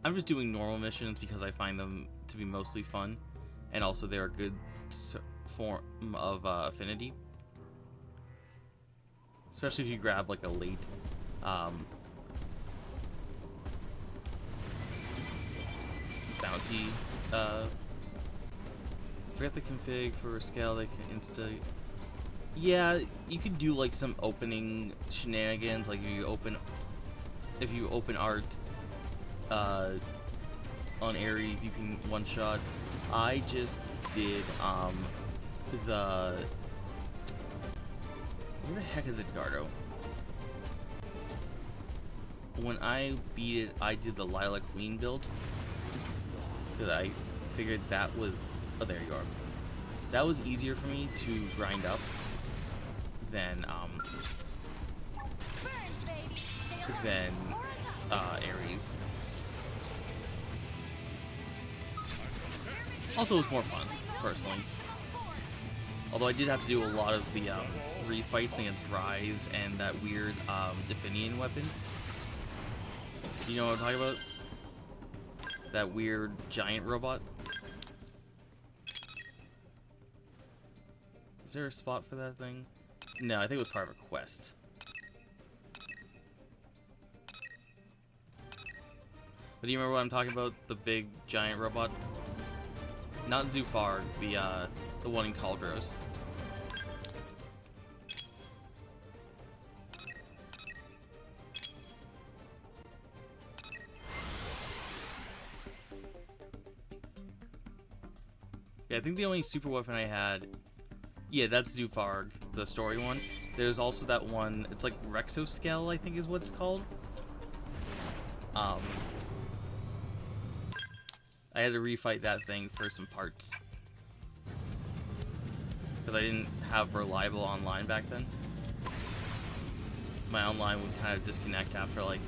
Speaker 1: I'm just doing normal missions because I find them to be mostly fun, and also they're a good form of affinity. Especially if you grab like a late bounty. Forget the config for scale. They can insta. Yeah, you can do like some opening shenanigans, like if you open art on Ares, you can one shot. I just did where the heck is Edgardo? When I beat it, I did the Lilac Queen build because I figured that was there you are. That was easier for me to grind up than Ares. Also, it was more fun, personally. Although I did have to do a lot of the refights against Rise and that weird Definian weapon. You know what I'm talking about? That weird giant robot. Is there a spot for that thing? No, I think it was part of a quest. But do you remember what I'm talking about? The big giant robot? Not Zufar, the one in Kaldros. Yeah, I think the only super weapon I had... Yeah, that's Zufarg, the story one. There's also that one, it's like Rexoscale, I think is what it's called. I had to refight that thing for some parts. Because I didn't have reliable online back then. My online would kind of disconnect after like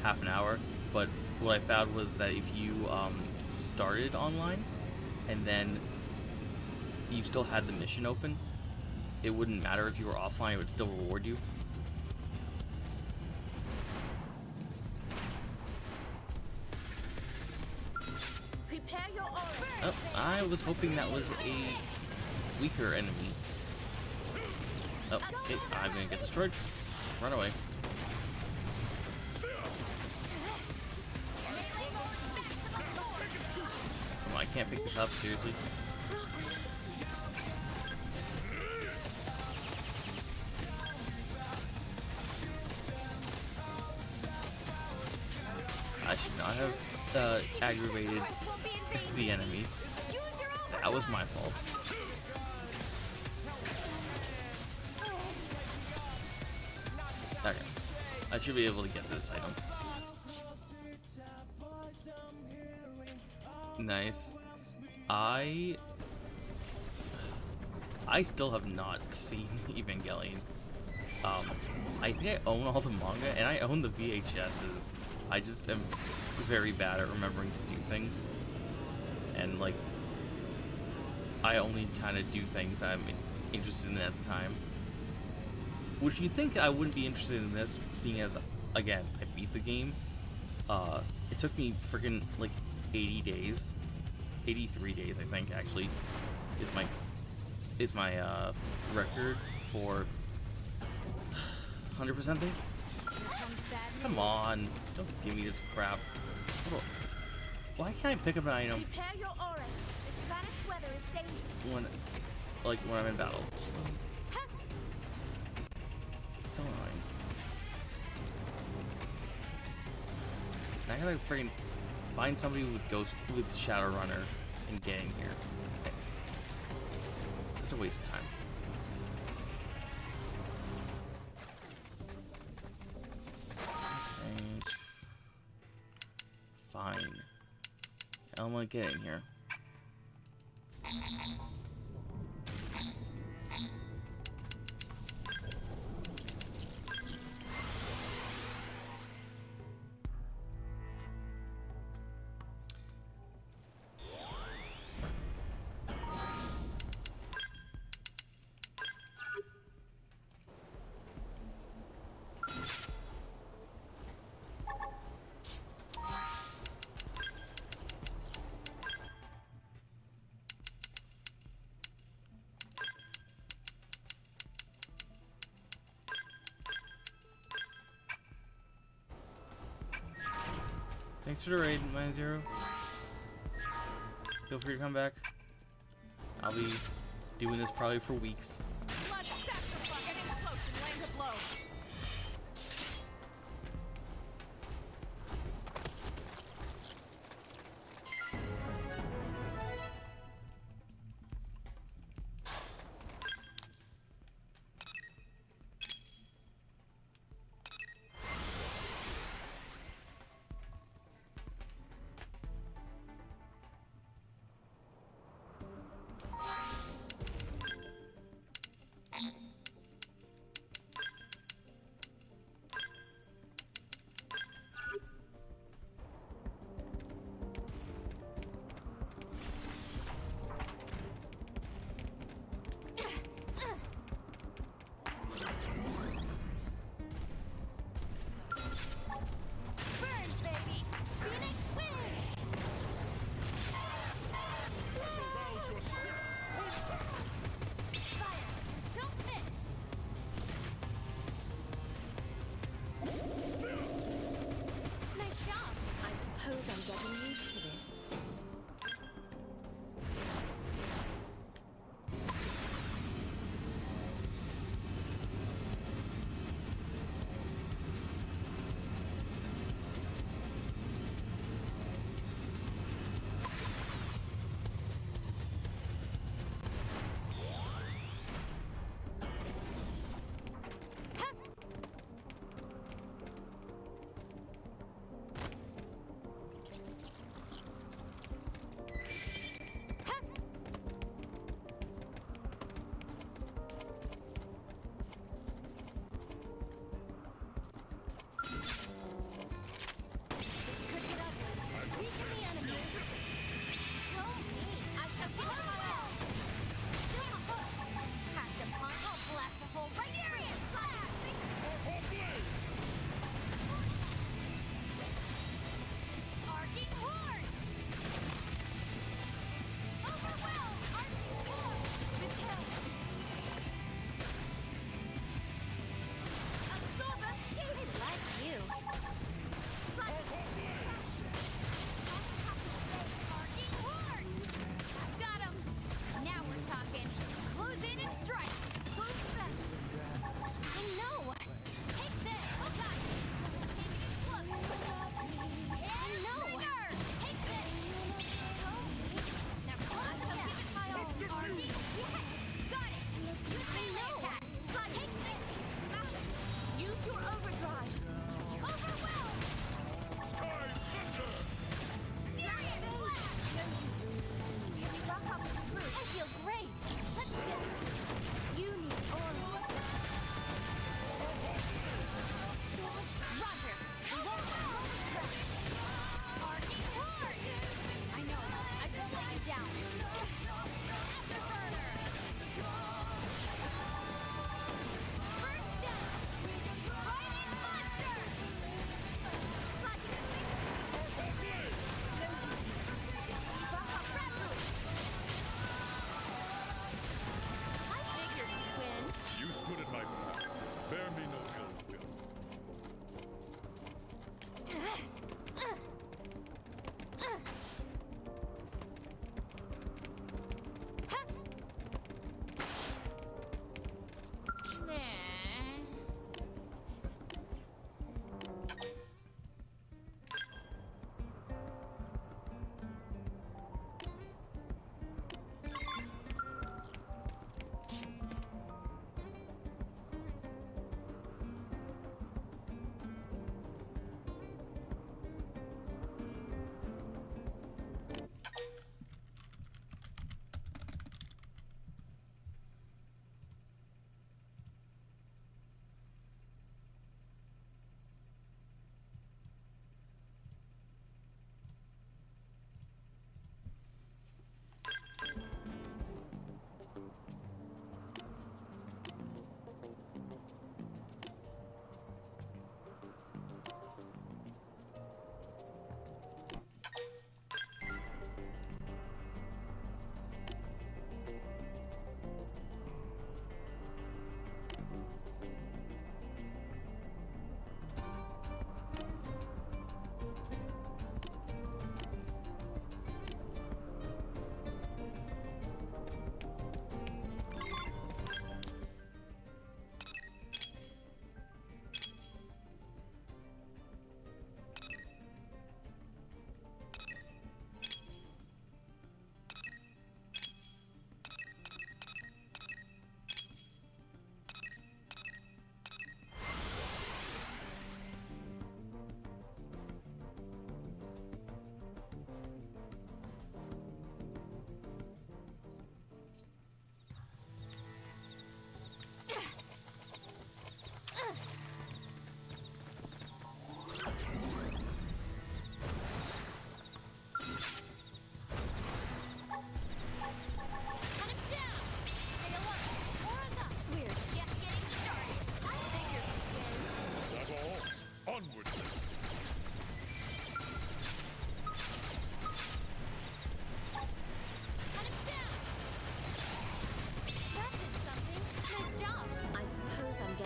Speaker 1: half an hour. But what I found was that if you started online and then you still had the mission open, it wouldn't matter if you were offline, it would still reward you.
Speaker 7: Prepare your aura.
Speaker 1: Oh, I was hoping that was a weaker enemy. Oh, okay, I'm gonna get destroyed. Run away. Come on, I can't pick this up, seriously. I should not have aggravated the enemy. That was my fault. Okay. I should be able to get this item. Nice. I still have not seen Evangelion. I think I own all the manga and I own the VHSs. I just am very bad at remembering to do things. And like, I only kind of do things I'm interested in at the time. Which you'd think I wouldn't be interested in this, seeing as, again, I beat the game. It took me freaking like 80 days. 83 days, I think, actually, is my record for 100% thing. Come on, don't give me this crap. Why can't I pick up an item
Speaker 7: Prepare your auras. This planet's weather is dangerous.
Speaker 1: when I'm in battle? It's so annoying. And I gotta freaking find somebody with Shadowrunner and get in here. Such a waste of time. Okay. Fine. I don't want to get in here. Thanks for the raid, my zero. Feel free to come back. I'll be doing this probably for weeks.
Speaker 8: Blood, stack the fuck, get in close and land a blow.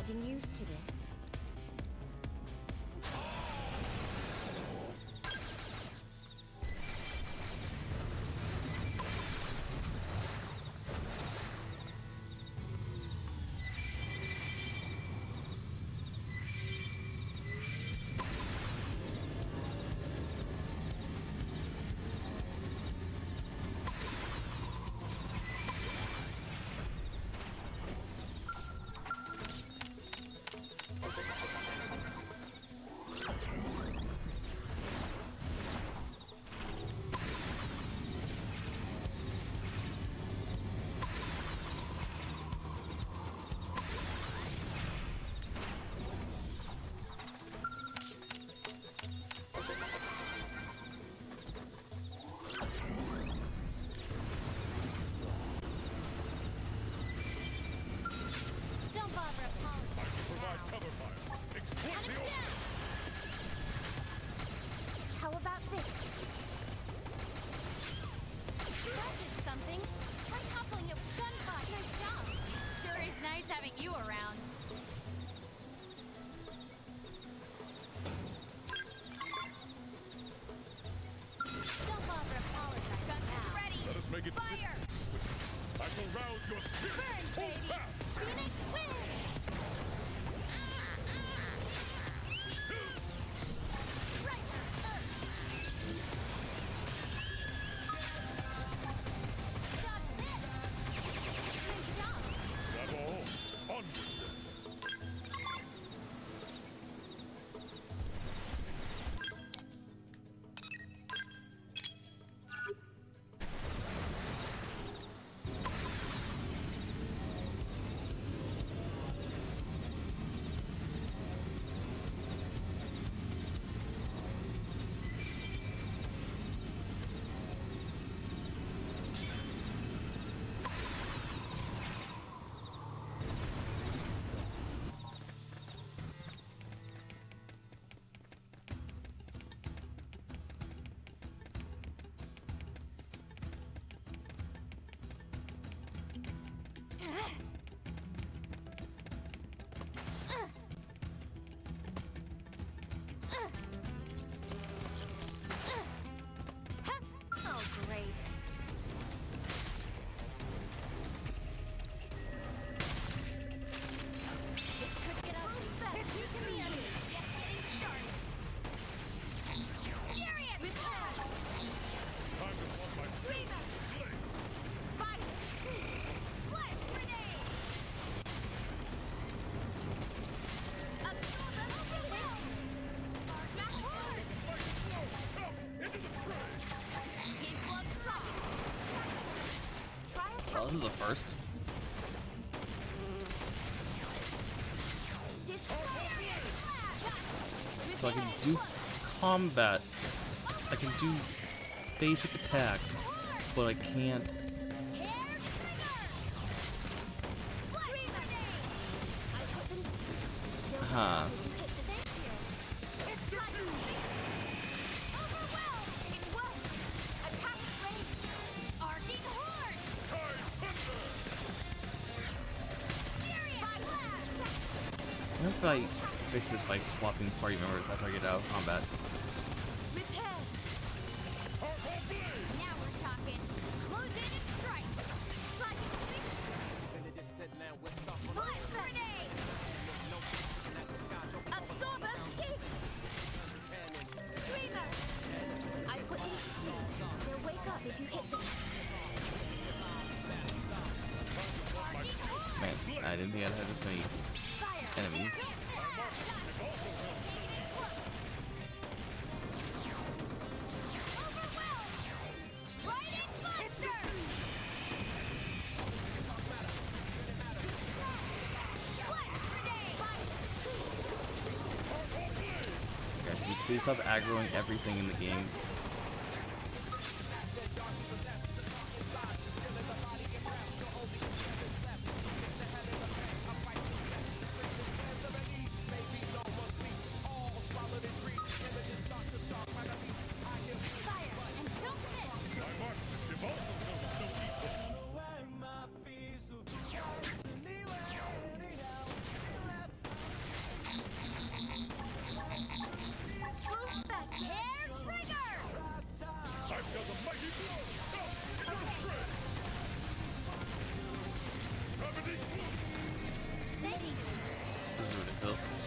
Speaker 4: getting used to this.
Speaker 6: Don't bother apologizing.
Speaker 21: Provide cover fire. Exploit the order.
Speaker 4: How about this?
Speaker 6: That did something. Try toppling it with gunfire. Nice job. Sure is nice having you around. Don't bother apologizing. Gun ready.
Speaker 21: Let us make it
Speaker 6: Fire!
Speaker 21: I shall rouse your spirit.
Speaker 6: Burn,
Speaker 21: Hold
Speaker 6: baby!
Speaker 21: fast.
Speaker 6: Phoenix wins! Right! Dodge this! Nice job!
Speaker 21: That all. Onward.
Speaker 6: Oh, great. This could get ugly. You can be under. Just getting started. Furious!
Speaker 21: Time to walk my
Speaker 6: Screamer! Fire! Flash grenade! Absorb them over will! Not hard!
Speaker 21: Into the fray.
Speaker 6: Engage blood strong! Try a
Speaker 1: Oh, this is the first. So I can do combat. I can do basic attacks, but I can't. Huh. What if I fix this by swapping party members after I get out of combat?
Speaker 6: Now we're talking. Close in and strike. Flash grenade! Absorber escape! Screamer!
Speaker 4: I put them to sleep. They'll wake up if you hit them.
Speaker 1: Man, I didn't think I'd have this many enemies. Guys, can you please stop aggroing everything in the game? This is ridiculous.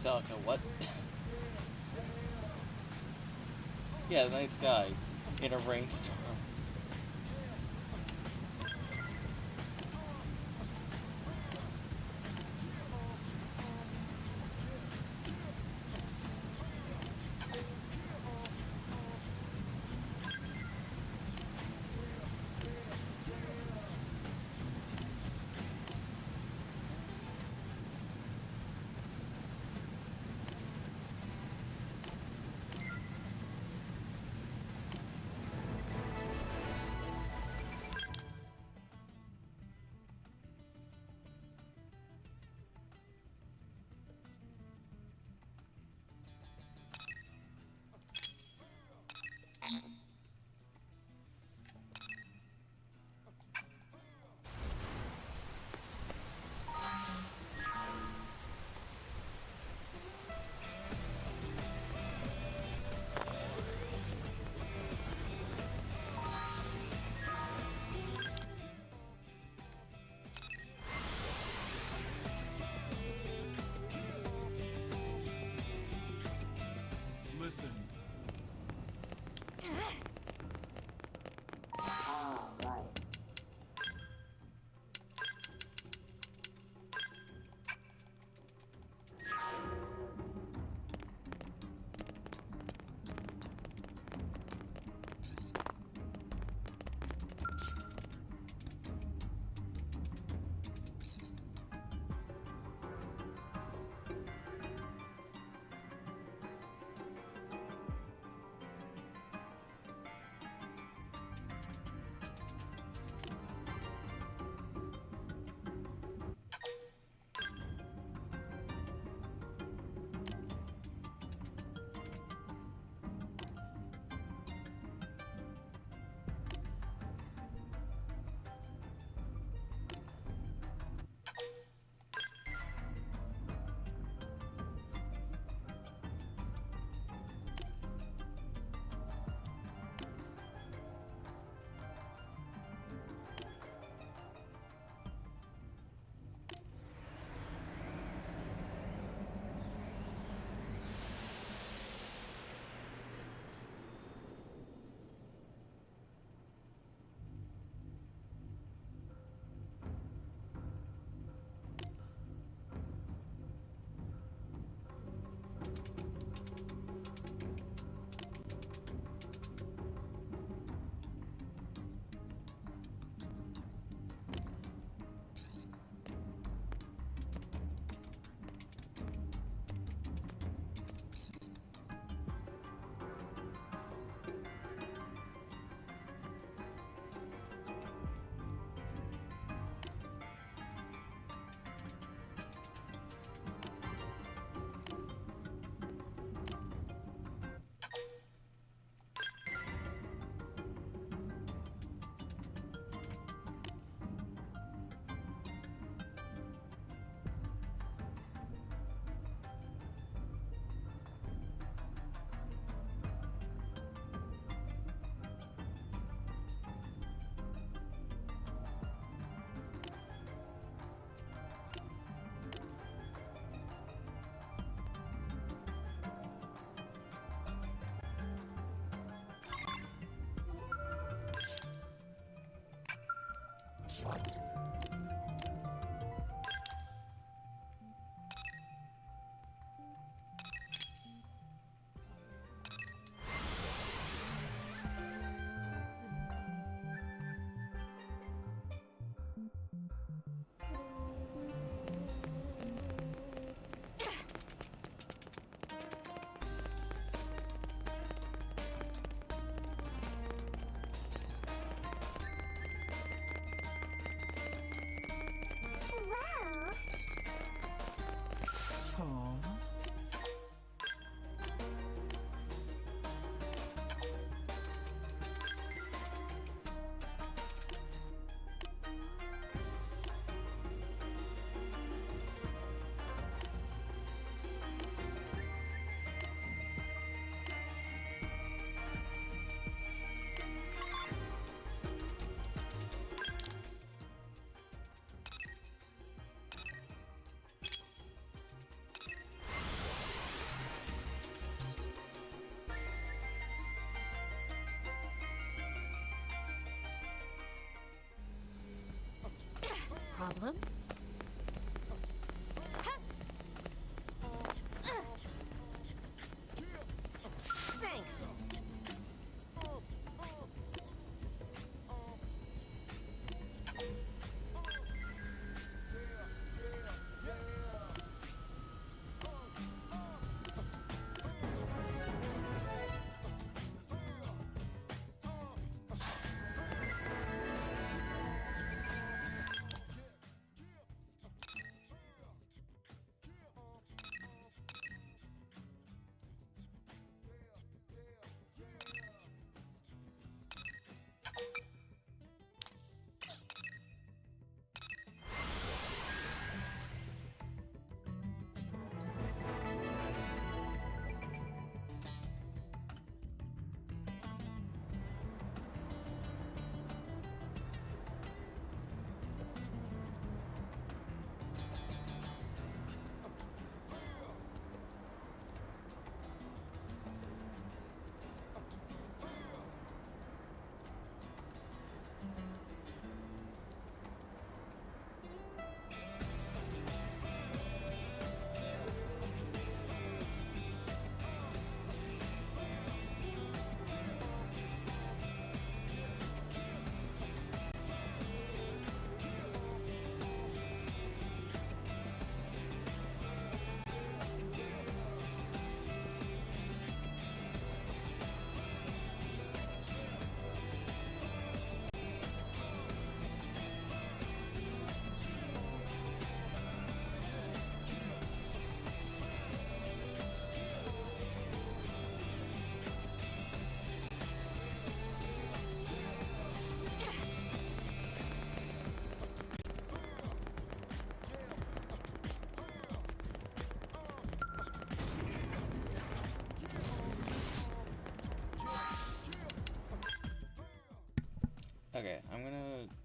Speaker 1: sound like a what? Yeah, the night sky in a rainstorm.
Speaker 19: Listen.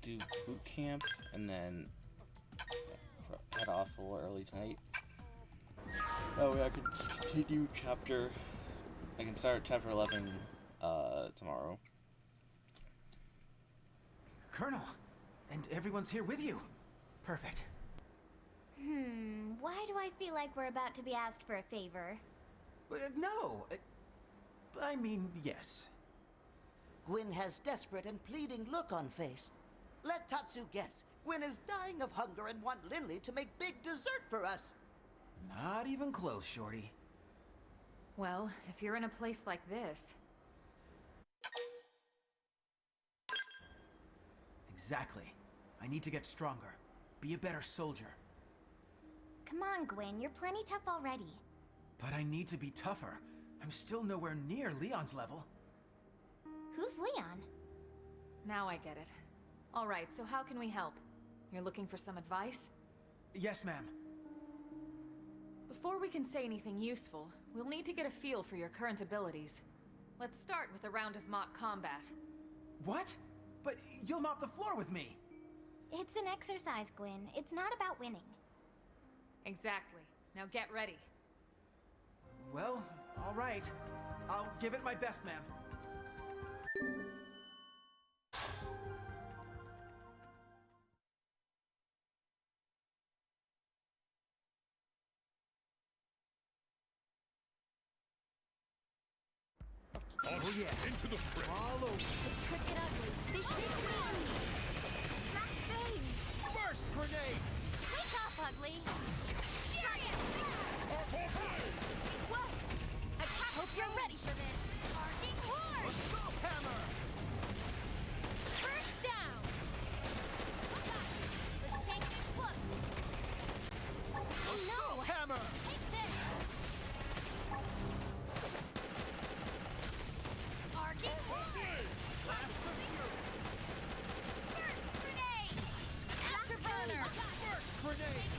Speaker 1: do boot camp and then head off a little early tonight. That way I can continue chapter. I can start chapter 11 tomorrow.
Speaker 11: Colonel, and everyone's here with you. Perfect.
Speaker 6: Why do I feel like we're about to be asked for a favor?
Speaker 11: No. I mean, yes.
Speaker 17: Gwyn has desperate and pleading look on face. Let Tatsu guess. Gwyn is dying of hunger and want Lindley to make big dessert for us.
Speaker 11: Not even close, Shorty.
Speaker 8: Well, if you're in a place like this...
Speaker 11: Exactly. I need to get stronger. Be a better soldier.
Speaker 6: Come on, Gwyn, you're plenty tough already.
Speaker 11: But I need to be tougher. I'm still nowhere near Leon's level.
Speaker 6: Who's Leon?
Speaker 8: Now I get it. Alright, so how can we help? You're looking for some advice?
Speaker 11: Yes, ma'am.
Speaker 8: Before we can say anything useful, we'll need to get a feel for your current abilities. Let's start with a round of mock combat.
Speaker 11: What? But you'll mop the floor with me!
Speaker 6: It's an exercise, Gwyn. It's not about winning.
Speaker 8: Exactly. Now get ready.
Speaker 11: Well, all right. I'll give it my best, ma'am.
Speaker 19: Oh yeah, into the fray.
Speaker 11: All over.
Speaker 4: This could get ugly. They should be enemies. That thing!
Speaker 11: Burst grenade!
Speaker 4: Wake up, ugly! Furious! What? Attack! Hope you're ready for this. Arcing Horde!
Speaker 11: Assault hammer!
Speaker 4: First down! Let's take it close.
Speaker 11: Assault hammer!
Speaker 4: Take this! Arcing Horde!
Speaker 11: Blast of fury!
Speaker 4: First grenade! Afterburner!
Speaker 11: Burst grenade!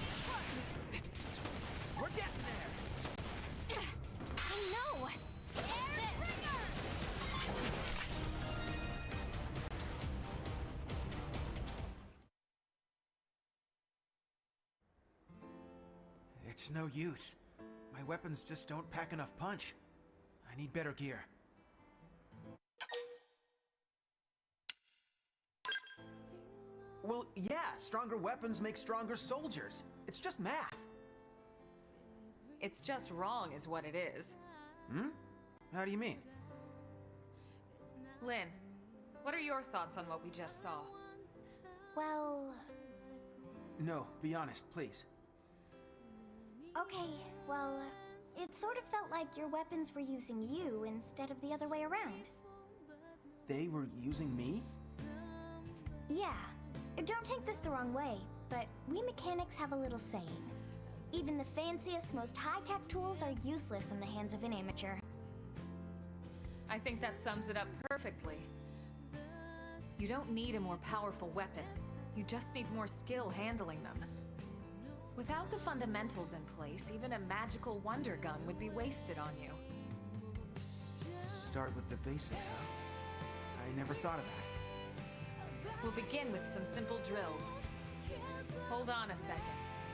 Speaker 11: We're getting there!
Speaker 4: I know! Air trigger!
Speaker 11: It's no use. My weapons just don't pack enough punch. I need better gear. Well, yeah, stronger weapons make stronger soldiers. It's just math.
Speaker 8: It's just wrong is what it is.
Speaker 11: Hmm? How do you mean?
Speaker 8: Lynn, what are your thoughts on what we just saw?
Speaker 6: Well...
Speaker 11: No, be honest, please.
Speaker 6: Okay, well, it sort of felt like your weapons were using you instead of the other way around.
Speaker 11: They were using me?
Speaker 6: Yeah. Don't take this the wrong way, but we mechanics have a little saying. Even the fanciest, most high-tech tools are useless in the hands of an amateur.
Speaker 8: I think that sums it up perfectly. You don't need a more powerful weapon. You just need more skill handling them. Without the fundamentals in place, even a magical wonder gun would be wasted on you.
Speaker 11: Start with the basics, huh? I never thought of that.
Speaker 8: We'll begin with some simple drills. Hold on a second.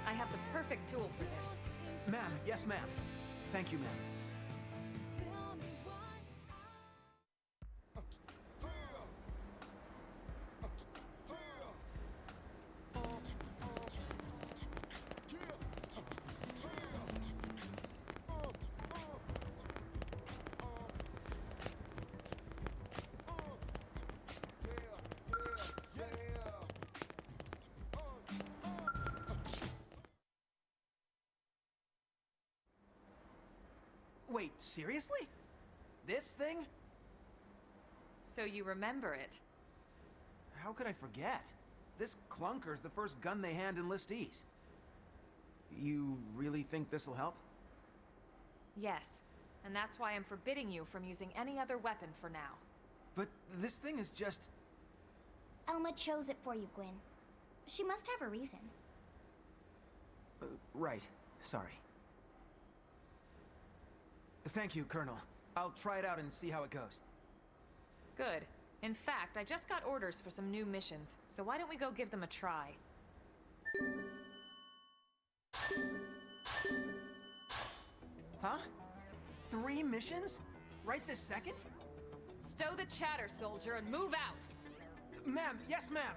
Speaker 8: I have the perfect tool for this.
Speaker 11: Ma'am, yes ma'am. Thank you, ma'am. Wait, seriously? This thing?
Speaker 8: So you remember it?
Speaker 11: How could I forget? This clunker's the first gun they hand enlistees. You really think this'll help?
Speaker 8: Yes, and that's why I'm forbidding you from using any other weapon for now.
Speaker 11: But this thing is just...
Speaker 6: Elma chose it for you, Gwyn. She must have a reason.
Speaker 11: Right. Sorry. Thank you, Colonel. I'll try it out and see how it goes.
Speaker 8: Good. In fact, I just got orders for some new missions, so why don't we go give them a try?
Speaker 11: Huh? 3 missions? Right this second?
Speaker 8: Stow the chatter, soldier, and move out!
Speaker 11: Ma'am, yes, ma'am!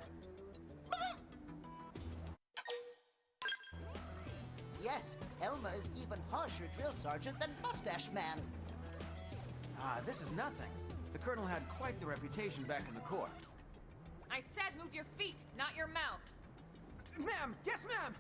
Speaker 17: Yes, Elma is even harsher drill sergeant than Mustache Man.
Speaker 11: Ah, this is nothing. The Colonel had quite the reputation back in the Corps.
Speaker 8: I said move your feet, not your mouth!
Speaker 11: Ma'am! Yes, ma'am!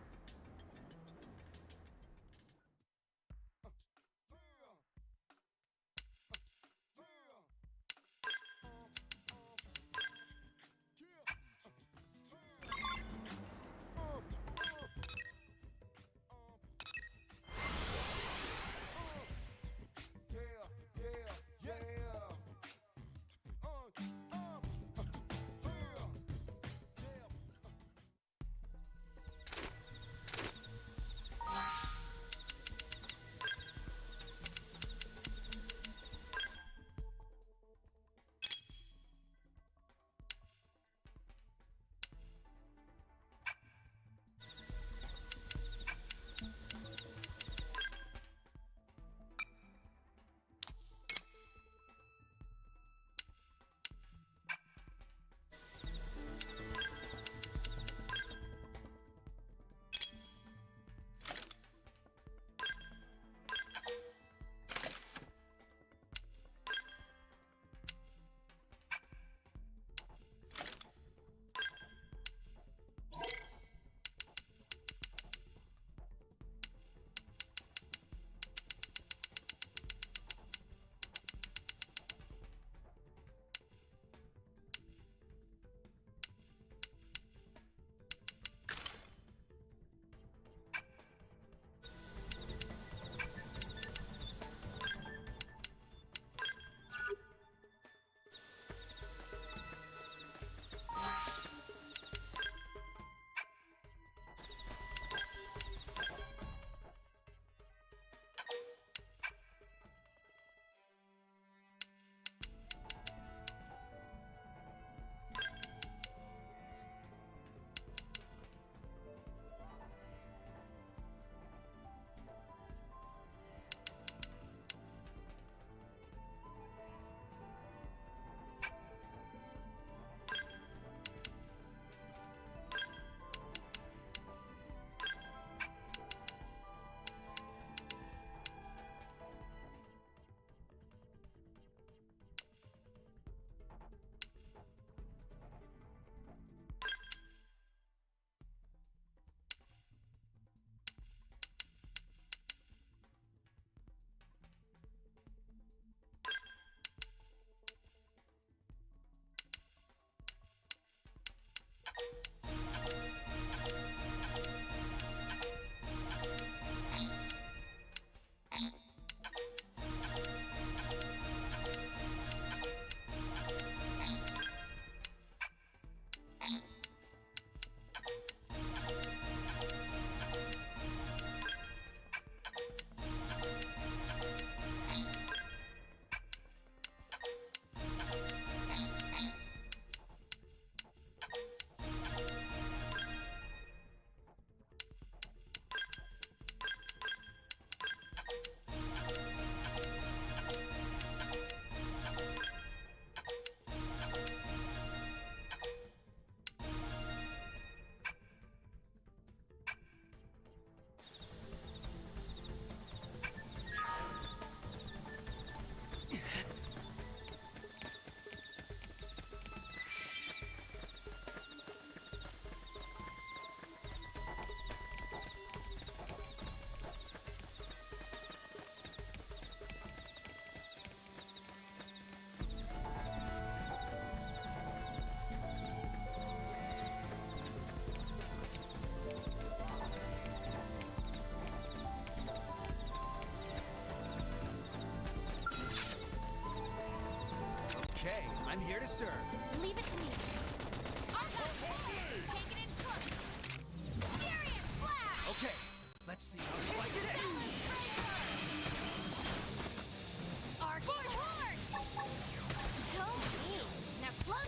Speaker 11: Okay, I'm here to serve.
Speaker 6: Leave it to me. Take it and cook. Furious blast!
Speaker 11: Okay, let's see how you like it.
Speaker 6: Arcane horn! Go me. Now close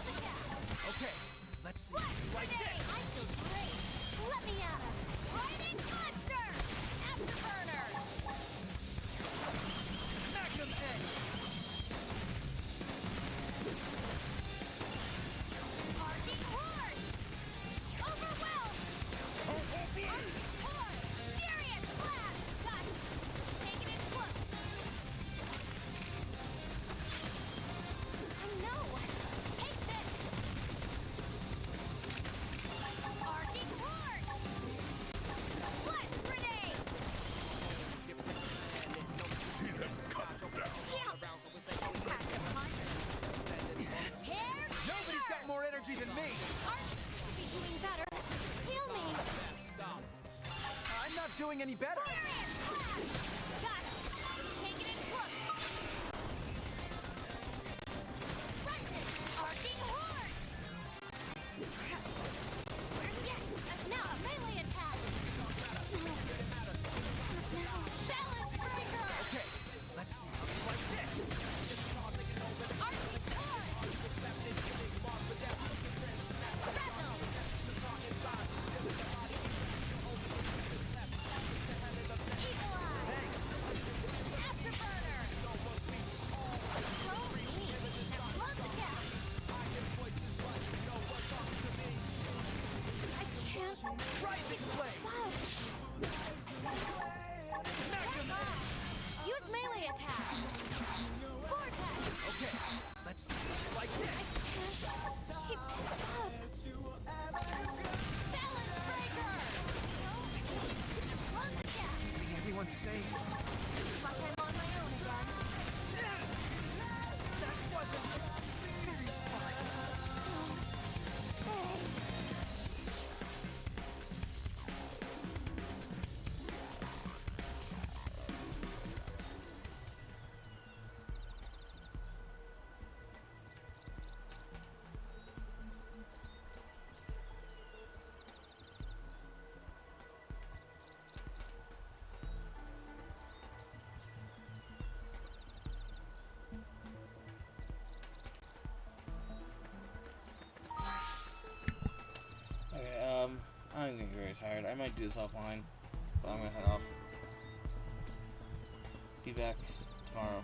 Speaker 11: doing any better.
Speaker 4: Got it. Take it in close. Righteous. Arcing horn. Yes. Now melee attack. Now balance breaker.
Speaker 3: Okay, let's see how you like this.
Speaker 4: Arcing horn. Rattle. Eagle eye.
Speaker 3: Thanks.
Speaker 4: Afterburner. Throw me. And close the gap. I can't.
Speaker 3: Rising flame.
Speaker 4: Use melee attack. Vortex.
Speaker 3: Okay, let's see how you like this.
Speaker 4: Keep this up. Balance breaker. Close the gap.
Speaker 11: Everyone's safe.
Speaker 4: Looks like I'm on my own again.
Speaker 3: That wasn't very smart.
Speaker 1: Okay, I'm getting very tired. I might do this offline, but I'm gonna head off. Be back tomorrow.